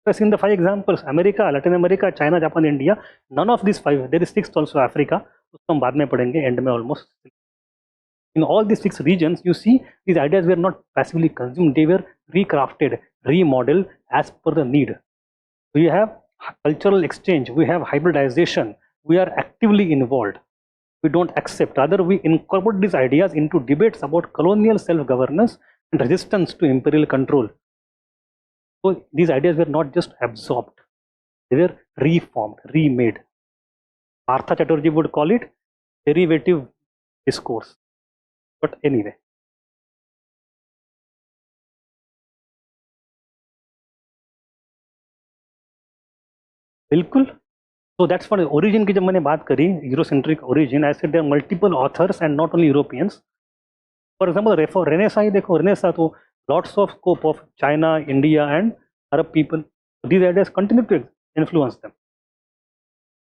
S1: In the 5 examples, America, Latin America, China, Japan, India, none of these 5. There is 6th also, Africa. उसको हम बाद में पढ़ेंगे, end में almost. In all these 6 regions, you see these ideas were not passively consumed; they were recrafted, remodeled as per the need. We have cultural exchange, we have hybridization, we are actively involved. We don't accept, rather we incorporate these ideas into debates about colonial self-governance and resistance to imperial control. So these ideas were not just absorbed, they were reformed, remade. Partha Chatterjee would call it derivative discourse. But anyway. बिल्कुल. So that's what origin की जब मैंने बात करी, Eurocentric origin, I said there are multiple authors and not only Europeans. For example, Renaissance ही देखो, Renaissance तो lots of scope of China, India and Arab people. These ideas continue to influence them.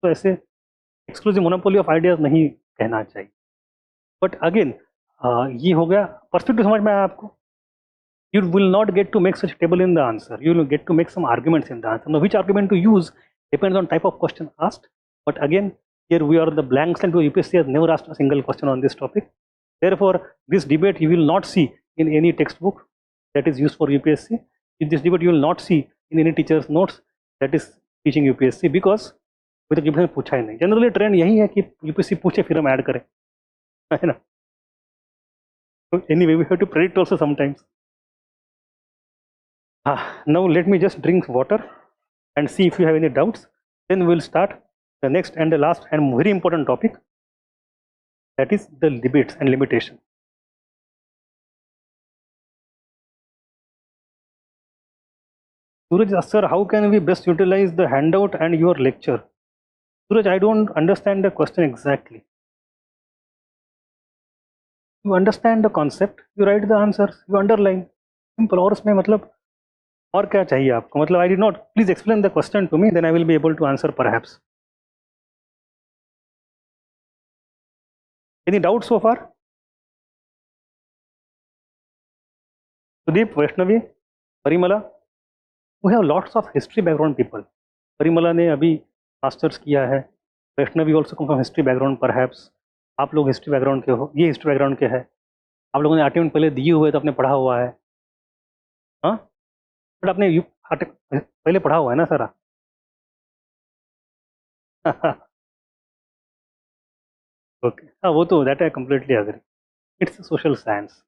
S1: तो ऐसे exclusive monopoly of ideas नहीं कहना चाहिए. But again, ये हो गया. Perspective समझ में आया आपको? You will not get to make such table in the answer. You will get to make some arguments in the answer. Now, which argument to use depends on type of question asked. But again, here we are the blank slate. UPSC has never asked a single question on this topic. Therefore, this debate you will not see in any textbook that is used for UPSC. In this debate, you will not see in any teacher's notes that is teaching UPSC because अभी तक UPSC ने पूछा ही नहीं. Generally trend यही है कि UPSC पूछे फिर हम ऐड करें, है ना? So anyway, we have to predict also sometimes. Now let me just drink water. and see if you have any doubts. Then we will start the next and the last and very important topic, that is the debates and limitation. Suraj asks, sir, how can we best utilize the handout and your lecture? Suraj, I don't understand the question exactly. You understand the concept, you write the answers, you underline. Simple. और उसमें मतलब और क्या चाहिए आपको? मतलब I did not. Please explain the question to me, then I will be able to answer perhaps. Any doubts so far? Sudeep, Vaishnavi, Parimala, we have lots of history background people. Parimala ने अभी masters किया है. Vaishnavi also come from history background perhaps. आप लोग history background के हो, ये history background के है. आप लोगों ने अटेम्प्ट पहले दिए हुए तो आपने पढ़ा हुआ है. हाँ, बट आपने पहले पढ़ा हुआ है ना सारा. ओके, हाँ वो तो that I completely agree. It's social science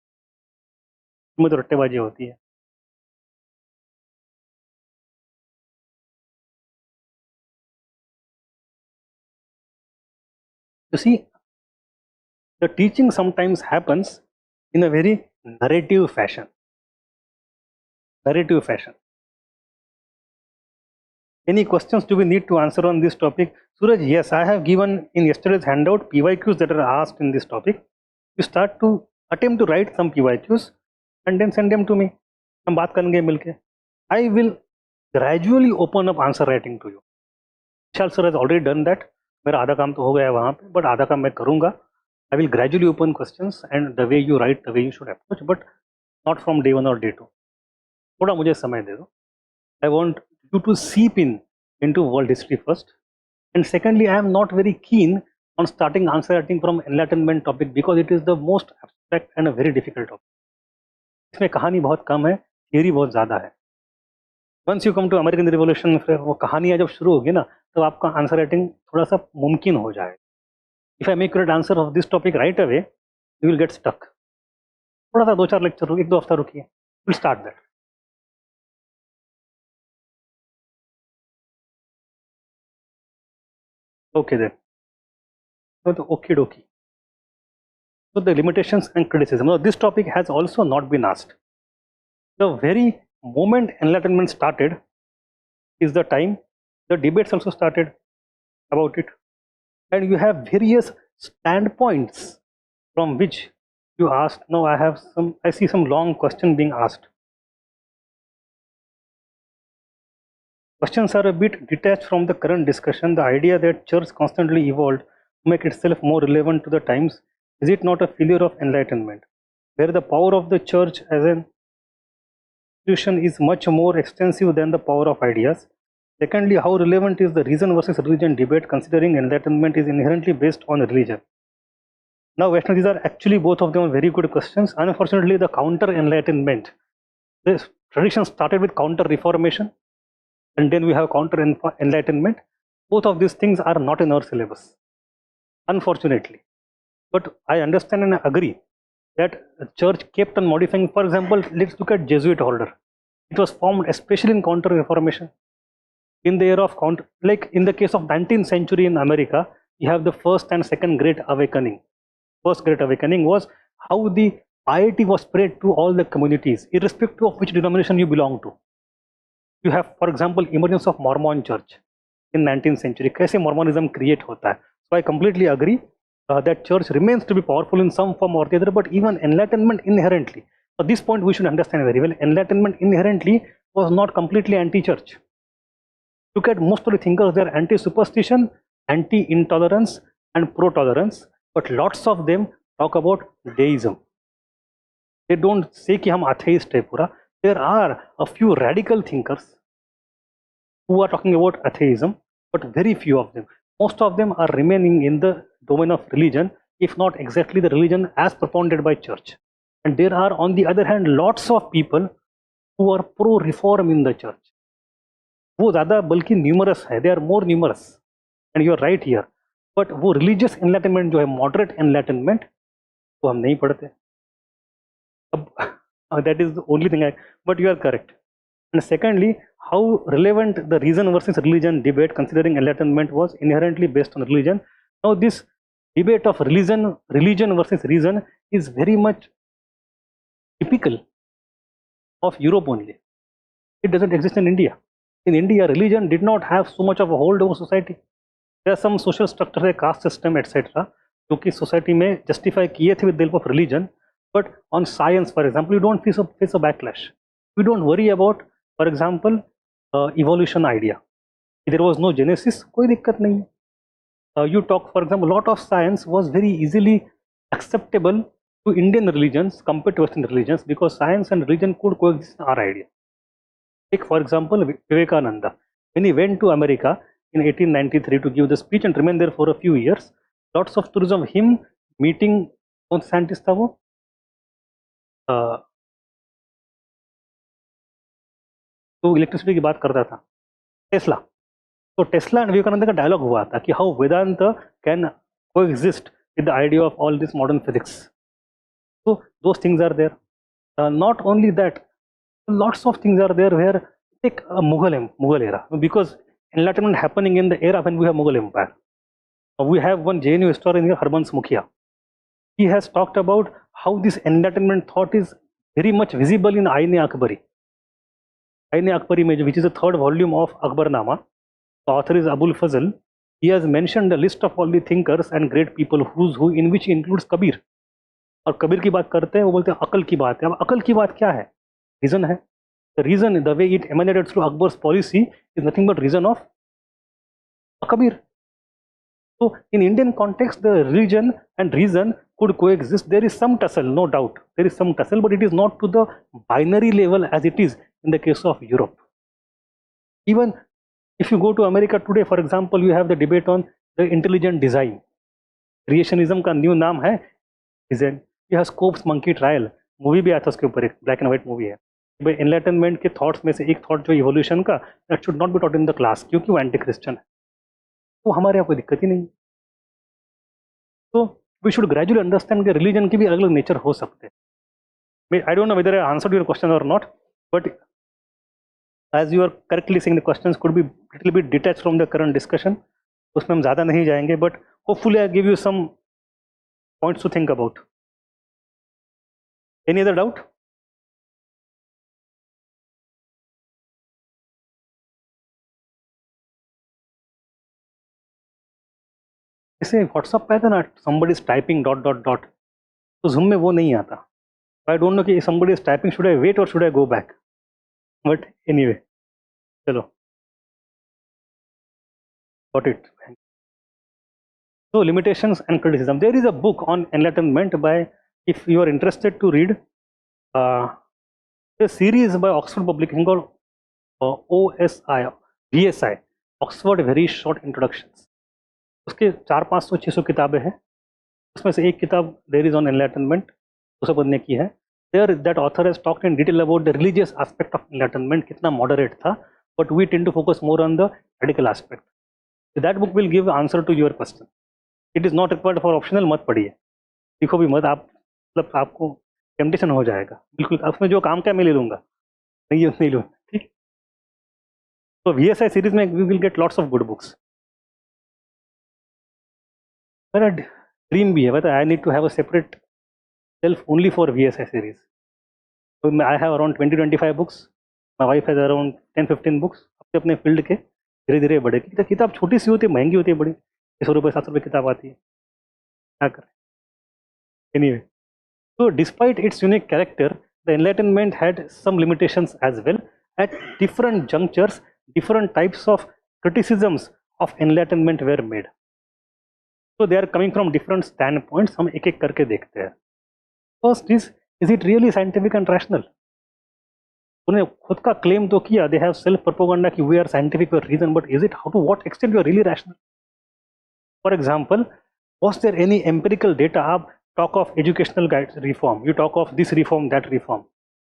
S1: में तो रट्टेबाजी होती है. You see, the teaching sometimes happens in a very narrative fashion. Narrative fashion. Any questions do we need to answer on this topic? Suraj, yes, I have given in yesterday's handout PYQs that are asked in this topic. You start to attempt to write some PYQs and then send them to me. हम बात करेंगे मिलके. I will gradually open up answer writing to you. Vishal sir has already done that. मेरा आधा काम तो हो गया है वहाँ पे, but आधा काम मैं करूँगा. I will gradually open questions and the way you write, the way you should approach, but not from day 1 or day 2. थोड़ा मुझे समय दे दो. I want you to seep into world history first, and secondly, I am not very keen on starting answer writing from Enlightenment topic because it is the most abstract and a very difficult topic. इसमें कहानी बहुत कम है, theory बहुत ज़्यादा है. Once you come to American Revolution, वो कहानियाँ जब शुरू होगी ना, तो आपका आंसर राइटिंग थोड़ा सा मुमकिन हो जाएगा. If I make you an answer of this topic right away, you will get stuck. थोड़ा सा 2-4 लेक्चर 1-2 हफ्ता रुकिए. We'll start that. Okay then. So the okie dokie. So the limitations and criticism. Now this topic has also not been asked. The very moment Enlightenment started is the time the debates also started about it, and you have various standpoints from which you asked. Now I see some long question being asked. Questions are a bit detached from the current discussion. The idea that church constantly evolved to make itself more relevant to the times, is it not a failure of enlightenment, where the power of the church as an institution is much more extensive than the power of ideas? Secondly, how relevant is the reason versus religion debate, considering enlightenment is inherently based on religion? Now, Vaishnav, these are actually both of them are very good questions. Unfortunately, the counter enlightenment, this tradition started with counter reformation, and then we have counter enlightenment. Both of these things are not in our syllabus, unfortunately. But I understand and I agree that the church kept on modifying. For example, let's look at Jesuit order. It was formed especially in counter reformation. In the era of counter, like in the case of 19th century in America, you have the first and second great awakening. First great awakening was how the piety was spread to all the communities, irrespective of which denomination you belong to. You have, for example, emergence of Mormon church in 19th century. कैसे Mormonism create होता है? So I completely agree that church remains to be powerful in some form or the other, but even enlightenment inherently. So this point we should understand very well. Enlightenment inherently was not completely anti-church. Look at most of the thinkers, they are anti-superstition, anti-intolerance and pro-tolerance, but lots of them talk about deism. They don't say कि हम atheist है पूरा. There are a few radical thinkers who are talking about atheism, but very few of them. Most of them are remaining in the domain of religion, if not exactly the religion as propounded by church. And there are, on the other hand, lots of people who are pro-reform in the church. वो ज़्यादा बल्कि numerous है, they are more numerous, and you are right here. But वो religious enlightenment जो है, moderate enlightenment, वो हम नहीं पढ़ते. अब that is the only thing but you are correct. And secondly, how relevant the reason versus religion debate considering enlightenment was inherently based on religion. Now this debate of religion versus reason is very much typical of Europe only. It doesn't exist in India. In India, religion did not have so much of a hold over society. There are some social structures like caste system, etc., जो कि society में justify किए थे with the help of religion. But on science, for example, you don't face a backlash. You don't worry about, for example, evolution idea. There was no genesis, कोई दिक्कत नहीं. You talk, for example, a lot of science was very easily acceptable to Indian religions compared to Western religions because science and religion could coexist in our idea. Take, for example, Vivekananda. When he went to America in 1893 to give the speech and remain there for a few years, lots of tourism of him meeting कौन scientist था वो तो electricity की बात करता था Tesla. तो Tesla and Vivekananda का डायलॉग हुआ था कि how Vedanta can coexist with the idea of all this modern physics. So those things are there. Not only that, lots of things are there where take Mughal era, because enlightenment happening in the era when we have Mughal Empire. We have one JNU historian here, Harbans Mukhia. He has talked about how this enlightenment thought is very much visible in Ain-e-Akbari. Ain-e-Akbari, which is the third volume of Akbarnama. The author is Abul Fazl. He has mentioned a list of all the thinkers and great people who's who, in which he includes Kabir. और कबीर की बात करते हैं वो बोलते हैं अकल की बात है. अब अकल की बात क्या है? रीजन है. The reason, the way it emanated through Akbar's policy is nothing but reason of Kabir. So in Indian context, the religion and reason could coexist. There is some tussle, no doubt. There is some tussle, but it is not to the binary level as it is in the case of Europe. Even if you go to America today, for example, you have the debate on the intelligent design. Creationism का new नाम है design. यह scopes monkey trial movie भी आया था उसके ऊपर, एक ब्लैक एंड व्हाइट मूवी है. भाई एनलाइटनमेंट के थॉट्स में से एक थॉट जो इवोल्यूशन का, that should not be taught in the class क्योंकि वो एंटी क्रिश्चियन है. तो हमारे यहाँ कोई दिक्कत ही नहीं. तो वी शुड ग्रेजुअली अंडरस्टैंड कि रिलीजन की भी अलग अलग नेचर हो सकते हैं. I don't know whether I answered your question और not, but as you are correctly saying, the questions could be little bit detached from the current discussion. उसमें हम ज़्यादा नहीं जाएंगे, but hopefully I give you some points to think about. Any other doubt? जैसे WhatsApp पे आता ना, somebody is typing ... तो Zoom में वो नहीं आता. I don't know कि somebody is typing, should I wait or should I go back? But anyway, चलो, got it. So limitations and criticism. There is a book on enlightenment by, if you are interested to read, a series by Oxford publication called VSI, Oxford Very Short Introductions. उसके 400-500-600 किताबें हैं. उसमें से एक किताब There is on Enlightenment, उसे बंदे की है. There that author has talked in detail about the religious aspect of enlightenment, कितना moderate था, but we tend to focus more on the radical aspect. So that book will give answer to your question. It is not required for optional. मत पढ़िए, लिखो भी मत आप, मतलब आपको टेम्पटेशन हो जाएगा. बिल्कुल उसमें जो काम का मैं ले लूँगा, नहीं लूँगा. ठीक. तो VSI सीरीज में we will get lots of good books. मेरा ड्रीम भी है, but I need to have a separate shelf only for VSI series. So I have around 20-25 books. My wife has around 10-15 books. अपने अपने field के धीरे धीरे बढ़ेगी. किताब छोटी सी होती है, महंगी होती है, बड़ी 600 रुपये 700 रुपये किताब आती है, क्या करें. Anyway, so despite its unique character, the Enlightenment had some limitations as well. At different junctures, different types of criticisms of Enlightenment were made. So they are coming from different standpoints. हम एक एक करके देखते हैं. First is it really scientific and rational? उन्हें खुद का claim तो किया, they have self propaganda कि we are scientific for reason, but is it, how to what extent you are really rational? For example, was there any empirical data? आप talk of educational guides reform, you talk of this reform, that reform.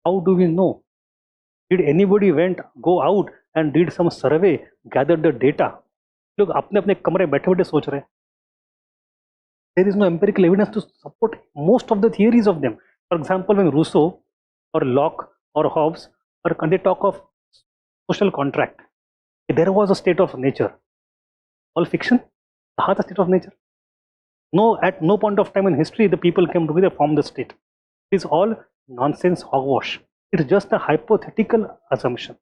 S1: How do we know? Did anybody go out and did some survey, gathered the data? लोग अपने अपने कमरे बैठे बैठे सोच रहे हैं. There is no empirical evidence to support most of the theories of them. For example, when Rousseau or Locke or Hobbes, or they talk of social contract. There was a state of nature. All fiction. The state of nature. No, at no point of time in history the people came together, formed the state. It is all nonsense, hogwash. It is just a hypothetical assumption.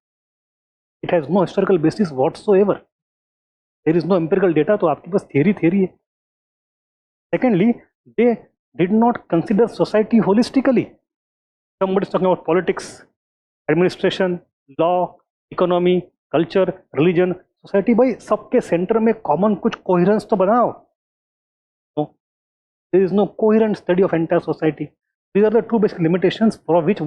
S1: It has no historical basis whatsoever. There is no empirical data, तो आपके पास theory है. Secondly, they did not consider society holistically. Somebody is talking about politics, administration, law, economy, culture, religion, society. भाई सबके center में common कुछ coherence तो बनाओ. No, there is no coherent study of entire society. These are the two basic limitations for which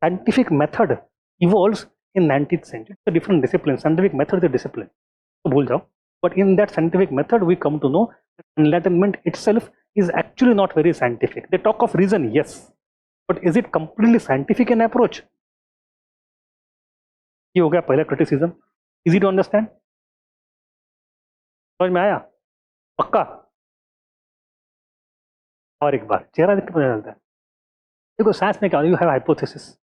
S1: scientific method evolves in 19th century. It's a different discipline. Scientific method is a discipline. So भूल जाओ. But in that scientific method, we come to know that Enlightenment itself is actually not very scientific. They talk of reason, yes, but is it completely scientific in approach? ये हो गया पहला criticism. Easy to understand? समझ में आया? पक्का? और एक बार चेहरा देख के पता चलता है. देखो साइंस में क्या होता है? You have hypothesis.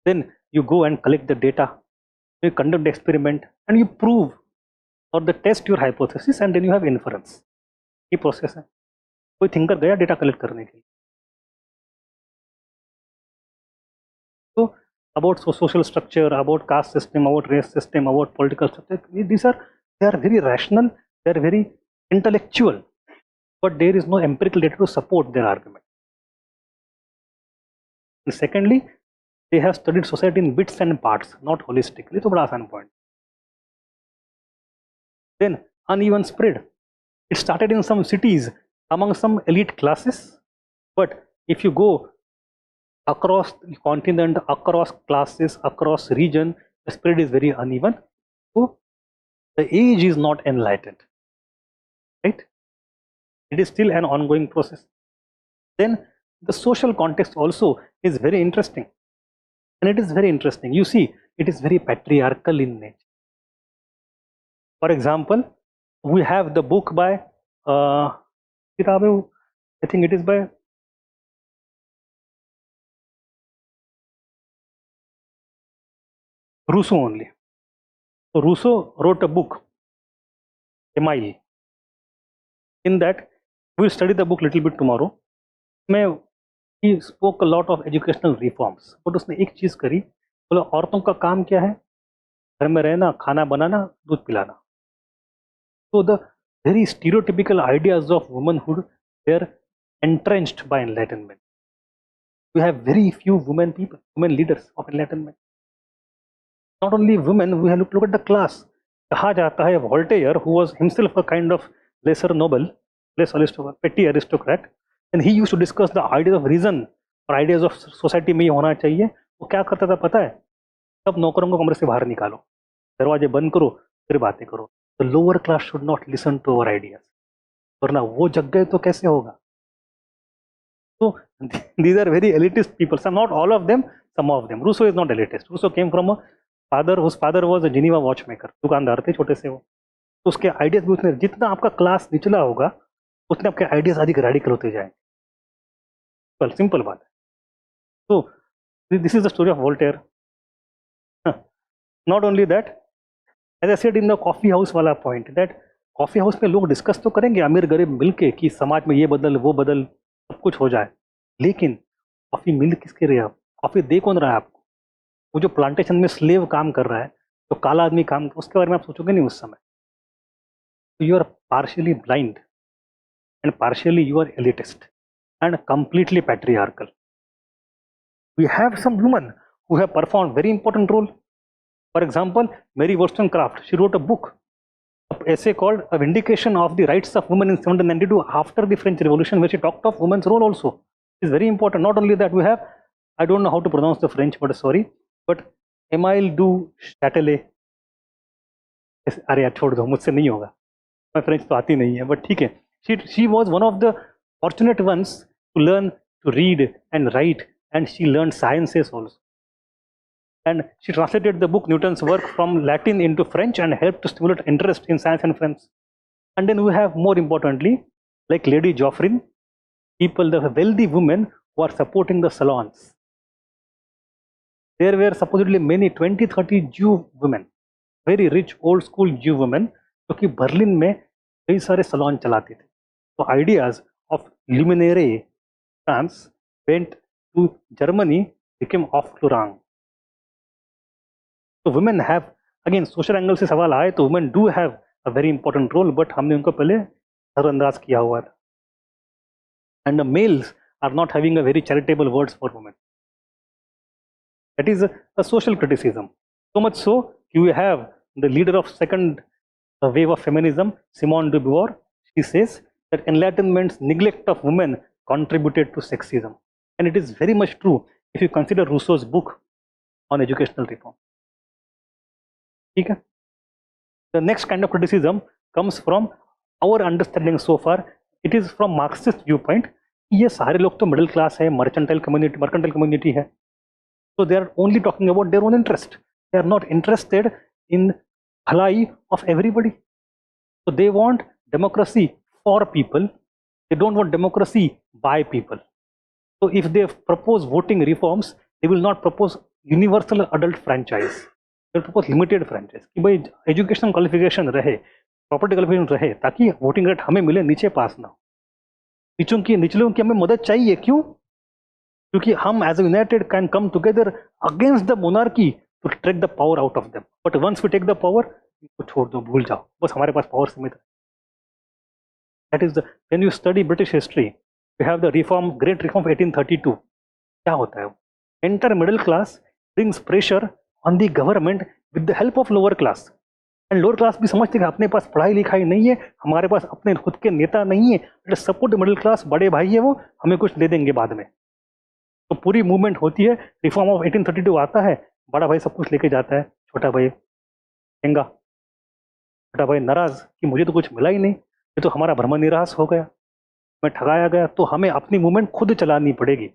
S1: Then you go and collect the data. You conduct the experiment and you prove or the test your hypothesis and then you have inference. ये प्रोसेस है. कोई थिंकर गया डेटा कलेक्ट करने के लिए. So about social structure, about caste system, about race system, about political structure, they are very rational, they are very intellectual, but there is no empirical data to support their argument. And secondly, they have studied society in bits and parts, not holistically. तो बड़ा आसान point. Then uneven spread. It started in some cities among some elite classes, but if you go across the continent, across classes, across region, the spread is very uneven. So the age is not enlightened, right? It is still an ongoing process. Then the social context also is very interesting, and it is very interesting. You see, it is very patriarchal in nature. For example, we have the book by I think it is by Rousseau only. So Rousseau wrote a book, 𝐂𝐭. In that, we'll study the book little bit tomorrow. He spoke a lot of educational reforms. But उसने एक चीज करी, बोला औरतों का काम क्या है? घर में रहना, खाना बनाना, दूध पिलाना. So the very stereotypical ideas of womanhood were entrenched by Enlightenment. We have very few women leaders of Enlightenment. Not only women, we have to look at the class. कहा जाता है Voltaire, who was himself a kind of lesser noble, less petty aristocrat, and he used to discuss the ideas of reason or ideas of society में ये होना चाहिए. वो क्या करता था पता है? सब नौकरों को कमरे से बाहर निकालो, दरवाजे बंद करो, फिर बातें करो. The lower class should not listen to our ideas. वरना वो जग गए तो कैसे होगा? So these are very elitist people. Some, not all of them, some of them. Rousseau is not elitist. Rousseau came from a father whose father was a Geneva watchmaker. दुकानदार थे छोटे से वो. तो उसके आइडियाज भी उतने, जितना आपका क्लास निचला होगा उतने आपके आइडियाज अधिक रेडिकल होते जाएंगे. सिंपल बात है. So this is the story of Voltaire. Not only that, as I said in the coffee house वाला point, that coffee house में लोग डिस्कस तो करेंगे अमीर गरीब मिलके कि समाज में ये बदल वो बदल सब कुछ हो जाए, लेकिन कॉफी मिल किसके रहे? आप कॉफी दे कौन रहा है आपको? वो जो प्लांटेशन में स्लेव काम कर रहा है, जो काला आदमी काम, उसके बारे में आप सोचोगे नहीं उस समय. You are partially blind and partially you are elitist and completely patriarchal. We have some women who have performed very important role. For example, Mary Wollstonecraft, she wrote a book, an essay called A Vindication of the Rights of Women in 1792 after the French Revolution, where she talked of women's role also. It's very important. Not only that, we have, I don't know how to pronounce the French, but sorry, but Émile du Châtelet. अरे यार छोड़ दो, मुझसे नहीं होगा, मैं French तो आती नहीं है, but ठीक है. She was one of the fortunate ones to learn to read and write, and she learned sciences also. And she translated the book Newton's work from Latin into French and helped to stimulate interest in science and French. And then we have, more importantly, like Lady Joffrin, people, the wealthy women who are supporting the salons. There were supposedly many 20-30 Jew women, very rich old school Jew women, जो कि Berlin में कई सारे salon चलाते थे. So ideas of luminaire France went to Germany, became Aufklärung. So women have, again social angle से सवाल आए तो women do have a very important role, but हमने उनको पहले नजरअंदाज किया हुआ था. And the males are not having a very charitable words for women. That is a social criticism. So much so, you have the leader of second wave of feminism, Simone de Beauvoir. She says that Enlightenment's neglect of women contributed to sexism. And it is very much true if you consider Rousseau's book on educational reform. Okay? The next kind of criticism comes from our understanding so far. It is from Marxist viewpoint. ये सारे लोग तो middle class है, mercantile community है. So they are only talking about their own interest. They are not interested in bhalai of everybody. So they want democracy for people. They don't want democracy by people. So if they propose voting reforms, they will not propose universal adult franchise. They will propose limited franchise. कि भाई education qualification रहे, property qualification रहे, ताकि voting rate हमें मिले, नीचे पास ना हो. निचलों की हमें मदद चाहिए. क्यों? क्योंकि हम as a united can come together against the monarchy to take the power out of them. But once we take the power, इसको छोड़ दो, भूल जाओ, बस हमारे पास पावर सीमित है. That is the when you study British history, we have the reform, great reform of 1832. क्या होता है वो? Enter middle class brings pressure on the government with the help of lower class. And lower class भी समझते हैं कि अपने पास पढ़ाई लिखाई नहीं है, हमारे पास अपने खुद के नेता नहीं है, सपोर्ट मिडिल क्लास, बड़े भाई है वो, हमें कुछ दे देंगे बाद में. तो पूरी मूवमेंट होती है. रिफॉर्म ऑफ 1832 आता है, बड़ा भाई सब कुछ लेके जाता है, छोटा भाई महंगा, छोटा भाई नाराज कि मुझे तो कुछ मिला ही नहीं, ये तो हमारा भ्रम निराश हो गया, मैं ठगाया गया. तो हमें अपनी मूवमेंट खुद चलानी पड़ेगी.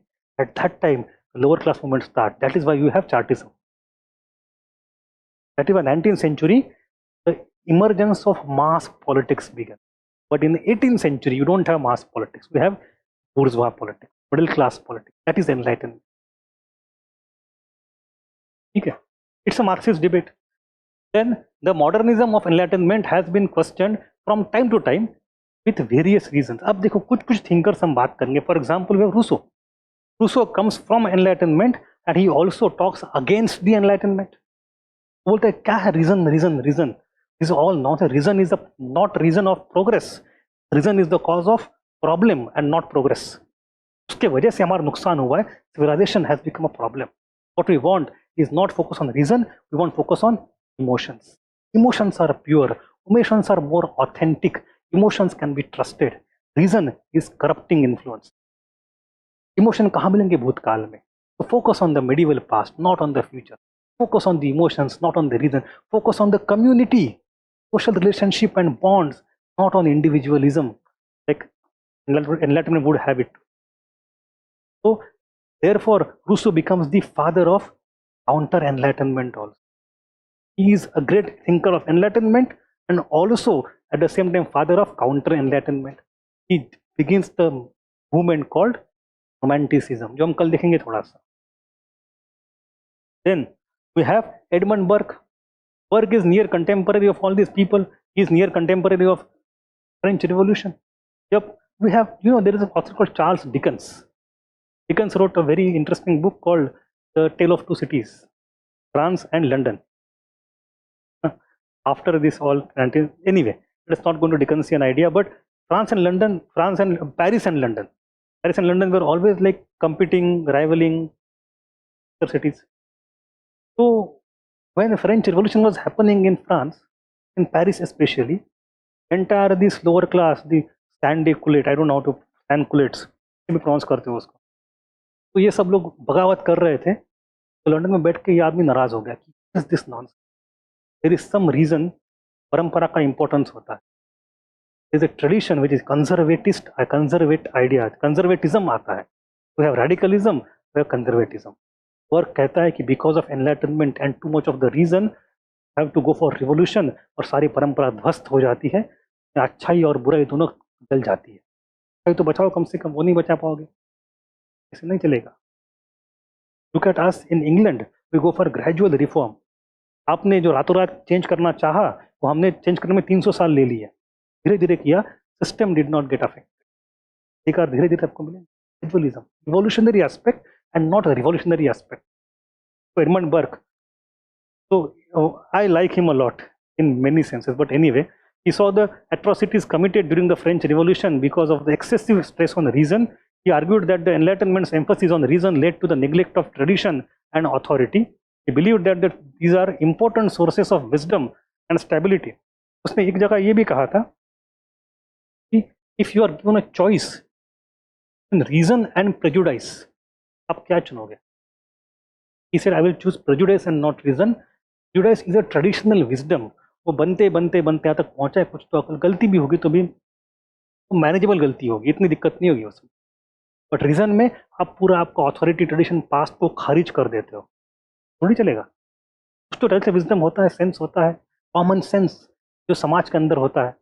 S1: At that time lower class movement start. That is why you have Chartism. That is 19th century the emergence of mass politics began. But in the 18th century you don't have mass politics, you have bourgeois politics, middle class politics. That is enlightenment. Okay, it's a Marxist debate. Then the modernism of enlightenment has been questioned from time to time with various reasons. अब देखो कुछ thinkers हम बात करेंगे. For example, we have Rousseau. Rousseau comes from enlightenment and he also talks against the enlightenment. बोलते हैं क्या है reason. This is all nonsense. Reason is not reason of progress. Reason is the cause of problem and not progress. उसके वजह से हमारा नुकसान हुआ है. Civilization has become a problem. What we want is not focus on reason. We want focus on emotions. Emotions are pure. Emotions are more authentic. Emotions can be trusted. Reason is corrupting influence. Emotion कहाँ मिलेंगे? भूतकाल में. So focus on the medieval past, not on the future. Focus on the emotions, not on the reason. Focus on the community, social relationship and bonds, not on individualism, like Enlightenment would have it. So therefore Rousseau becomes the father of counter-enlightenment also. He is a great thinker of enlightenment and also at the same time father of counter-enlightenment. He begins the movement called romanticism, जो हम कल देखेंगे थोड़ा सा. Then we have Edmund Burke. Burke is near contemporary of all these people. He is near contemporary of French Revolution. Yep, we have, there is an author called Charles Dickens. Dickens wrote a very interesting book called The Tale of Two Cities, France and London. After this all, anyway, let's not go into Dickensian idea, but Paris and London were always like competing, rivaling other cities. So when the French Revolution was happening in France, in Paris especially, entire this lower class, the stand-culettes, I don't know how to stand-culettes, भी pronounce करते हो उसको, तो ये सब लोग बगावत कर रहे थे. तो लंदन में बैठ के ये आदमी नाराज हो गया कि is this nonsense. There is some reason. परंपरा का इंपॉर्टेंस होता है. There is a tradition which is conservative idea, conservatism आता है. We have radicalism, we have conservatism. Burke कहता है कि because of enlightenment and too much of the reason have to go for revolution, और सारी परंपरा ध्वस्त हो जाती है. अच्छाई और बुराई दोनों जल जाती है. अच्छाई तो बचाओ कम से कम, वो नहीं बचा पाओगे, ऐसे नहीं चलेगा. Look at us in England. We go for gradual reform. आपने जो रातों रात चेंज करना चाहा वो हमने चेंज करने में 300 साल ले लिए, धीरे धीरे किया, system did not get affect. अधिकार धीरे धीरे आपको मिले, gradualism, revolutionary aspect and not a revolutionary aspect. तो Edmund Burke, so I like him a lot in many senses, but anyway, he saw the atrocities committed during the French Revolution because of the excessive stress on reason. He argued that the Enlightenment's emphasis on reason led to the neglect of tradition and authority. He believed that these are important sources of wisdom and stability. उसने एक जगह ये भी कहा था कि if you are given a choice in reason and prejudice, आप क्या चुनोगे? He said, I will choose prejudice and not reason. Prejudice is a traditional wisdom. वो बनते बनते बनते यहाँ तक पहुँचा है, कुछ तो अकल, गलती भी होगी तो भी वो मैनेजेबल गलती होगी, इतनी दिक्कत नहीं होगी उसमें। बट रीजन में आप पूरा आपका ऑथोरिटी ट्रेडिशन पास्ट को खारिज कर देते हो, थोड़ी चलेगा। कुछ तो तरह से विजडम होता है, सेंस होता है, कॉमन सेंस जो समाज के अंदर होता है।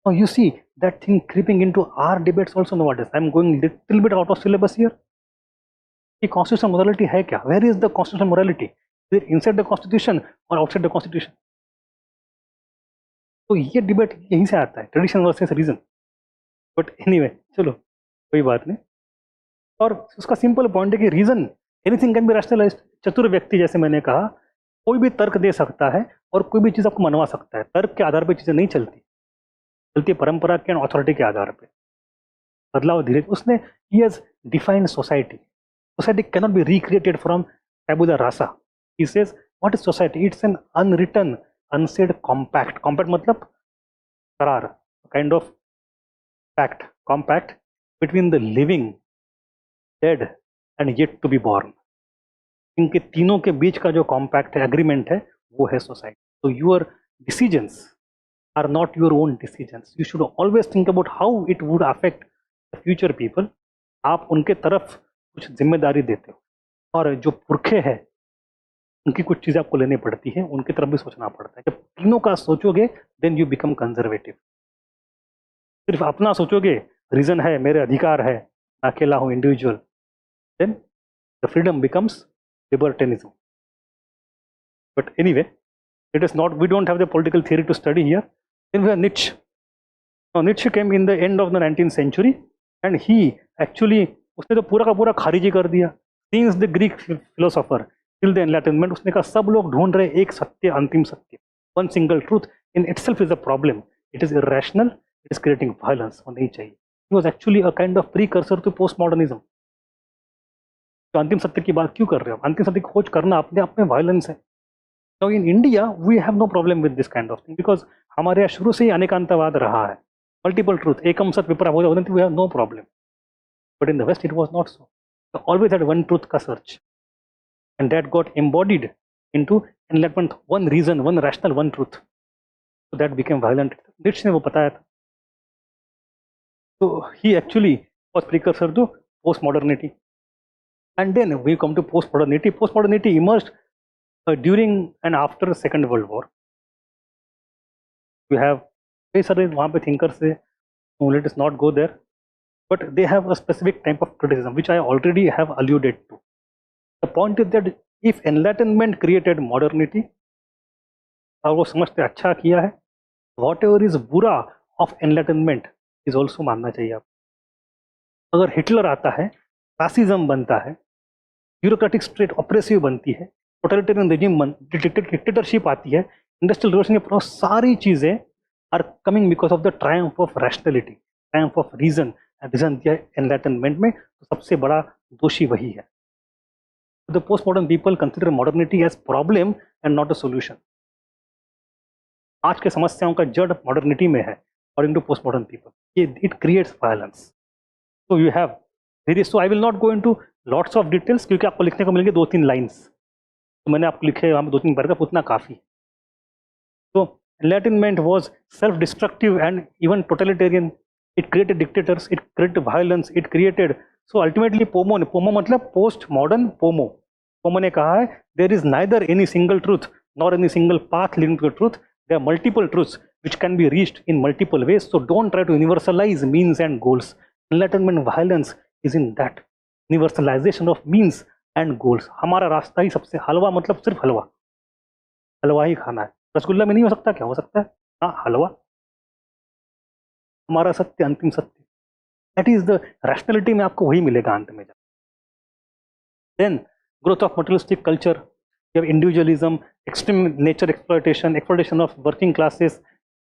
S1: Now you see that thing creeping into our debates also nowadays. I am going little bit out of syllabus here. कि कॉन्स्टिट्यूशनल मोरालिटी है क्या? Where is the constitutional morality? Inside the constitution और आउटसाइड द कॉन्स्टिट्यूशन? तो ये debate यहीं से आता है, tradition versus reason. But anyway, चलो कोई बात नहीं। और उसका सिंपल पॉइंट है कि reason, anything can be rationalized. चतुर व्यक्ति, जैसे मैंने कहा, कोई भी तर्क दे सकता है और कोई भी चीज़ आपको मनवा सकता है। तर्क के आधार पर चीज़ें नहीं चलती, चलती परंपरा के अथॉरिटी के आधार पर। बदलाव धीरे उसने, he has defined society. Society cannot be recreated from tabula rasa. He says, what is society? It's an unwritten, unsaid compact. Compact मतलब करार, kind of pact, compact between the living, dead and yet to be born. इनके तीनों के बीच का जो compact है, agreement है, वो है society. So your decisions are not your own decisions. You should always think about how it would affect the future people. आप उनके तरफ कुछ जिम्मेदारी देते हो, और जो पुरखे हैं उनकी कुछ चीज़ें आपको लेनी पड़ती है, उनकी तरफ भी सोचना पड़ता है। जब तीनों का सोचोगे देन यू बिकम कंजर्वेटिव। सिर्फ अपना सोचोगे, रीजन है, मेरे अधिकार है, अकेला हूँ, individual, then the freedom becomes libertinism. But anyway, it is not, we don't have the political theory to study here. Then we have Nietzsche. Nietzsche came in the end of the 19th century and he actually, उसने तो पूरा का पूरा खारिजी कर दिया। Since the Greek philosopher till the Enlightenment, उसने कहा सब लोग ढूंढ रहे एक सत्य, अंतिम सत्य, one single truth in itself is a problem, it is irrational, it is creating violence, वो नहीं चाहिए। He was actually a kind of precursor to post modernism. तो अंतिम सत्य की बात क्यों कर रहे हो? अंतिम सत्य की खोज करना अपने आप में वायलेंस है। तो in India we have no problem with this kind of thing, because हमारे यहाँ शुरू से ही अनेकांतवाद रहा है, मल्टीपल ट्रूथ, एकम सत विपरा बोध, we have no problem. But in the West, it was not so. They always had one truth ka search, and that got embodied into enlightenment, one reason, one rational, one truth. So that became violent. Nietzsche ने वो बताया था. So he actually was precursor to postmodernity. And then we come to postmodernity. Postmodernity emerged during and after the Second World War. We have कई सारे वहाँ पे thinkers से, let us not go there. But they have a specific type of criticism which I already have alluded to. The point is that if enlightenment created modernity, और वो समझते अच्छा किया है, whatever is बुरा of enlightenment is also मानना चाहिए आप। अगर हिटलर आता है, फैसिज्म बनता है, ब्यूरोक्रेटिक स्टेट ऑपरेसिव बनती है, टोटलिटेरियन रेजिम, डिक्टेटरशिप आती है, इंडस्ट्रियल रिवॉल्यूशन के प्रोसेस, सारी चीज़ें are coming because of the triumph of rationality, triumph of reason. Reason दिया एनलाइटनमेंट में, तो सबसे बड़ा दोषी वही है। The post modern people consider modernity as problem and not a solution. आज के समस्याओं का जड़ मॉडर्निटी में है, according to post modern people. ये it creates violence. So you have very, so I will not go into lots of details, क्योंकि आपको लिखने को मिलेंगे 2-3 लाइन्स, तो मैंने आपको लिखे वहाँ 2-3 पैराग्राफ, उतना काफ़ी। तो enlightenment was self destructive and even totalitarian. It created dictators, it created violence, it created, so ultimately पोमो मतलब पोस्ट मॉडर्न पोमो ने कहा है, there is neither any single truth nor any single path leading to the truth, there are multiple truths which can be reached in multiple ways, so don't try to universalize means and goals. Enlightenment violence is in that universalization of means and goals. हमारा रास्ता ही सबसे, हलवा मतलब सिर्फ हलवा, हलवा ही खाना है। रसगुल्ला में नहीं हो सकता, क्या हो सकता है? हाँ, हलवा। हमारा सत्य, अंतिम सत्य, दैट इज द रैशनैलिटी में आपको वही मिलेगा अंत में। Then growth of materialistic culture, you have individualism, extreme nature exploitation, exploitation of working classes,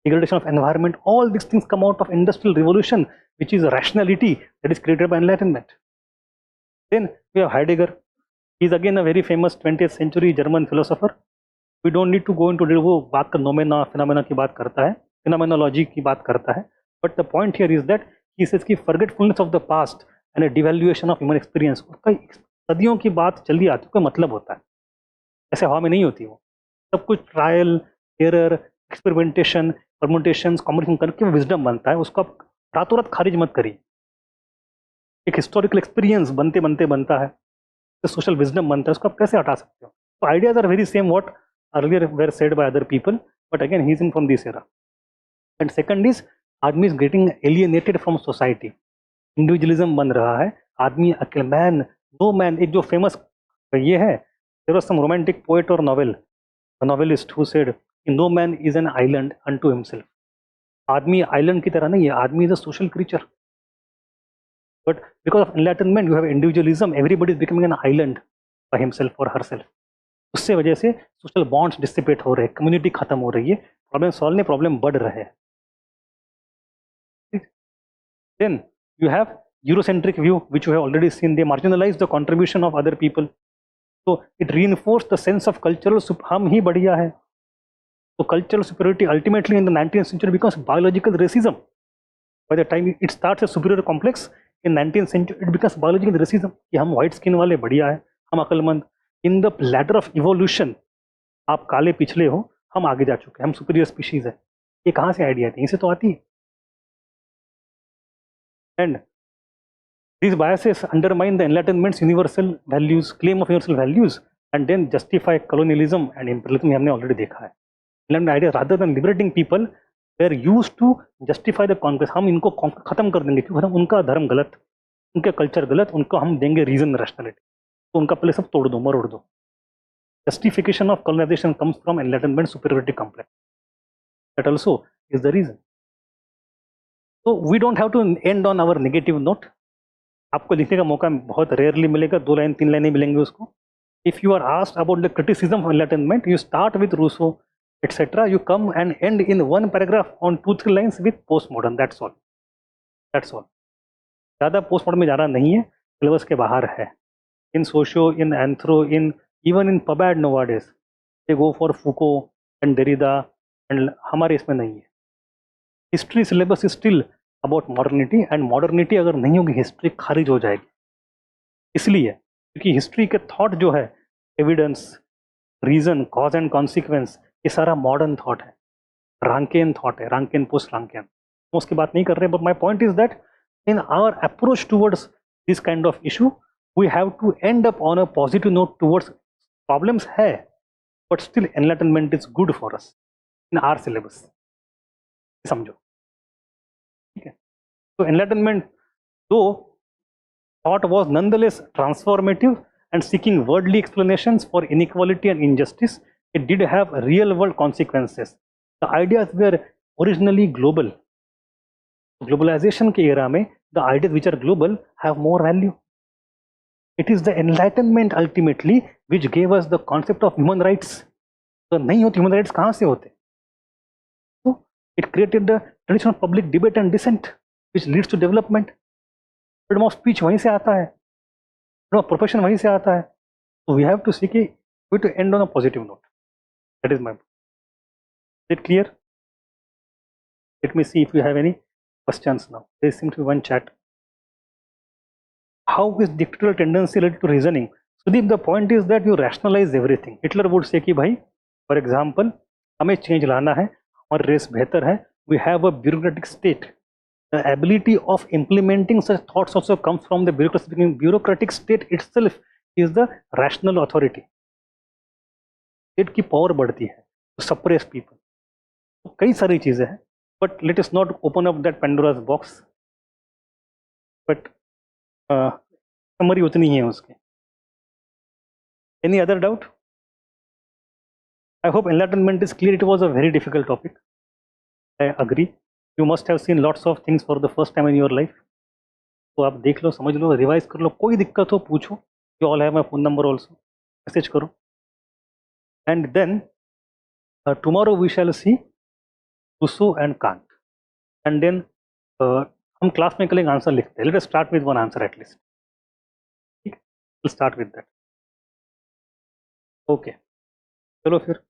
S1: degradation of environment. All these things come out of industrial revolution, which is a rationality that is created by enlightenment. Then we have Heidegger. He is again a very famous 20th century German philosopher. We don't need to go into detail. वो बात कर नोमेना phenomena की बात करता है, phenomenology की बात करता है. But the point here is that he says कि forgetfulness of the past and a devaluation of human experience. उसका सदियों की बात चली आती है, कोई मतलब होता है, ऐसे हवा में नहीं होती वो। सब कुछ trial error experimentation permutations combination करके वो विजडम बनता है, उसको आप रातों रात खारिज मत करिए। एक हिस्टोरिकल एक्सपीरियंस बनते बनते बनता है, तो सोशल विजडम बनता है, उसको आप कैसे हटा सकते हो? तो ideas are very same what earlier were said by other people, but again he is in from this era. And second is आदमी is getting alienated from society, individualism बन रहा है, आदमी अकेले, मैन नो मैन। एक जो famous ये है, there was some romantic poet or a novelist who said no man is an island unto himself. आदमी आइलैंड की तरह नहीं है, आदमी is a social creature, but because of Enlightenment you have individualism, everybody is becoming an island by himself और herself. उससे वजह से सोशल बॉन्ड्स डिसिपेट हो रहे हैं, कम्युनिटी खत्म हो रही है, प्रॉब्लम सॉल्व नहीं, प्रॉब्लम बढ़ रहे हैं। Then you have Eurocentric view which you have already seen, they marginalize the contribution of other people, so it reinforced the sense of cultural हम ही बढ़िया है। So cultural superiority ultimately in the 19th century becomes biological racism. By the time it starts a superior complex in 19th century, it becomes biological racism कि हम white skin वाले बढ़िया है, हम अक्लमंद। In the ladder of evolution आप काले पिछले हो, हम आगे जा चुके हैं, हम सुपीरियर स्पीशीज है। ये कहाँ से आइडिया आती है? इसे तो आती है। And these biases undermine the Enlightenment's universal values, claim of universal values, and then justify colonialism and imperialism. हमने already देखा है। Enlightenment idea rather than liberating people, they are used to justify the conquest. हम इनको खत्म कर देंगे क्योंकि उनका धर्म गलत, उनके कल्चर गलत, उनको हम देंगे रीजन रैशनैलिटी, तो उनका पहले सब तोड़ दो, मरोड़ दो। Justification of colonization comes from Enlightenment superiority complex. That also is the reason. So we don't have to end on our negative note. आपको लिखने का मौका बहुत रेयरली मिलेगा, 2 लाइन 3 लाइनें मिलेंगे उसको। If you are asked about the criticism of Enlightenment, you start with Rousseau etcetera, you come and end in 1 paragraph on 2-3 lines with post modern, that's all, that's all. ज़्यादा post modern में जाना नहीं है, syllabus के बाहर है। In socio, in anthro, in even in PubAd nowadays they go for Foucault and Derrida, एंड हमारे इसमें नहीं है। History syllabus is still about modernity, and modernity अगर नहीं होगी हिस्ट्री खारिज हो जाएगी। इसलिए क्योंकि हिस्ट्री के थॉट जो है, evidence, reason, cause and consequence, ये सारा मॉडर्न थॉट है, रांकेन थॉट है, रांकेन पोस्ट रांकेन, हम उसकी बात नहीं कर रहे। But my point is that in our approach towards this kind of issue we have to end up on a positive note towards. Problems है but still Enlightenment is good for us in our syllabus, समझो, ठीक है? तो enlightenment दो thought was nonetheless transformative and seeking worldly explanations for inequality and injustice, it did have real world consequences. The ideas were originally global. Globalization के era में the ideas which are global have more value. It is the enlightenment ultimately which gave us the concept of human rights. तो नहीं होते human rights कहाँ से होते? So it created the tradition of public debate and dissent which leads to development. Freedom of speech वहीं से आता है, फ्रीडम ऑफ प्रोफेशन वहीं से आता है। तो वी हैव टू सी कि we to end on a positive note, that is my it clear? Let me see if you have any questions now. There seems to be one chat. How is dictatorial tendency related to reasoning? Sudeep, the point is that you rationalize everything. Hitler would say कि भाई for example हमें change लाना है, हमारी race बेहतर है, we have a bureaucratic state. The ability of implementing such thoughts also comes from the bureaucratic state itself is the rational authority. State की power बढ़ती है to suppress people. तो कई सारी चीजें हैं, but let us not open up that Pandora's box. But summary उतनी ही है उसकी। Any other doubt? I hope enlightenment is clear. It was a very difficult topic. I agree. You must have seen lots of things for the first time in your life. तो आप देख लो, समझ लो, revise कर लो, कोई दिक्कत हो पूछो. You all have my phone number also. Message करो. And then tomorrow we shall see Rousseau and Kant. And then हम क्लास में कल एक आंसर लिखते हैं. Let us start with one answer at least. ठीक, we'll start with that. Okay. चलो फिर